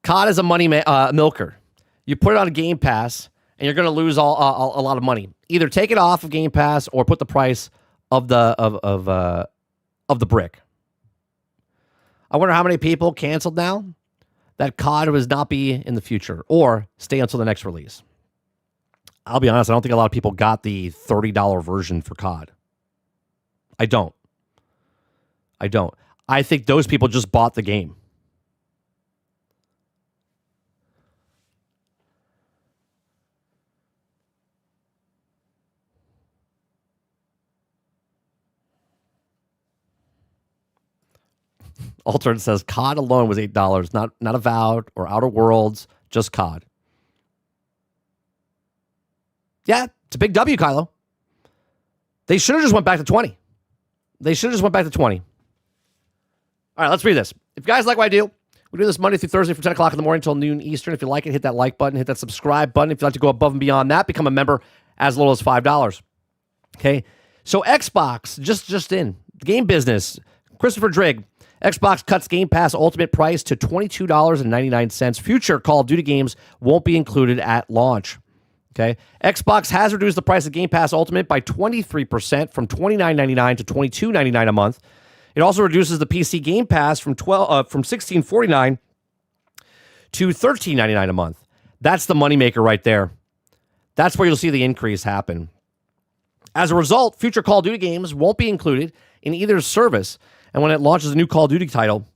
COD is a money milker. You put it on a Game Pass, and you're going to lose a lot of money. Either take it off of Game Pass or put the price of the brick. I wonder how many people canceled now that COD would not be in the future or stay until the next release. I'll be honest, I don't think a lot of people got the $30 version for COD. I don't. I think those people just bought the game. Altered says COD alone was $8, not Avowed or Outer Worlds, just COD. Yeah, it's a big W, Kylo. They should have just went back to 20. All right, let's read this. If you guys like what I do, we do this Monday through Thursday from 10 o'clock in the morning until noon Eastern. If you like it, hit that like button, hit that subscribe button. If you'd like to go above and beyond that, become a member as little as $5. Okay, so Xbox, just in, game business, Christopher Drigg, Xbox cuts Game Pass Ultimate price to $22.99. Future Call of Duty games won't be included at launch. Okay, Xbox has reduced the price of Game Pass Ultimate by 23% from $29.99 to $22.99 a month. It also reduces the PC Game Pass from $16.49 to $13.99 a month. That's the moneymaker right there. That's where you'll see the increase happen. As a result, future Call of Duty games won't be included in either service, and when it launches a new Call of Duty title,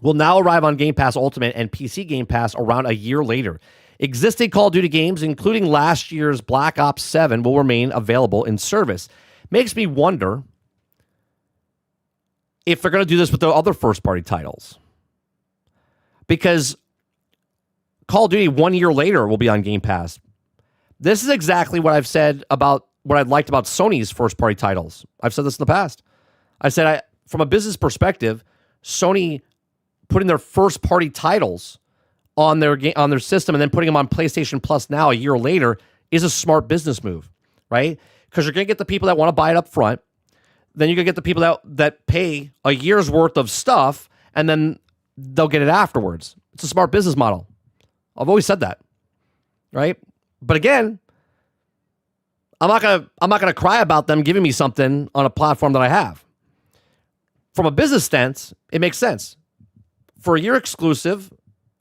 will now arrive on Game Pass Ultimate and PC Game Pass around a year later. Existing Call of Duty games, including last year's Black Ops 7, will remain available in service. Makes me wonder if they're going to do this with the other first-party titles. Because Call of Duty 1 year later will be on Game Pass. This is exactly what I've said about what I liked about Sony's first-party titles. I've said this in the past. I said, from a business perspective, Sony putting their first-party titles on their system and then putting them on PlayStation Plus now a year later is a smart business move, right? Because you're going to get the people that want to buy it up front. Then you're going to get the people that pay a year's worth of stuff, and then they'll get it afterwards. It's a smart business model. I've always said that, right? But again, I'm not gonna cry about them giving me something on a platform that I have. From a business stance, it makes sense. For a year exclusive,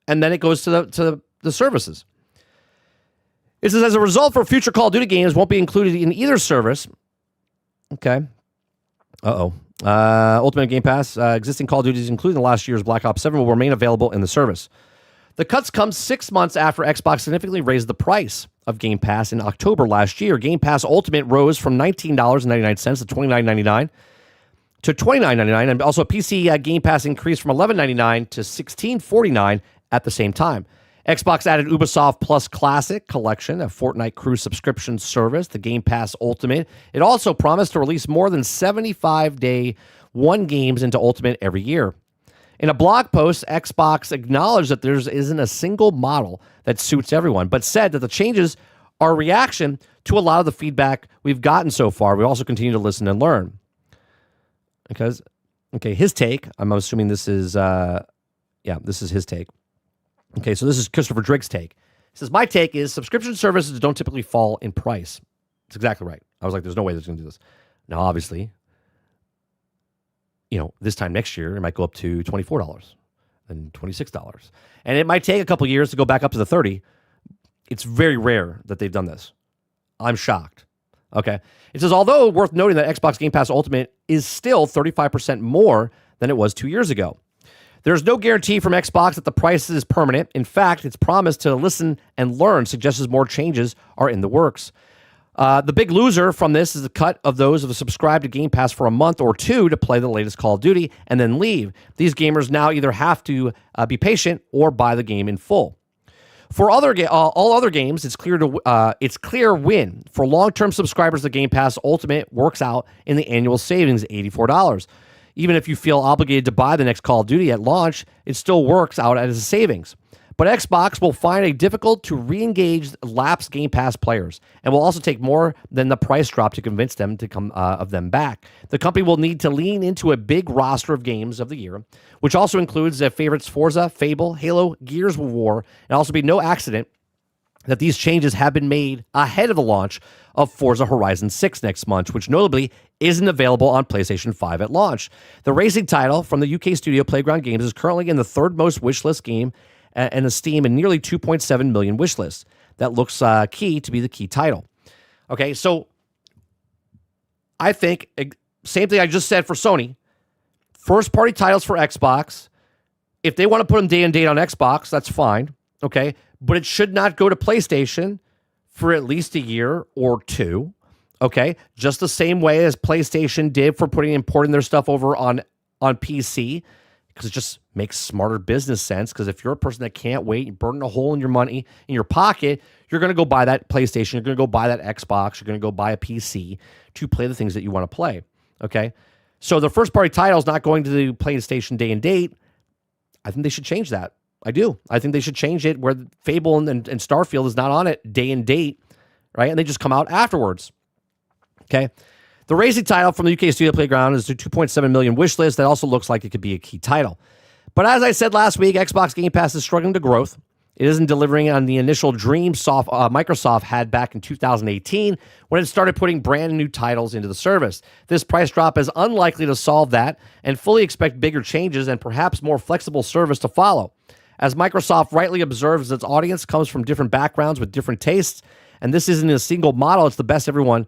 and then it goes to the services. It says, as a result, for future Call of Duty games won't be included in either service. Okay. Ultimate Game Pass. Existing Call of Duties, including last year's Black Ops 7, will remain available in the service. The cuts come 6 months after Xbox significantly raised the price of Game Pass in October last year. Game Pass Ultimate rose from $19.99 to $29.99 to $29.99, and also PC Game Pass increased from $11.99 to $16.49 at the same time. Xbox added Ubisoft Plus Classic Collection, a Fortnite Crew subscription service, the Game Pass Ultimate. It also promised to release more than 75 day one games into Ultimate every year. In a blog post, Xbox acknowledged that there isn't a single model that suits everyone, but said that the changes are a reaction to a lot of the feedback we've gotten so far. We also continue to listen and learn. His take, I'm assuming this is his take. Okay, so this is Christopher Drigg's take. He says, my take is subscription services don't typically fall in price. That's exactly right. I was like, there's no way they're going to do this. Now, obviously, this time next year, it might go up to $24 and $26. And it might take a couple years to go back up to the 30. It's very rare that they've done this. I'm shocked. Okay. It says, although worth noting that Xbox Game Pass Ultimate is still 35% more than it was 2 years ago. There's no guarantee from Xbox that the price is permanent. In fact, its promise to listen and learn suggests more changes are in the works. The big loser from this is the cut of those who have subscribed to Game Pass for a month or two to play the latest Call of Duty and then leave. These gamers now either have to be patient or buy the game in full. For all other games, it's clear win. For long-term subscribers to Game Pass Ultimate works out in the annual savings, $84. Even if you feel obligated to buy the next Call of Duty at launch, it still works out as a savings. But Xbox will find it difficult to re-engage lapsed Game Pass players and will also take more than the price drop to convince them to come of them back. The company will need to lean into a big roster of games of the year, which also includes their favorites Forza, Fable, Halo, Gears of War, and also be no accident that these changes have been made ahead of the launch of Forza Horizon 6 next month, which notably isn't available on PlayStation 5 at launch. The racing title from the UK studio Playground Games is currently in the third most wishlist game and the Steam and nearly 2.7 million wishlists. That looks key to be the key title. Okay, so I think, same thing I just said for Sony, first-party titles for Xbox, if they want to put them day and date on Xbox, that's fine, okay? But it should not go to PlayStation for at least a year or two, okay? Just the same way as PlayStation did for importing their stuff over on PC, because it just makes smarter business sense. Because if you're a person that can't wait, you're burning a hole in your money, in your pocket, you're going to go buy that PlayStation, you're going to go buy that Xbox, you're going to go buy a PC to play the things that you want to play, okay? So the first-party title is not going to the PlayStation day and date. I think they should change that. I do. I think they should change it where Fable and Starfield is not on it day and date, right? And they just come out afterwards, okay? The racing title from the UK Studio Playground is a 2.7 million wish list. That also looks like it could be a key title. But as I said last week, Xbox Game Pass is struggling to growth. It isn't delivering on the initial dream Microsoft had back in 2018 when it started putting brand new titles into the service. This price drop is unlikely to solve that, and fully expect bigger changes and perhaps more flexible service to follow. As Microsoft rightly observes, its audience comes from different backgrounds with different tastes, and this isn't a single model. It's the best everyone.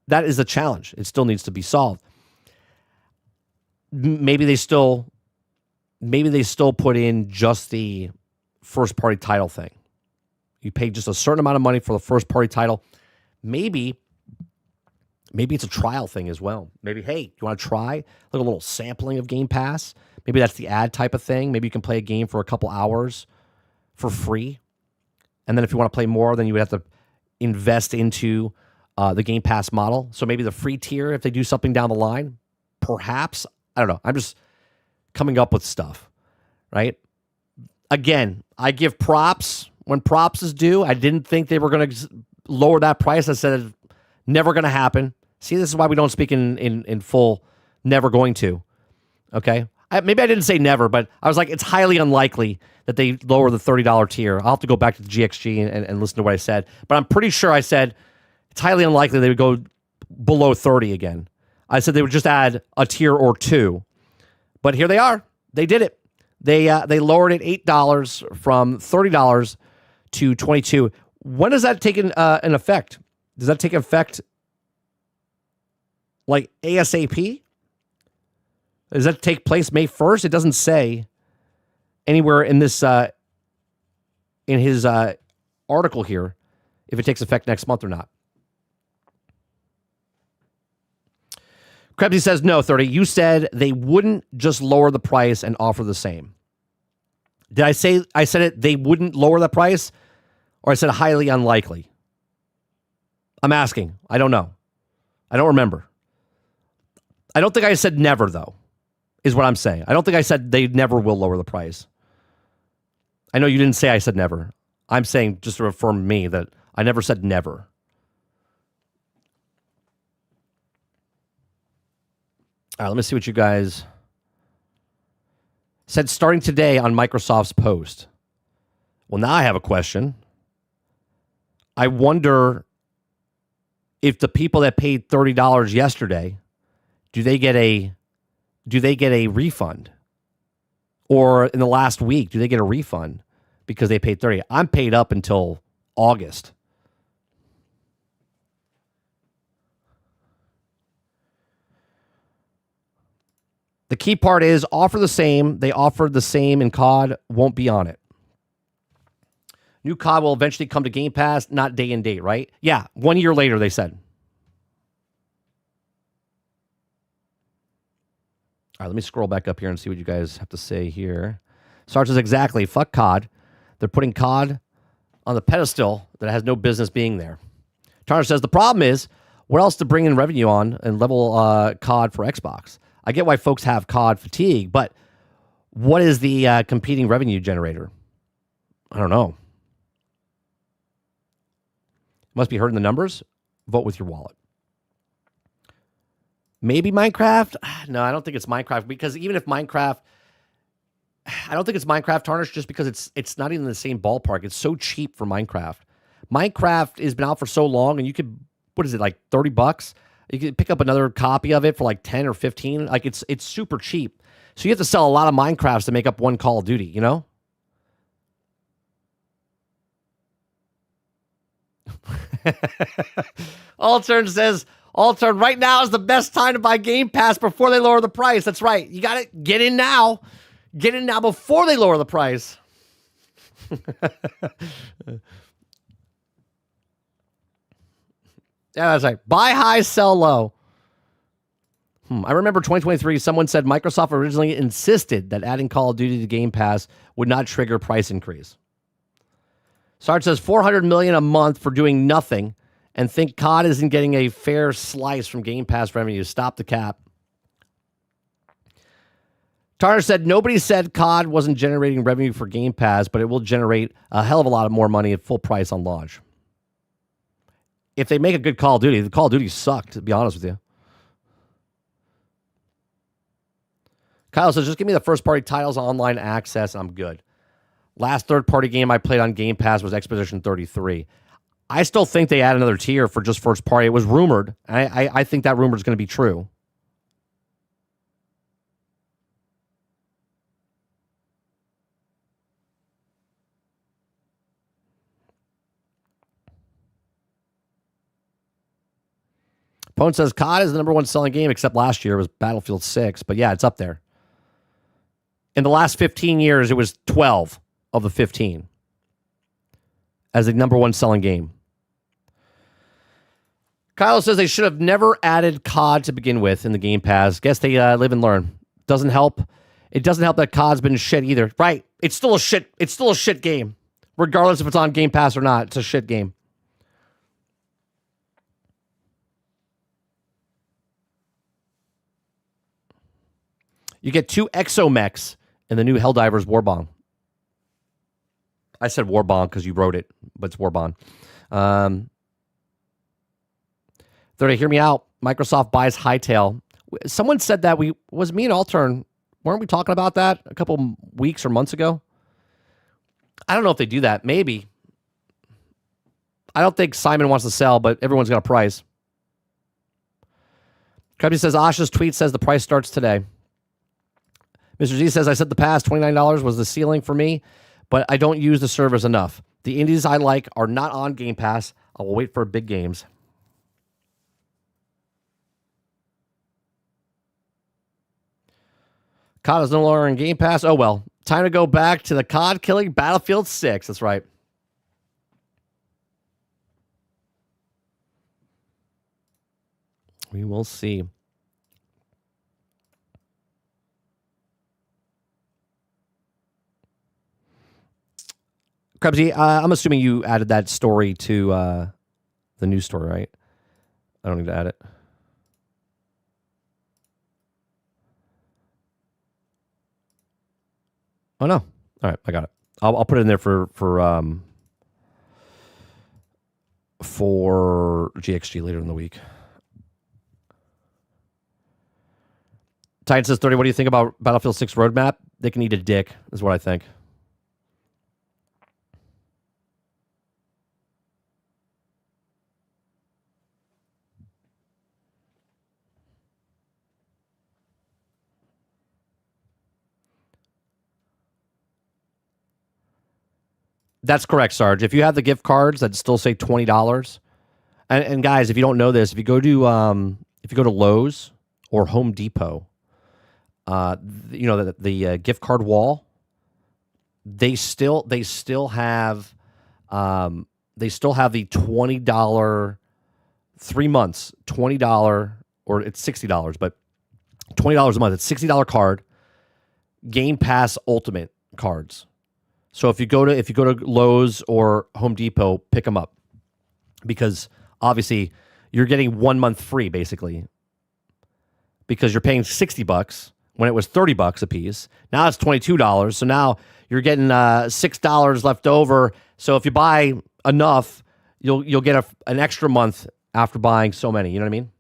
That is a challenge. It still needs to be solved. Maybe they still put in just the first-party title thing. You pay just a certain amount of money for the first-party title. Maybe it's a trial thing as well. Maybe, hey, you want to try like a little sampling of Game Pass? Maybe that's the ad type of thing. Maybe you can play a game for a couple hours for free. And then if you want to play more, then you would have to invest into the Game Pass model. So maybe the free tier, if they do something down the line, perhaps. I don't know. I'm just coming up with stuff, right? Again, I give props when props is due. I didn't think they were going to lower that price. I said, never going to happen. See, this is why we don't speak in full, never going to. Okay? Maybe I didn't say never, but I was like, it's highly unlikely that they lower the $30 tier. I'll have to go back to the GXG and listen to what I said. But I'm pretty sure I said it's highly unlikely they would go below 30 again. I said they would just add a tier or two. But here they are. They did it. They lowered it $8 from $30 to $22. When does that take an effect? Does that take effect like ASAP? Does that take place May 1st? It doesn't say anywhere in this in his article here if it takes effect next month or not. Krebsy says, no, 30. You said they wouldn't just lower the price and offer the same. Did I say I said it? They wouldn't lower the price, or I said highly unlikely? I'm asking. I don't know. I don't remember. I don't think I said never, though, is what I'm saying. I don't think I said they never will lower the price. I know you didn't say I said never. I'm saying just to affirm me that I never said never. All right, let me see what you guys said starting today on Microsoft's post. Well, now I have a question. I wonder if the people that paid $30 yesterday, do they get a refund? Or in the last week, do they get a refund because they paid $30? I'm paid up until August. The key part is offer the same. They offered the same, and COD won't be on it. New COD will eventually come to Game Pass, not day and date, right? Yeah, 1 year later, they said. All right, let me scroll back up here and see what you guys have to say here. Sarge says, exactly, fuck COD. They're putting COD on the pedestal that has no business being there. Turner says, the problem is, what else to bring in revenue on and level COD for Xbox? I get why folks have COD fatigue, but what is the competing revenue generator? I don't know. Must be hurting the numbers. Vote with your wallet. Maybe Minecraft? No, I don't think it's Minecraft, because even if Minecraft, I don't think it's Minecraft, Tarnish, just because it's not even in the same ballpark. It's so cheap for Minecraft. Minecraft has been out for so long, and you could, what is it, like $30? You can pick up another copy of it for like 10 or 15. Like it's super cheap. So you have to sell a lot of Minecrafts to make up one Call of Duty, you know? Altern says, Altern, right now is the best time to buy Game Pass before they lower the price. That's right. You got to get in now. Get in now before they lower the price. Yeah, that's right. Buy high, sell low. I remember 2023, someone said Microsoft originally insisted that adding Call of Duty to Game Pass would not trigger price increase. Sarge says $400 million a month for doing nothing and think COD isn't getting a fair slice from Game Pass revenue. Stop the cap. Tarner said nobody said COD wasn't generating revenue for Game Pass, but it will generate a hell of a lot of more money at full price on launch. If they make a good Call of Duty, the Call of Duty sucked, to be honest with you. Kyle says, just give me the first-party titles on online access, and I'm good. Last third-party game I played on Game Pass was Expedition 33. I still think they add another tier for just first-party. It was rumored. I think that rumor is going to be true. Pone says COD is the number one selling game, except last year it was Battlefield 6. But yeah, it's up there. In the last 15 years, it was 12 of the 15 as the number one selling game. Kyle says they should have never added COD to begin with in the Game Pass. Guess they live and learn. Doesn't help. It doesn't help that COD's been shit either. Right. It's still a shit game. regardless if it's on Game Pass or not. It's a shit game. You get 2 exomechs in the new Helldivers Warbond. I said Warbond because you wrote it, but it's Warbond. Third, hear me out. Microsoft buys Hightail. Someone said that was me and Altern. Weren't we talking about that a couple weeks or months ago? I don't know if they do that. Maybe. I don't think Simon wants to sell, but everyone's got a price. Krebsy says, Asha's tweet says the price starts today. Mr. Z says, I said the past, $29 was the ceiling for me, but I don't use the servers enough. The indies I like are not on Game Pass. I will wait for big games. COD is no longer in Game Pass. Oh, well. Time to go back to the COD-killing Battlefield 6. That's right. We will see. Krebsy, I'm assuming you added that story to the news story, right? I don't need to add it. Oh, no. All right, I got it. I'll put it in there for GXG later in the week. Titan says 30, what do you think about Battlefield 6 roadmap? They can eat a dick, is what I think. That's correct, Sarge. If you have the gift cards that still say $20, and guys, if you don't know this, if you go to Lowe's or Home Depot, the gift card wall, they still have the $20 3 months, $20, or it's $60, but $20 a month. It's $60 card, Game Pass Ultimate cards. So if you go to Lowe's or Home Depot, pick them up, because obviously you're getting 1 month free basically, because you're paying $60 when it was $30 a piece. Now it's $22. So now you're getting $6 left over. So if you buy enough, you'll get an extra month after buying so many. You know what I mean?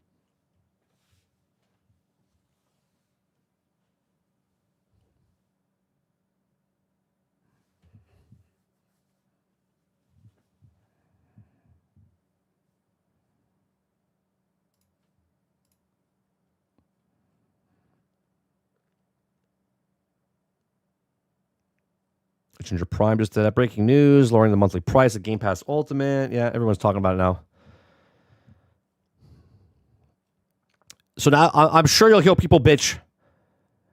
Ginger Prime just did that. Breaking news, lowering the monthly price of Game Pass Ultimate. Yeah, everyone's talking about it now. So now I'm sure you'll hear people bitch.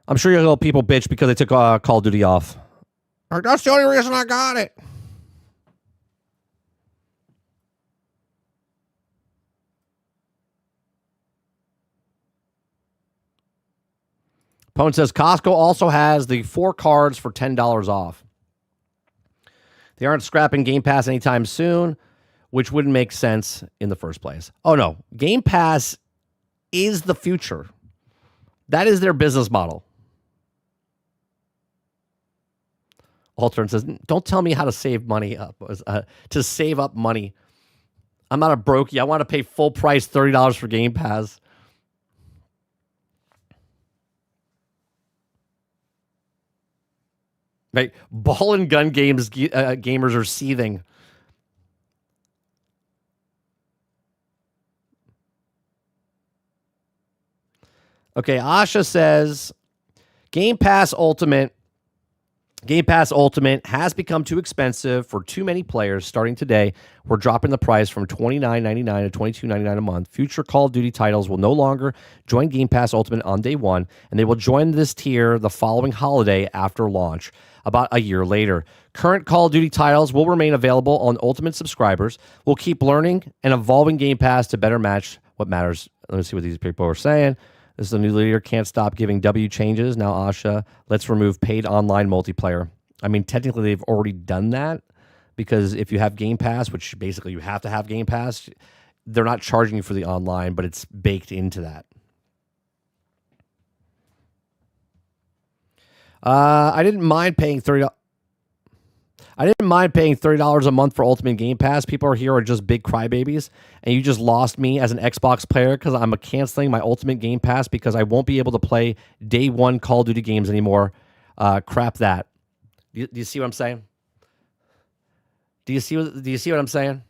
I'm sure you'll hear people bitch because they took Call of Duty off. That's the only reason I got it. Pone says Costco also has the 4 cards for $10 off. They aren't scrapping Game Pass anytime soon, which wouldn't make sense in the first place. Oh, no. Game Pass is the future. That is their business model. Altern says, don't tell me how to save money up, to save up money. I'm not a brokey. I want to pay full price $30 for Game Pass. Right, ball and gun games gamers are seething. Okay, Asha says Game Pass Ultimate has become too expensive for too many players. Starting today, we're dropping the price from $29.99 to $22.99 a month. Future Call of Duty titles will no longer join Game Pass Ultimate on day one, and they will join this tier the following holiday after launch, about a year later. Current Call of Duty titles will remain available on Ultimate subscribers. We'll keep learning and evolving Game Pass to better match what matters. Let me see what these people are saying. This is a new leader. Can't stop giving W changes. Now, Asha, let's remove paid online multiplayer. I mean, technically, they've already done that, because if you have Game Pass, which basically you have to have Game Pass, they're not charging you for the online, but it's baked into that. I didn't mind paying $30 a month for Ultimate Game Pass. People here are just big crybabies, and you just lost me as an Xbox player because I'm canceling my Ultimate Game Pass because I won't be able to play day one Call of Duty games anymore. Crap that. Do you see what I'm saying? Do you see what I'm saying?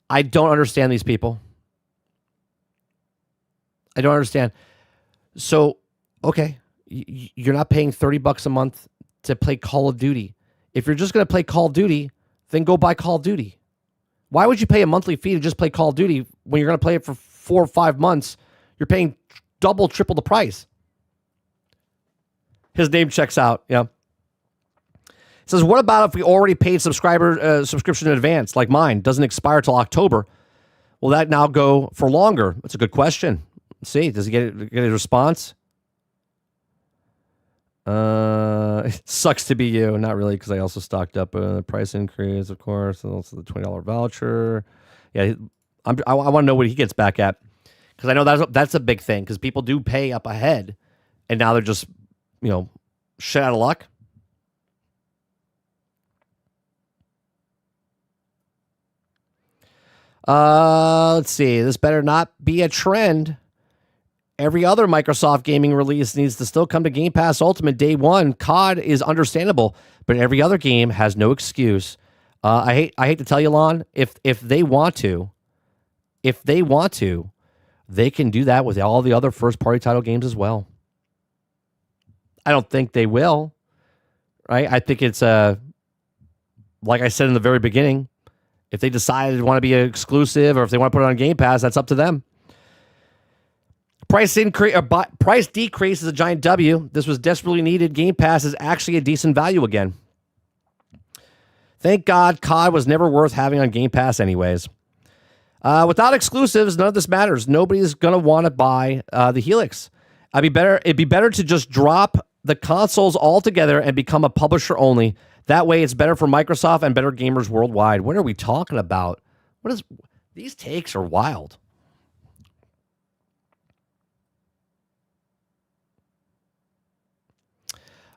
I don't understand these people. I don't understand. So, okay, you're not paying $30 a month to play Call of Duty. If you're just going to play Call of Duty, then go buy Call of Duty. Why would you pay a monthly fee to just play Call of Duty when you're going to play it for 4 or 5 months? You're paying double, triple the price. His name checks out. Yeah. It says, what about if we already paid subscription in advance, like mine, doesn't expire till October? Will that now go for longer? That's a good question. Let's see, does he get a response? It sucks to be you. Not really, because I also stocked up a price increase, of course, and also the $20 voucher. Yeah, I want to know what he gets back at, because I know that's a big thing, because people do pay up ahead, and now they're just, shit out of luck. Let's see. This better not be a trend. Every other Microsoft gaming release needs to still come to Game Pass Ultimate day one. COD is understandable, but every other game has no excuse. I hate to tell you, Lon, if they want to, they can do that with all the other first party title games as well. I don't think they will. Right? I think it's like I said in the very beginning, if they decide to want to be exclusive or if they want to put it on Game Pass, that's up to them. Price decrease is a giant W. This was desperately needed. Game Pass is actually a decent value again. Thank God COD was never worth having on Game Pass anyways. Without exclusives, none of this matters. Nobody's going to want to buy the Helix. It'd be better to just drop the consoles altogether and become a publisher only. That way it's better for Microsoft and better gamers worldwide. What are we talking about? These takes are wild.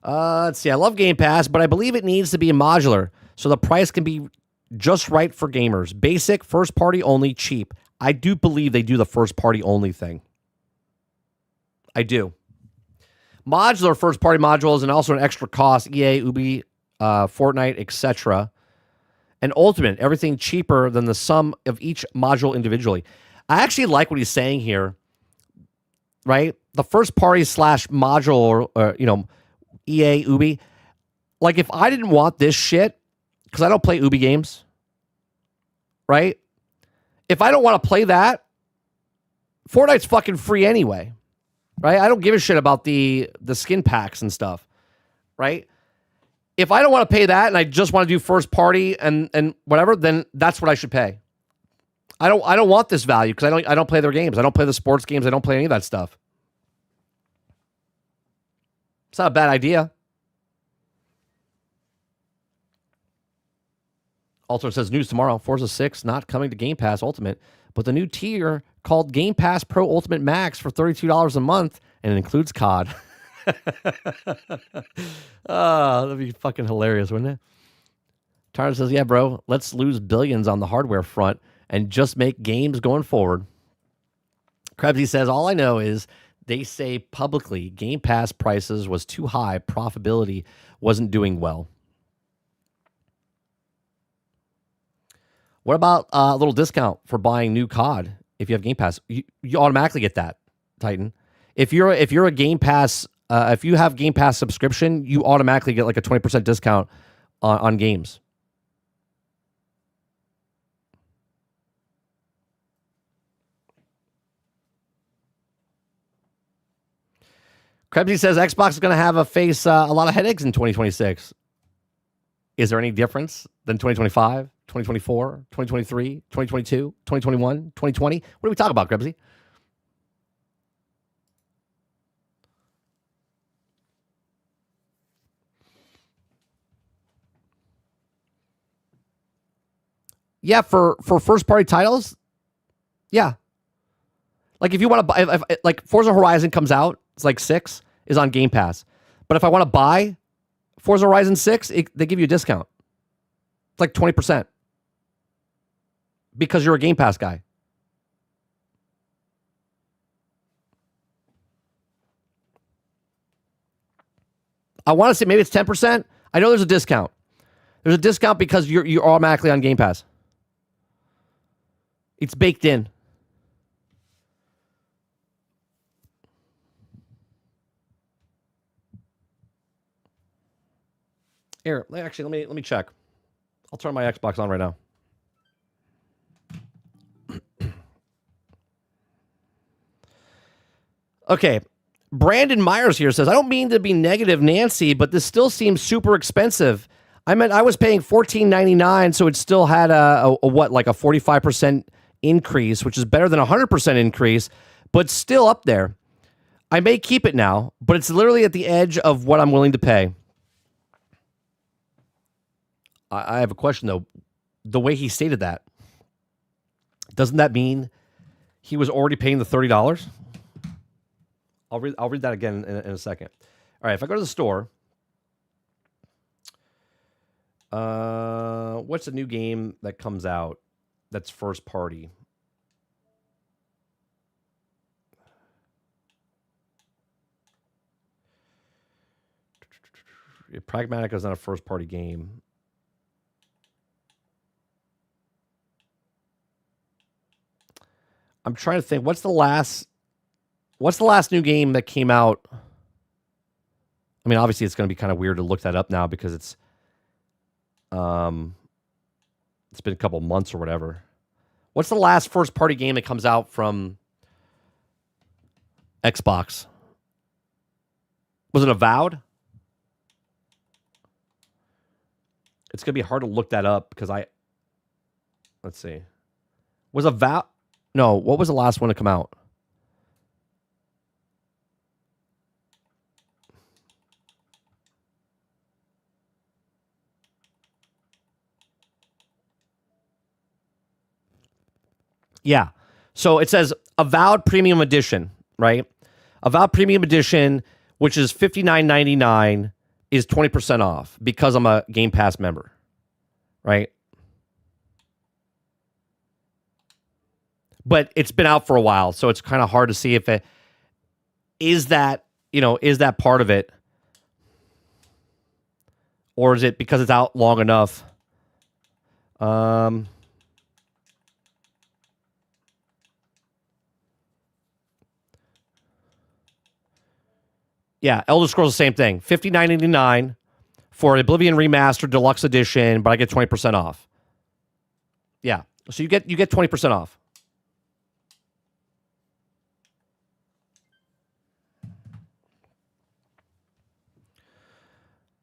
Let's see. I love Game Pass, but I believe it needs to be modular so the price can be just right for gamers. Basic, first party only, cheap. I do believe they do the first party only thing. I do. Modular first party modules and also an extra cost. EA, Ubi, Fortnite, etc. And Ultimate, everything cheaper than the sum of each module individually. I actually like what he's saying here, right? The first party / module, or EA, Ubi. Like, if I didn't want this shit, because I don't play Ubi games, right? If I don't want to play that, Fortnite's fucking free anyway, right? I don't give a shit about the skin packs and stuff, right? If I don't want to pay that and I just want to do first party and whatever, then that's what I should pay. I don't want this value because I don't play their games. I don't play the sports games. I don't play any of that stuff. It's not a bad idea. Also, it says news tomorrow. Forza 6 not coming to Game Pass Ultimate, but the new tier called Game Pass Pro Ultimate Max for $32 a month, and it includes COD. Oh, that'd be fucking hilarious, wouldn't it? Tarn says, yeah, bro, let's lose billions on the hardware front and just make games going forward. Krebsy says, all I know is they say publicly Game Pass prices was too high. Profitability wasn't doing well. What about a little discount for buying new COD if you have Game Pass? You automatically get that, Titan. If you're a Game Pass, if you have Game Pass subscription, you automatically get like a 20% discount on games. Krebsy says Xbox is going to face a lot of headaches in 2026. Is there any difference than 2025, 2024, 2023, 2022, 2021, 2020? What are we talking about, Krebsy? Yeah, for first party titles, yeah. Like if you want to buy, if like Forza Horizon comes out, it's like 6 is on Game Pass. But if I want to buy Forza Horizon 6, they give you a discount. It's like 20% because you're a Game Pass guy. I want to say maybe it's 10%. I know there's a discount. There's a discount because you're automatically on Game Pass. It's baked in. Here, actually, let me check. I'll turn my Xbox on right now. Okay. Brandon Myers here says, I don't mean to be negative, Nancy, but this still seems super expensive. I was paying $14.99, so it still had a 45% increase, which is better than a 100% increase, but still up there. I may keep it now, but it's literally at the edge of what I'm willing to pay. I have a question, though. The way he stated that, doesn't that mean he was already paying the $30? I'll read that again in a second. All right, if I go to the store, what's the new game that comes out that's first party? Pragmatica is not a first party game. I'm trying to think. What's the last new game that came out? I mean, obviously, it's going to be kind of weird to look that up now because it's been a couple months or whatever. What's the last first party game that comes out from Xbox? Was it Avowed? It's going to be hard to look that up because let's see. Was Avowed? No, what was the last one to come out? Yeah. So it says Avowed Premium Edition, right? Avowed Premium Edition, which is $59.99, is 20% off because I'm a Game Pass member, right? But it's been out for a while, so it's kind of hard to see if it is that part of it, or is it because it's out long enough? Yeah, Elder Scrolls the same thing. $59.99 for Oblivion Remastered Deluxe Edition, but I get 20% off. Yeah, so you get 20% off.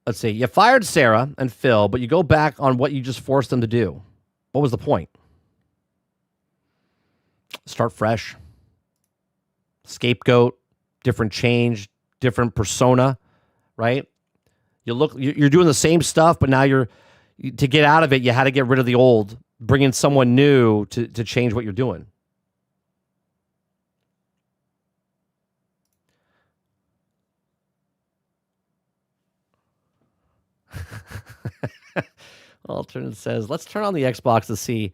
Let's see. You fired Sarah and Phil, but you go back on what you just forced them to do. What was the point? Start fresh. Scapegoat. Different change. Different persona. Right? You're doing the same stuff, but now to get out of it, you had to get rid of the old. Bring in someone new to change what you're doing. Alternate says, let's turn on the Xbox to see.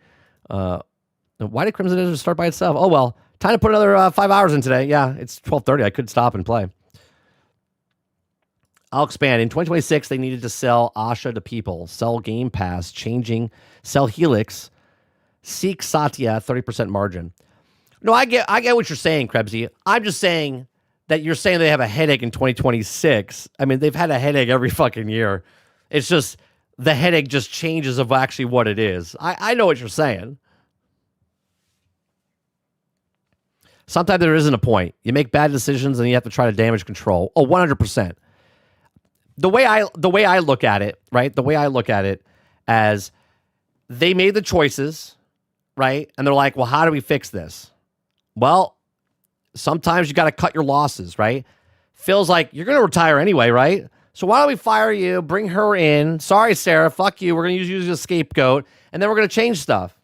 Why did Crimson Desert start by itself? Oh, well, time to put another 5 hours in today. Yeah, it's 12:30. I could stop and play. I'll expand. In 2026, they needed to sell Asha to people, sell Game Pass, sell Helix, seek Satya, 30% margin. No, I get what you're saying, Krebsy. I'm just saying that you're saying they have a headache in 2026. I mean, they've had a headache every fucking year. It's just the headache just changes of actually what it is. I know what you're saying. Sometimes there isn't a point. You make bad decisions and you have to try to damage control. Oh, 100%. The way I look at it, right? The way I look at it as they made the choices, right? And they're like, well, how do we fix this? Well, sometimes you got to cut your losses, right? Phil's like, you're going to retire anyway, right? So why don't we fire you, bring her in? Sorry, Sarah, fuck you. We're going to use you as a scapegoat, and then we're going to change stuff.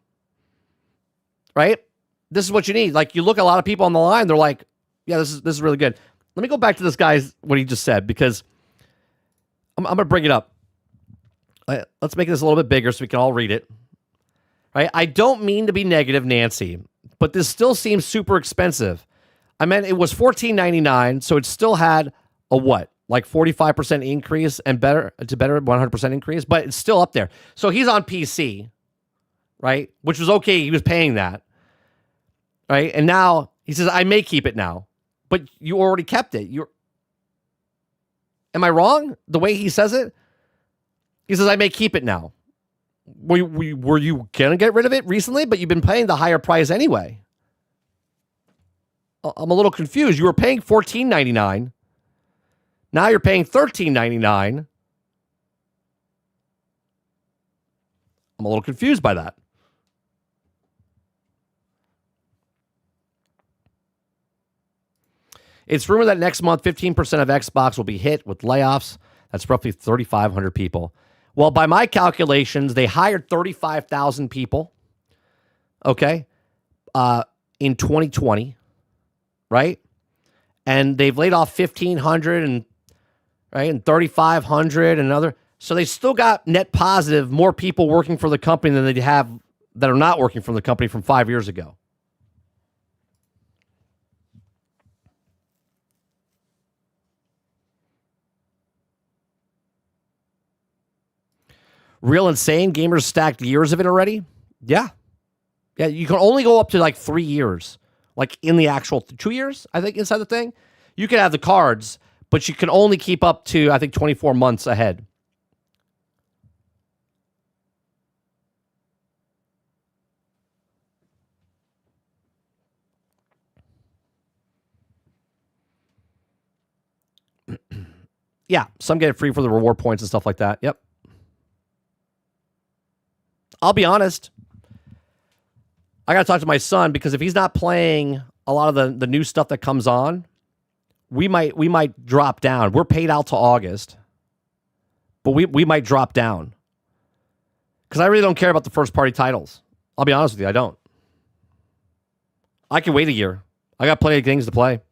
right? This is what you need. Like, you look at a lot of people on the line, they're like, yeah, this is really good. Let me go back to this guy's, what he just said, because I'm going to bring it up. Let's make this a little bit bigger so we can all read it. Right? I don't mean to be negative, Nancy, but this still seems super expensive. I mean, it was $14.99, so it still had a what? Like 45% increase and better 100% increase, but it's still up there. So he's on PC, right? Which was okay. He was paying that, right? And now he says, I may keep it now, but you already kept it. Am I wrong? The way he says it? He says, I may keep it now. Were you going to get rid of it recently, but you've been paying the higher price anyway? I'm a little confused. You were paying $14.99. Now you're paying $13.99. I'm a little confused by that. It's rumored that next month, 15% of Xbox will be hit with layoffs. That's roughly 3,500 people. Well, by my calculations, they hired 35,000 people, okay, in 2020, right? And they've laid off 1,500 and 3,500 and other. So they still got net positive more people working for the company than they have that are not working for the company from 5 years ago. Real insane. Gamers stacked years of it already. Yeah. Yeah. You can only go up to like 3 years, like in the actual 2 years, I think, inside the thing. You can have the cards, but you can only keep up to, I think, 24 months ahead. Yeah. Some get it free for the reward points and stuff like that. Yep. I'll be honest. I got to talk to my son because if he's not playing a lot of the new stuff that comes on, we might drop down. We're paid out to August, but we might drop down because I really don't care about the first party titles. I'll be honest with you. I don't. I can wait a year. I got plenty of things to play.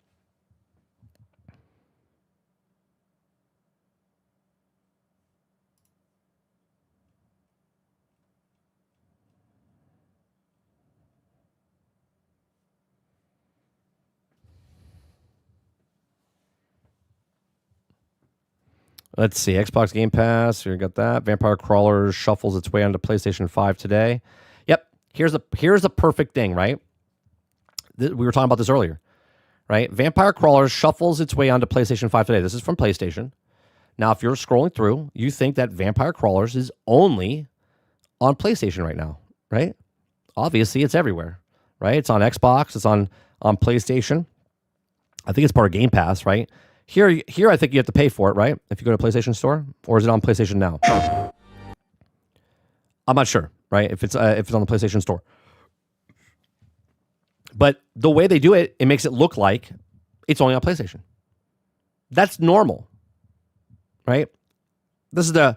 Let's see. Xbox Game Pass. You got that. Vampire Crawlers shuffles its way onto PlayStation 5 today. Yep. Here's the perfect thing, right? We were talking about this earlier, right? Vampire Crawlers shuffles its way onto PlayStation 5 today. This is from PlayStation. Now, if you're scrolling through, you think that Vampire Crawlers is only on PlayStation right now, right? Obviously, it's everywhere, right? It's on Xbox. It's on PlayStation. I think it's part of Game Pass, right? Here, I think you have to pay for it, right? If you go to PlayStation Store, or is it on PlayStation Now? I'm not sure, right? If it's on the PlayStation Store, but the way they do it, it makes it look like it's only on PlayStation. That's normal, right? This is the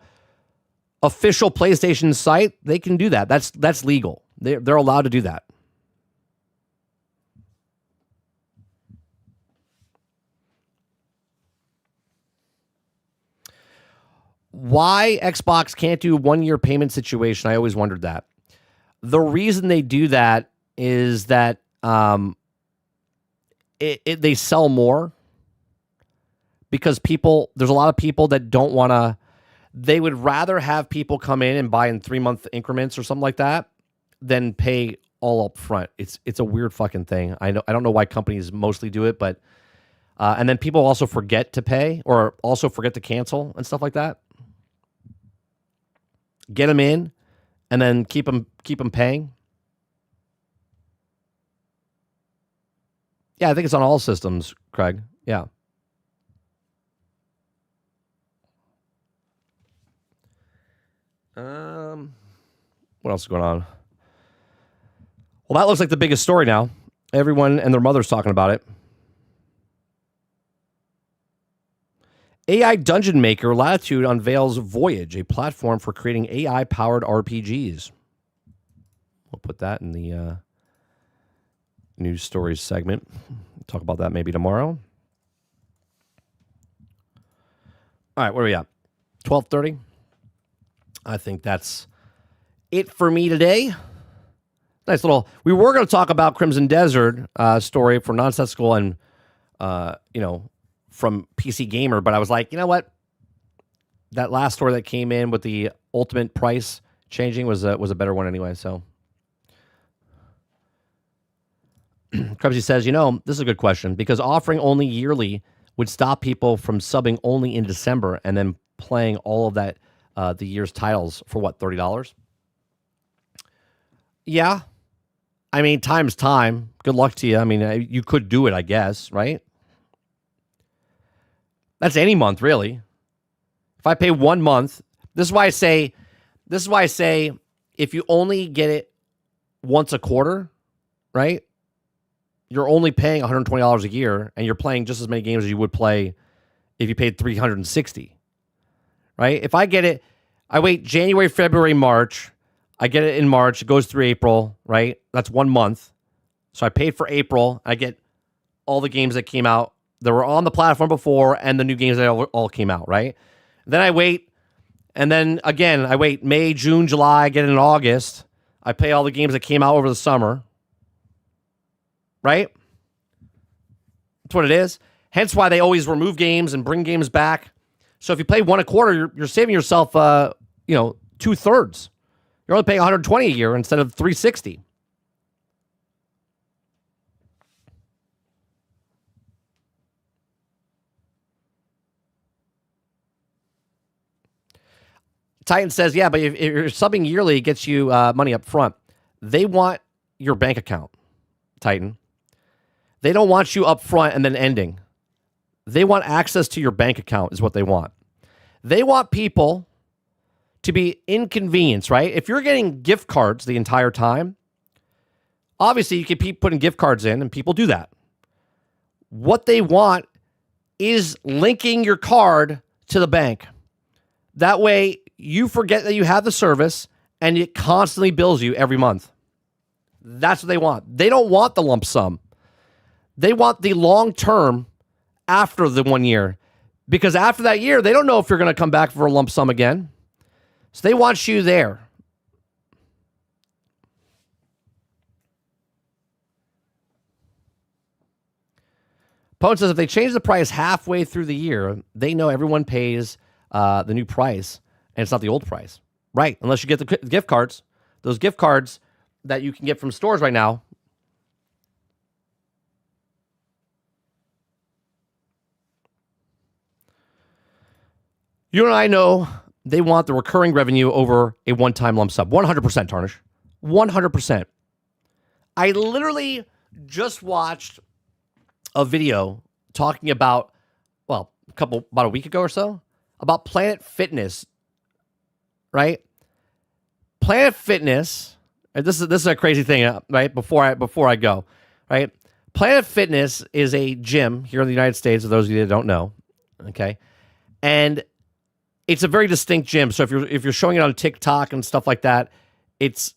official PlayStation site. They can do that. That's legal. They're allowed to do that. Why Xbox can't do a 1 year payment situation, I always wondered that. The reason they do that is that they sell more because there's a lot of people that don't want to, they would rather have people come in and buy in 3-month increments or something like that than pay all up front. It's a weird fucking thing. I don't know why companies mostly do it, but and then people also forget to pay or also forget to cancel and stuff like that. Get them in, and then keep them paying. Yeah, I think it's on all systems, Craig. Yeah. What else is going on? Well, that looks like the biggest story now. Everyone and their mother's talking about it. AI dungeon maker Latitude unveils Voyage, a platform for creating AI-powered RPGs. We'll put that in the news stories segment. Talk about that maybe tomorrow. All right, where are we at? 12:30. I think that's it for me today. Nice little. We were going to talk about Crimson Desert story for Nonsensical and from PC Gamer, but I was like, you know what? That last story that came in with the ultimate price changing was a better one anyway. So, Krebsy says, this is a good question because offering only yearly would stop people from subbing only in December and then playing all of that the year's titles for what, $30? Yeah. I mean, time's time. Good luck to you. I mean, you could do it, I guess, right? That's any month, really. If I pay 1 month, this is why I say if you only get it once a quarter, right? You're only paying $120 a year and you're playing just as many games as you would play if you paid $360. Right? If I get it, I wait January, February, March. I get it in March. It goes through April, right? That's 1 month. So I paid for April. I get all the games that came out that were on the platform before and the new games that all came out, right? Then I wait. And then again, I wait May, June, July. I get it in August. I pay all the games that came out over the summer. Right? That's what it is. Hence why they always remove games and bring games back. So if you play one a quarter, you're saving yourself, 2/3. You're only paying $120 a year instead of $360. Titan says, yeah, but if you're subbing yearly, it gets you money up front. They want your bank account, Titan. They don't want you up front and then ending. They want access to your bank account is what they want. They want people to be inconvenienced, right? If you're getting gift cards the entire time, obviously you can keep putting gift cards in and people do that. What they want is linking your card to the bank. That way you forget that you have the service and it constantly bills you every month. That's what they want. They don't want the lump sum. They want the long term after the 1 year. Because after that year, they don't know if you're going to come back for a lump sum again. So they want you there. Poet says if they change the price halfway through the year, they know everyone pays the new price and it's not the old price. Right. Unless you get the gift cards. Those gift cards that you can get from stores right now. You and I know they want the recurring revenue over a one-time lump sum. 100%, Tarnish. 100%. I literally just watched a video talking about, about a week ago or so, about Planet Fitness, right? Planet Fitness, and this is a crazy thing, right? Before I go, right? Planet Fitness is a gym here in the United States, for those of you that don't know, okay? And it's a very distinct gym. So if you're showing it on TikTok and stuff like that, it's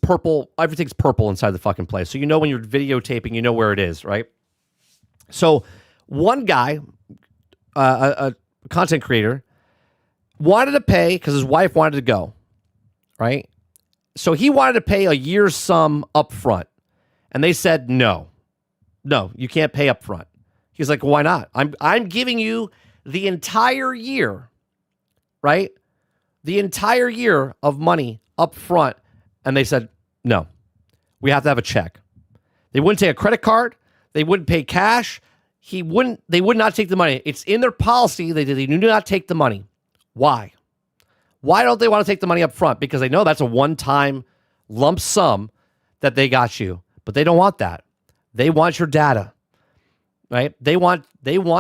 purple. Everything's purple inside the fucking place. So you know when you're videotaping, you know where it is, right? So one guy, a content creator, wanted to pay because his wife wanted to go, right? So he wanted to pay a year's sum up front. And they said, no, you can't pay up front. He's like, why not? I'm giving you the entire year, right? The entire year of money up front. And they said, no, we have to have a check. They wouldn't take a credit card. They wouldn't pay cash. They would not take the money. It's in their policy. They do not take the money. Why? Why don't they want to take the money up front? Because they know that's a one-time lump sum that they got you. But they don't want that. They want your data, right? They want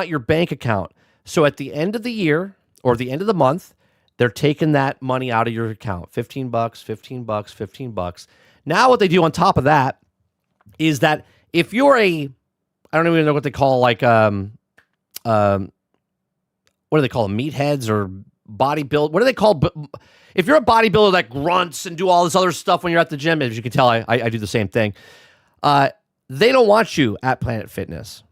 your bank account. So at the end of the year or the end of the month, they're taking that money out of your account. $15, $15, $15. Now what they do on top of that is that if you're I don't even know what they call, like, what do they call them? Meatheads or bodybuild? What are they called? If you're a bodybuilder that grunts and do all this other stuff when you're at the gym, as you can tell, I do the same thing. they don't want you at Planet Fitness,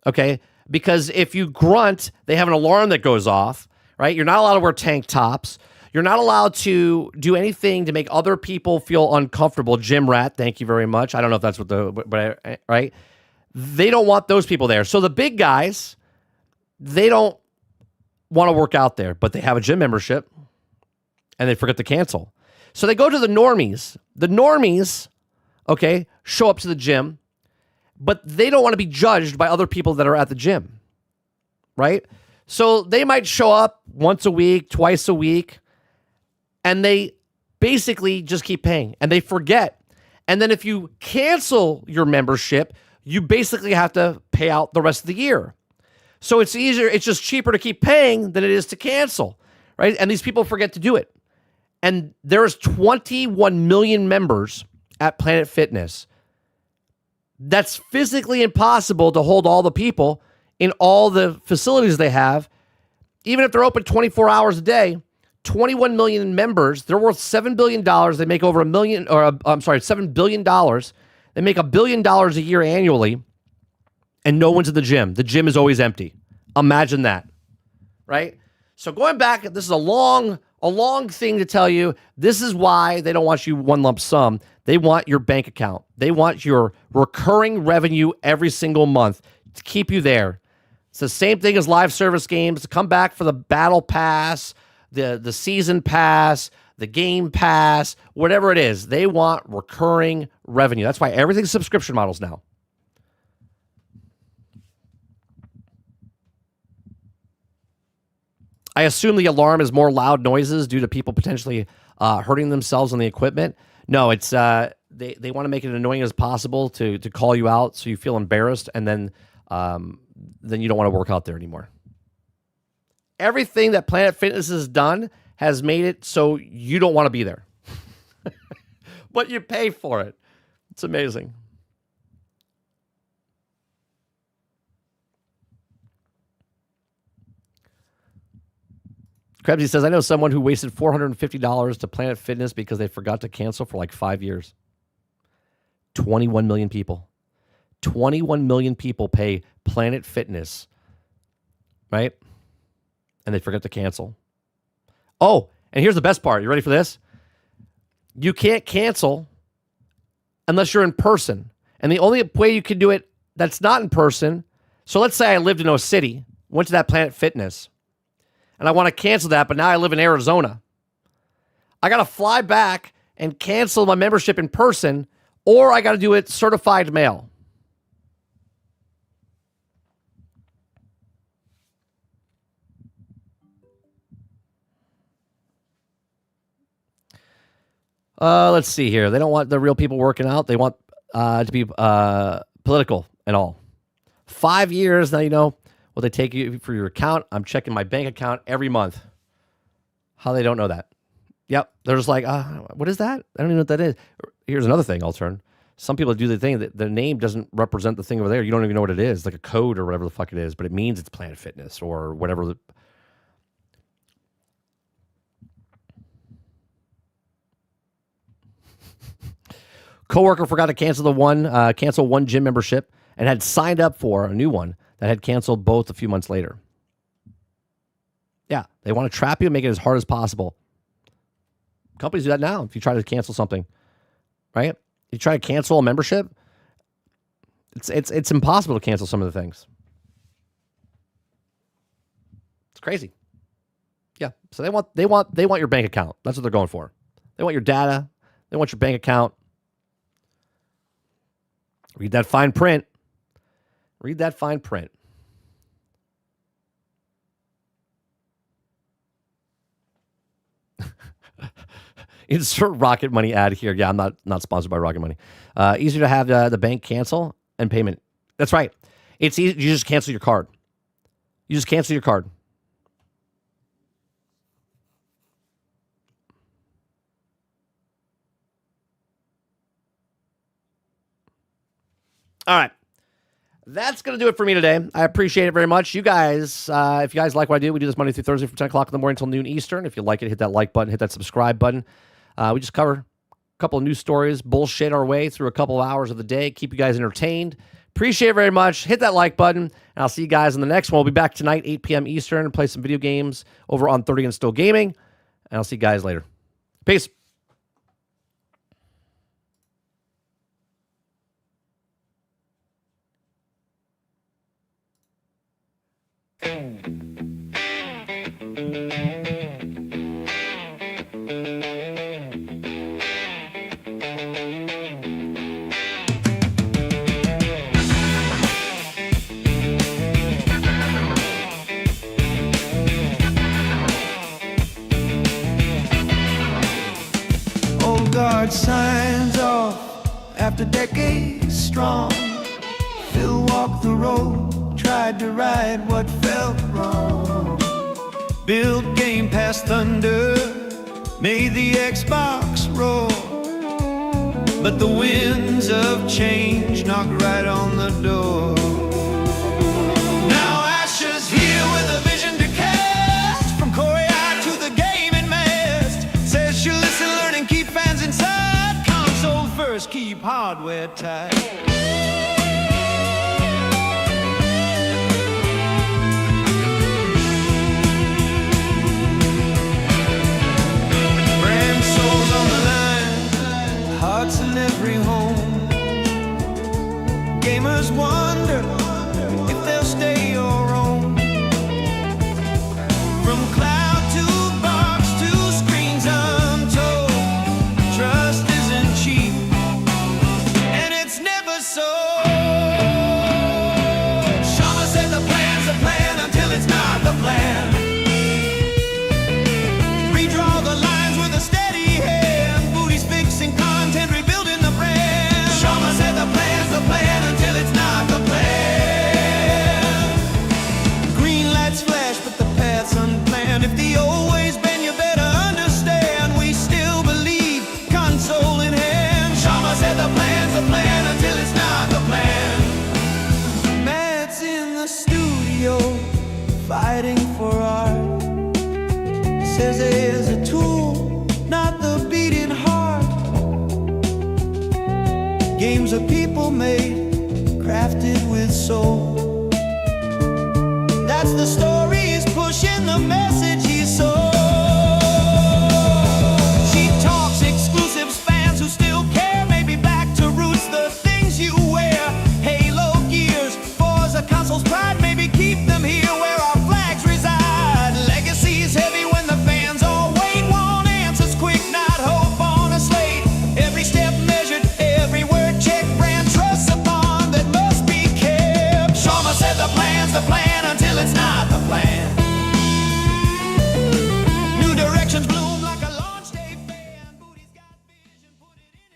okay? Because if you grunt, they have an alarm that goes off, right? You're not allowed to wear tank tops. You're not allowed to do anything to make other people feel uncomfortable. Gym rat, thank you very much. I don't know if that's what right? They don't want those people there. So the big guys, they don't want to work out there, but they have a gym membership and they forget to cancel. So they go to the normies. The normies, okay, show up to the gym, but they don't want to be judged by other people that are at the gym, right? So they might show up once a week, twice a week, and they basically just keep paying and they forget. And then if you cancel your membership, you basically have to pay out the rest of the year. So it's easier, it's just cheaper to keep paying than it is to cancel, right? And these people forget to do it. And there's 21 million members at Planet Fitness. That's physically impossible to hold all the people in all the facilities they have. Even if they're open 24 hours a day, 21 million members, they're worth $7 billion. They make over $7 billion. They make $1 billion a year annually, and no one's in the gym. The gym is always empty. Imagine that, right? So going back, this is a long thing to tell you. This is why they don't want you one lump sum. They want your bank account. They want your recurring revenue every single month to keep you there. It's the same thing as live service games. Come back for the battle pass, the season pass, the game pass, whatever it is. They want recurring revenue. That's why everything's subscription models now. I assume the alarm is more loud noises due to people potentially hurting themselves on the equipment. No, it's they want to make it annoying as possible to call you out so you feel embarrassed, and then you don't want to work out there anymore. Everything that Planet Fitness has done has made it so you don't want to be there. But you pay for it. It's amazing. Krebsy says, I know someone who wasted $450 to Planet Fitness because they forgot to cancel for like 5 years. 21 million people. 21 million people pay Planet Fitness, right? And they forget to cancel. Oh, and here's the best part. You ready for this? You can't cancel unless you're in person. And the only way you can do it that's not in person, so let's say I lived in a city, went to that Planet Fitness, and I want to cancel that, but now I live in Arizona. I got to fly back and cancel my membership in person, or I got to do it certified mail. Let's see here. They don't want the real people working out. They want to be political and all. 5 years, now you know. Will they take you for your account? I'm checking my bank account every month. How they don't know that? Yep. They're just like, what is that? I don't even know what that is. Here's another thing I'll turn. Some people do the thing that the name doesn't represent the thing over there. You don't even know what it is, like a code or whatever the fuck it is, but it means it's Planet Fitness or whatever. Coworker forgot to cancel one gym membership and had signed up for a new one that had canceled both a few months later. Yeah, they want to trap you and make it as hard as possible. Companies do that now. If you try to cancel something, right? You try to cancel a membership, it's impossible to cancel some of the things. It's crazy. Yeah, so they want your bank account. That's what they're going for. They want your data. They want your bank account. Read that fine print. Read that fine print. Insert Rocket Money ad here. Yeah, I'm not sponsored by Rocket Money. Easier to have the bank cancel and payment. That's right. It's easy. You just cancel your card. You just cancel your card. All right. That's going to do it for me today. I appreciate it very much. You guys, if you guys like what I do, we do this Monday through Thursday from 10 o'clock in the morning until noon Eastern. If you like it, hit that like button, hit that subscribe button. We just cover couple of news stories, bullshit our way through a couple of hours of the day, keep you guys entertained. Appreciate it very much. Hit that like button, and I'll see you guys in the next one. We'll be back tonight, 8 p.m. Eastern, and play some video games over on 30 and Still Gaming, and I'll see you guys later. Peace. Old guard signs off after decades strong. Phil walked the road, tried to right what felt wrong. Built Game Pass Thunder, made the Xbox roar. But the winds of change knocked right on the door. Now Asher's here with a vision to cast, from Korea to the gaming mast. Says she'll listen, learn, and keep fans inside. Console first, keep hardware tight. Brand souls on the line, hearts in every home. Gamers wonder if they'll stay or roam. From cloud to box to screens untold, trust isn't cheap, and it's never sold. Shama said the plan's the plan until it's not the plan. Redraw the lines with a steady hand. Booty's fixing content, rebuilding the brand. Shama said the plan's the plan until it's not the plan. Green lights flash, but the path's unplanned. If the old way's been, you better understand. We still believe console in hand. Shama said the plan's the plan until it's not the plan. Matt's in the studio, fighting for art. Says there's a tool, not the beating heart. Games are people made, crafted with soul. That's the story, is pushing the message